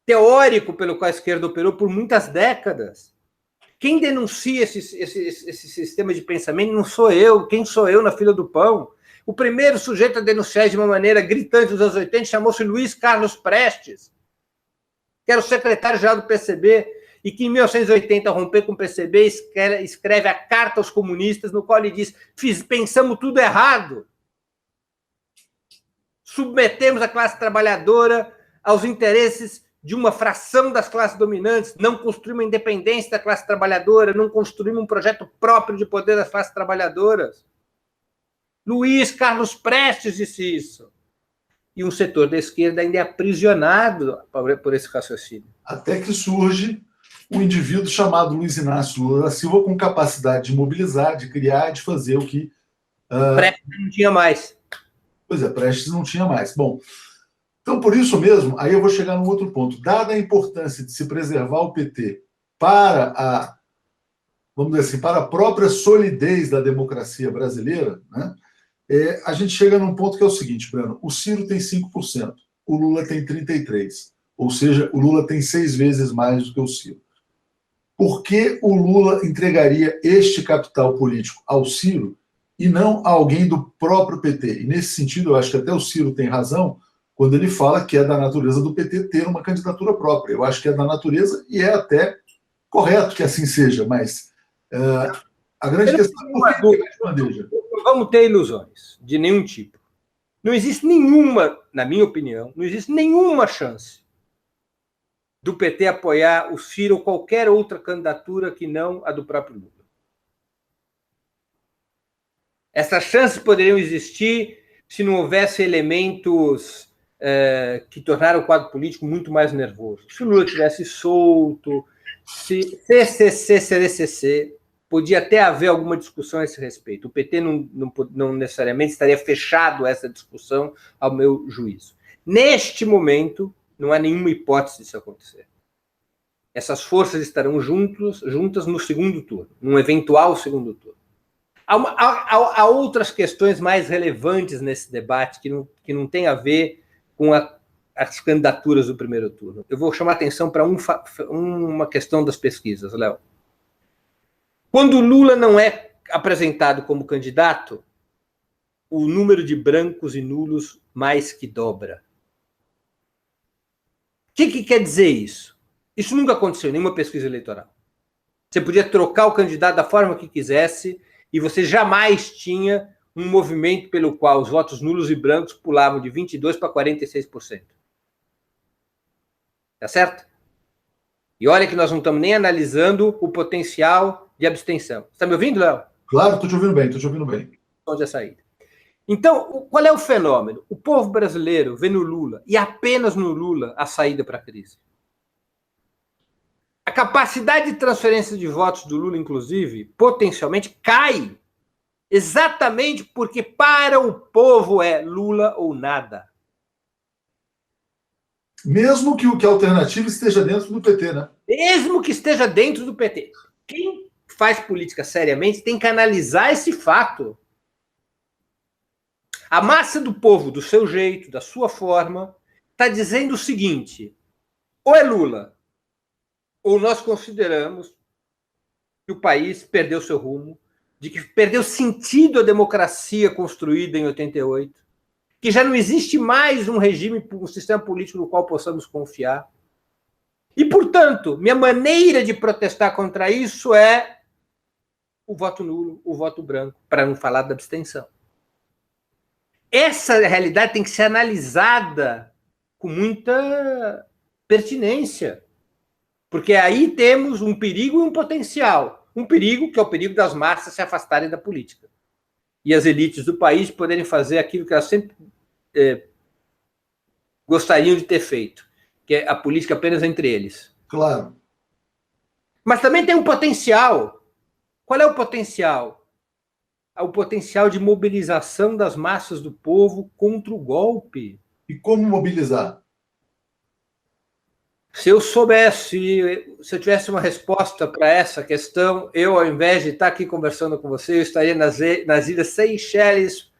teórico pelo qual a esquerda operou por muitas décadas. Quem denuncia esse sistema de pensamento não sou eu. Quem sou eu na fila do pão? O primeiro sujeito a denunciar de uma maneira gritante nos anos 80 chamou-se Luiz Carlos Prestes, que era o secretário-geral do PCB, e que em 1980 rompeu com o PCB, escreve a Carta aos Comunistas, no qual ele diz: pensamos tudo errado. Submetemos a classe trabalhadora aos interesses de uma fração das classes dominantes, não construímos a independência da classe trabalhadora, não construímos um projeto próprio de poder das classes trabalhadoras. Luiz Carlos Prestes disse isso. E um setor da esquerda ainda é aprisionado por esse raciocínio. Até que surge um indivíduo chamado Luiz Inácio Lula da Silva com capacidade de mobilizar, de criar, de fazer o que... Prestes não tinha mais. Pois é, Prestes não tinha mais. Bom, então por isso mesmo, aí eu vou chegar num outro ponto. Dada a importância de se preservar o PT para vamos dizer assim, para a própria solidez da democracia brasileira, né? A gente chega num ponto que é o seguinte, Breno, o Ciro tem 5%, o Lula tem 33%, ou seja, o Lula tem 6 vezes mais do que o Ciro. por que o Lula entregaria este capital político ao Ciro e não a alguém do próprio PT? E nesse sentido, eu acho que até o Ciro tem razão quando ele fala que é da natureza do PT ter uma candidatura própria. Eu acho que é da natureza e é até correto que assim seja, mas a grande questão é por que ele bandeja? Não vamos ter ilusões de nenhum tipo. Não existe nenhuma, na minha opinião, não existe nenhuma chance do PT apoiar o Ciro ou qualquer outra candidatura que não a do próprio Lula. Essas chances poderiam existir se não houvesse elementos que tornaram o quadro político muito mais nervoso. Se o Lula tivesse solto, se CCC, CDCC, podia até haver alguma discussão a esse respeito. O PT não necessariamente estaria fechado a essa discussão, ao meu juízo. Neste momento, não há nenhuma hipótese disso acontecer. Essas forças estarão juntas no segundo turno, num eventual segundo turno. Há outras questões mais relevantes nesse debate que não tem a ver com as candidaturas do primeiro turno. Eu vou chamar a atenção para uma questão das pesquisas, Léo. Quando o Lula não é apresentado como candidato, o número de brancos e nulos mais que dobra. O que quer dizer isso? Isso nunca aconteceu em nenhuma pesquisa eleitoral. Você podia trocar o candidato da forma que quisesse e você jamais tinha um movimento pelo qual os votos nulos e brancos pulavam de 22% para 46%. Tá certo? E olha que nós não estamos nem analisando o potencial de abstenção. Você está me ouvindo, Léo? Claro, estou te ouvindo bem, estou te ouvindo bem. Onde é a saída? Então, qual é o fenômeno? O povo brasileiro vê no Lula, e apenas no Lula, a saída para a crise. A capacidade de transferência de votos do Lula, inclusive, potencialmente cai. Exatamente porque para o povo é Lula ou nada. Mesmo que a alternativa esteja dentro do PT, né? Mesmo que esteja dentro do PT. Quem faz política seriamente tem que analisar esse fato. A massa do povo, do seu jeito, da sua forma, está dizendo o seguinte: ou é Lula, ou nós consideramos que o país perdeu seu rumo, de que perdeu sentido a democracia construída em 88, que já não existe mais um regime, um sistema político no qual possamos confiar. E, portanto, minha maneira de protestar contra isso é o voto nulo, o voto branco, para não falar da abstenção. Essa realidade tem que ser analisada com muita pertinência, porque aí temos um perigo e um potencial. Um perigo, que é o perigo das massas se afastarem da política. E as elites do país poderem fazer aquilo que elas sempre gostariam de ter feito, que é a política apenas entre eles. Claro. Mas também tem um potencial. Qual é o potencial? O potencial de mobilização das massas do povo contra o golpe. E como mobilizar? Se eu soubesse, se eu tivesse uma resposta para essa questão, eu, ao invés de estar aqui conversando com você, eu estaria nas Ilhas Seychelles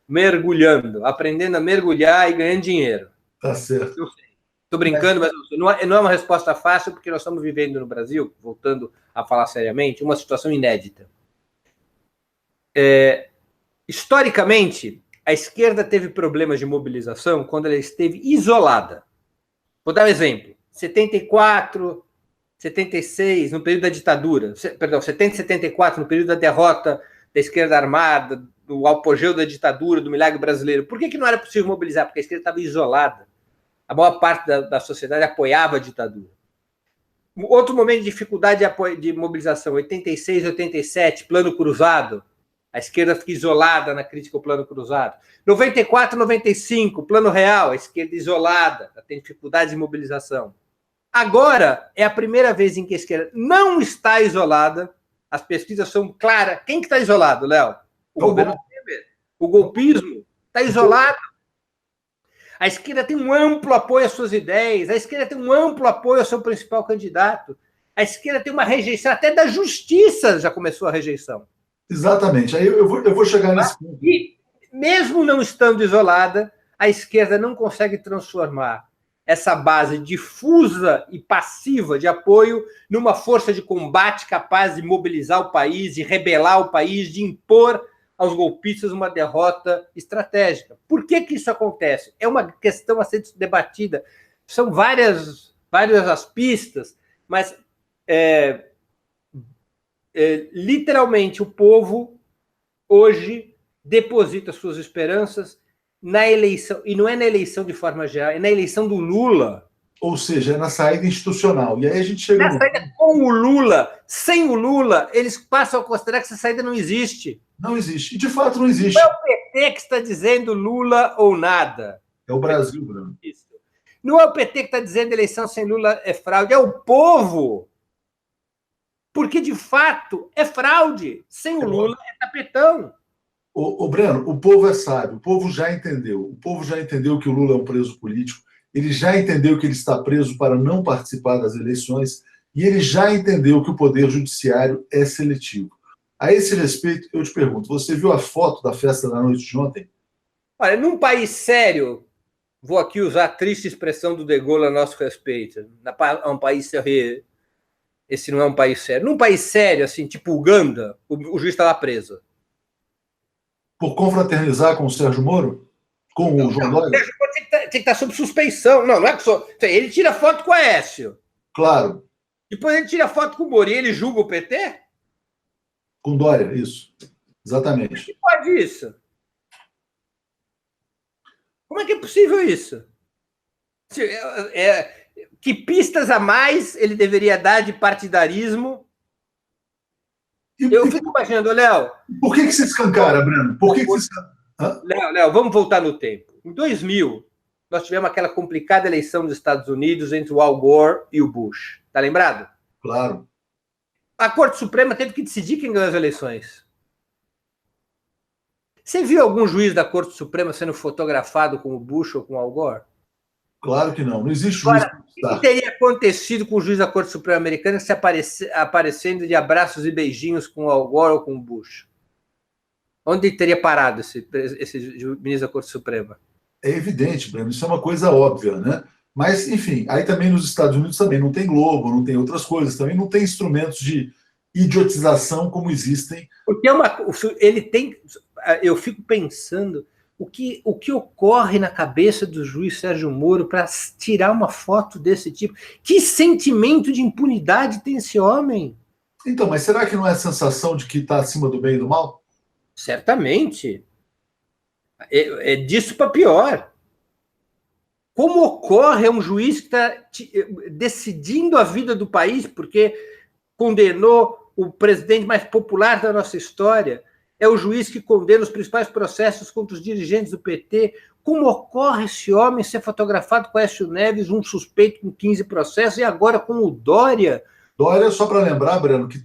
mergulhando, aprendendo a mergulhar e ganhando dinheiro. Tá certo. Estou brincando, mas não é uma resposta fácil, porque nós estamos vivendo no Brasil, voltando a falar seriamente, uma situação inédita. Historicamente, a esquerda teve problemas de mobilização quando ela esteve isolada. Vou dar um exemplo. 74, 76, no período da ditadura, perdão, 70 e 74, no período da derrota da esquerda armada, do apogeu da ditadura, do milagre brasileiro. Por que não era possível mobilizar? Porque a esquerda estava isolada. A maior parte da sociedade apoiava a ditadura. Outro momento de dificuldade de mobilização, 86, 87, plano cruzado. A esquerda fica isolada na crítica ao plano cruzado. 94, 95, plano real, a esquerda isolada, tem dificuldade de mobilização. Agora é a primeira vez em que a esquerda não está isolada, as pesquisas são claras. Quem que está isolado, Léo? O governo Temer. O golpismo está isolado. A esquerda tem um amplo apoio às suas ideias, a esquerda tem um amplo apoio ao seu principal candidato, a esquerda tem uma rejeição, até da justiça já começou a rejeição. Exatamente. Aí eu vou chegar nesse ponto. E, mesmo não estando isolada, a esquerda não consegue transformar essa base difusa e passiva de apoio numa força de combate capaz de mobilizar o país, de rebelar o país, de impor aos golpistas uma derrota estratégica. Por que isso acontece? É uma questão a ser debatida. São várias as pistas, mas literalmente o povo hoje deposita suas esperanças na eleição, e não é na eleição de forma geral, é na eleição do Lula. Ou seja, é na saída institucional. E aí a gente chega... Na saída com o Lula, sem o Lula, eles passam a considerar que essa saída não existe. Não existe. E de fato não existe. Não é o PT que está dizendo Lula ou nada. É o Brasil, Bruno. Isso. Não é o PT que está dizendo eleição sem Lula é fraude, é o povo. Porque, de fato, é fraude. Sem o Lula é tapetão. O Breno, o povo é sábio, o povo já entendeu. O povo já entendeu que o Lula é um preso político, ele já entendeu que ele está preso para não participar das eleições e ele já entendeu que o poder judiciário é seletivo. A esse respeito, eu te pergunto, você viu a foto da festa da noite de ontem? Olha, num país sério, vou aqui usar a triste expressão do De Gaulle a nosso respeito, é um país sério. Esse não é um país sério. Num país sério, assim, tipo Uganda, o juiz está lá preso. Por confraternizar com o Sérgio Moro? Com o João Dória? O Sérgio Moro tem que estar sob suspeição. Não é que só. Ele tira foto com o Aécio. Claro. Depois ele tira foto com o Moro e ele julga o PT? Com Dória, isso. Exatamente. Que pode isso? Como é que é possível isso? Que pistas a mais ele deveria dar de partidarismo? Eu fico imaginando, Léo... Por que se escancara, Breno? Por que se escancara? Léo, vamos voltar no tempo. Em 2000, nós tivemos aquela complicada eleição dos Estados Unidos entre o Al Gore e o Bush. Tá lembrado? Claro. A Corte Suprema teve que decidir quem ganhou as eleições. Você viu algum juiz da Corte Suprema sendo fotografado com o Bush ou com o Al Gore? Claro que não. Não existe juiz. Agora, o que teria acontecido com o juiz da Corte Suprema Americana se aparecendo de abraços e beijinhos com o Al Gore ou com o Bush? Onde teria parado esse ministro da Corte Suprema? É evidente, Breno. Isso é uma coisa óbvia, né? Mas, enfim, aí também nos Estados Unidos também não tem Globo, não tem outras coisas, também não tem instrumentos de idiotização como existem. Porque ele tem... Eu fico pensando... O que ocorre na cabeça do juiz Sérgio Moro para tirar uma foto desse tipo? Que sentimento de impunidade tem esse homem? Então, mas será que não é a sensação de que está acima do bem e do mal? Certamente. É disso para pior. Como ocorre um juiz que está decidindo a vida do país porque condenou o presidente mais popular da nossa história? É o juiz que condena os principais processos contra os dirigentes do PT. Como ocorre esse homem ser fotografado com Aécio Neves, um suspeito com 15 processos, e agora com o Dória? Dória, só para lembrar, Breno, que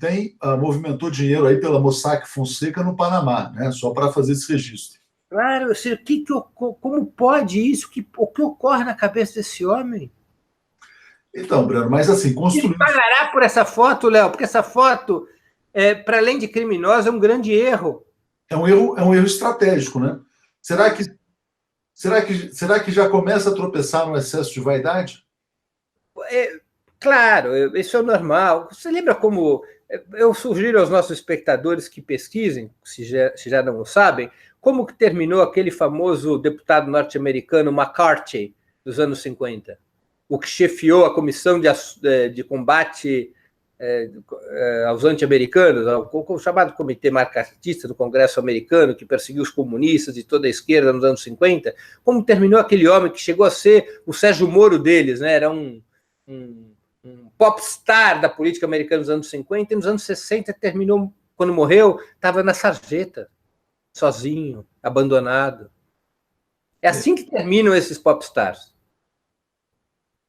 movimentou dinheiro aí pela Mossack Fonseca no Panamá, né? Só para fazer esse registro. Claro, como pode isso? O que ocorre na cabeça desse homem? Então, Breno, mas assim, Ele pagará por essa foto, Léo, porque essa foto... para além de criminosa, é um grande erro. É um erro estratégico, né? Será que já começa a tropeçar no excesso de vaidade? Claro, isso é normal. Você lembra como... Eu sugiro aos nossos espectadores que pesquisem, se já não o sabem, como que terminou aquele famoso deputado norte-americano McCarthy, dos anos 50, o que chefiou a comissão de combate... aos anti-americanos, o chamado Comitê Marxista do Congresso Americano, que perseguiu os comunistas e toda a esquerda nos anos 50, como terminou aquele homem que chegou a ser o Sérgio Moro deles, né? Era um popstar da política americana nos anos 50, e nos anos 60 terminou, quando morreu, estava na sarjeta, sozinho, abandonado. É assim que terminam esses popstars.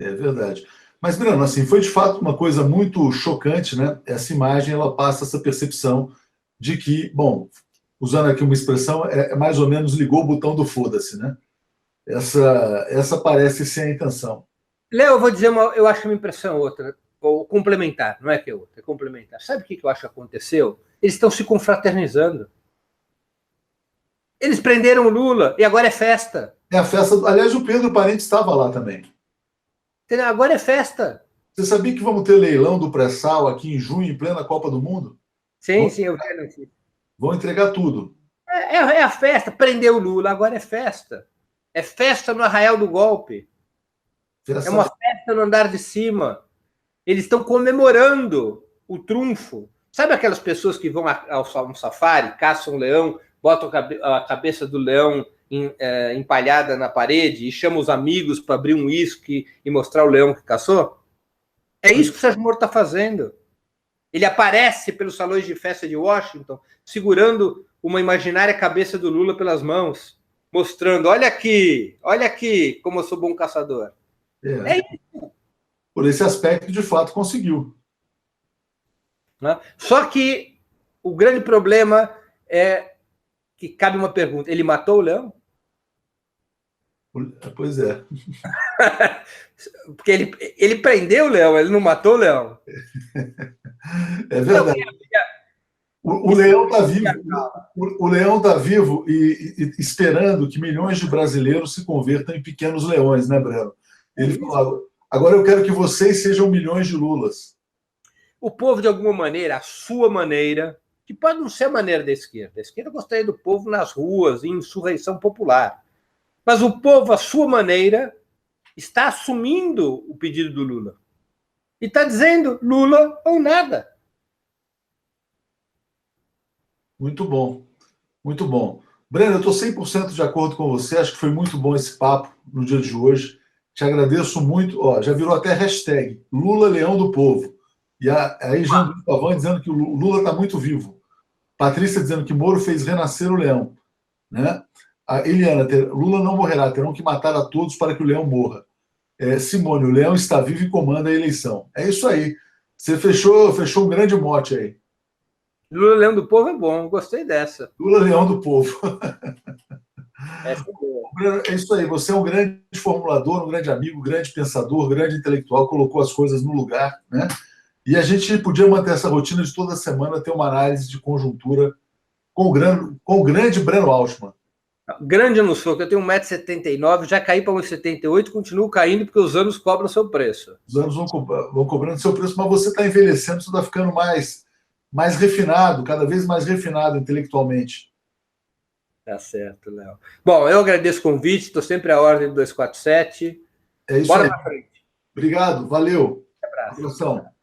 É verdade. Mas, Breno, assim, foi de fato uma coisa muito chocante, né? Essa imagem, ela passa essa percepção de que, bom, usando aqui uma expressão, mais ou menos ligou o botão do foda-se, né? Essa parece ser a intenção. Léo, eu vou dizer eu acho que uma impressão outra, ou complementar, não é que é outra, é complementar. Sabe o que eu acho que aconteceu? Eles estão se confraternizando. Eles prenderam o Lula e agora é festa. É a festa, aliás, o Pedro Parente estava lá também. Entendeu? Agora é festa. Você sabia que vamos ter leilão do pré-sal aqui em junho, em plena Copa do Mundo? Sim, sim, eu vi a notícia. Vão entregar tudo. É a festa. Prendeu o Lula, agora é festa. É festa no Arraial do Golpe. É uma festa no andar de cima. Eles estão comemorando o trunfo. Sabe aquelas pessoas que vão ao um safari, caçam um leão, botam a cabeça do leão empalhada na parede e chamam os amigos para abrir um uísque e mostrar o leão que caçou? É isso que o Sérgio Moro está fazendo. Ele aparece pelos salões de festa de Washington, segurando uma imaginária cabeça do Lula pelas mãos, mostrando, olha aqui como eu sou bom caçador. É isso. Por esse aspecto, de fato, conseguiu. Só que o grande problema é que cabe uma pergunta. Ele matou o leão? Pois é. Porque ele prendeu o leão, ele não matou o leão. É verdade. O leão está vivo. O leão está vivo e esperando que milhões de brasileiros se convertam em pequenos leões, né, Breno? Ele falou, agora eu quero que vocês sejam milhões de Lulas. O povo, de alguma maneira, a sua maneira, que pode não ser a maneira da esquerda. A esquerda gostaria do povo nas ruas, em insurreição popular. Mas o povo, a sua maneira, está assumindo o pedido do Lula. E está dizendo Lula ou nada. Muito bom. Muito bom. Breno, eu estou 100% de acordo com você. Acho que foi muito bom esse papo no dia de hoje. Te agradeço muito. Ó, já virou até hashtag Lula Leão do Povo. E aí Jean Pavan dizendo que o Lula está muito vivo. Patrícia dizendo que Moro fez renascer o leão. Né? A Eliana, Lula não morrerá, terão que matar a todos para que o leão morra. Simone, o leão está vivo e comanda a eleição. É isso aí. Você fechou um grande mote aí. Lula Leão do Povo é bom, gostei dessa. Lula Leão do Povo. Essa é boa. É isso aí, você é um grande formulador, um grande amigo, um grande pensador, um grande intelectual, colocou as coisas no lugar, né? E a gente podia manter essa rotina de toda semana ter uma análise de conjuntura com o grande Breno Altman. Grande eu não sou, que eu tenho 1,79 m, já caí para 1,78 m, continuo caindo porque os anos cobram seu preço. Os anos vão cobrando seu preço, mas você está envelhecendo, você está ficando mais refinado, cada vez mais refinado intelectualmente. Tá certo, Léo. Bom, eu agradeço o convite, estou sempre à ordem do 247. É isso Bora aí. para frente. Obrigado, valeu. Um abraço. Abração.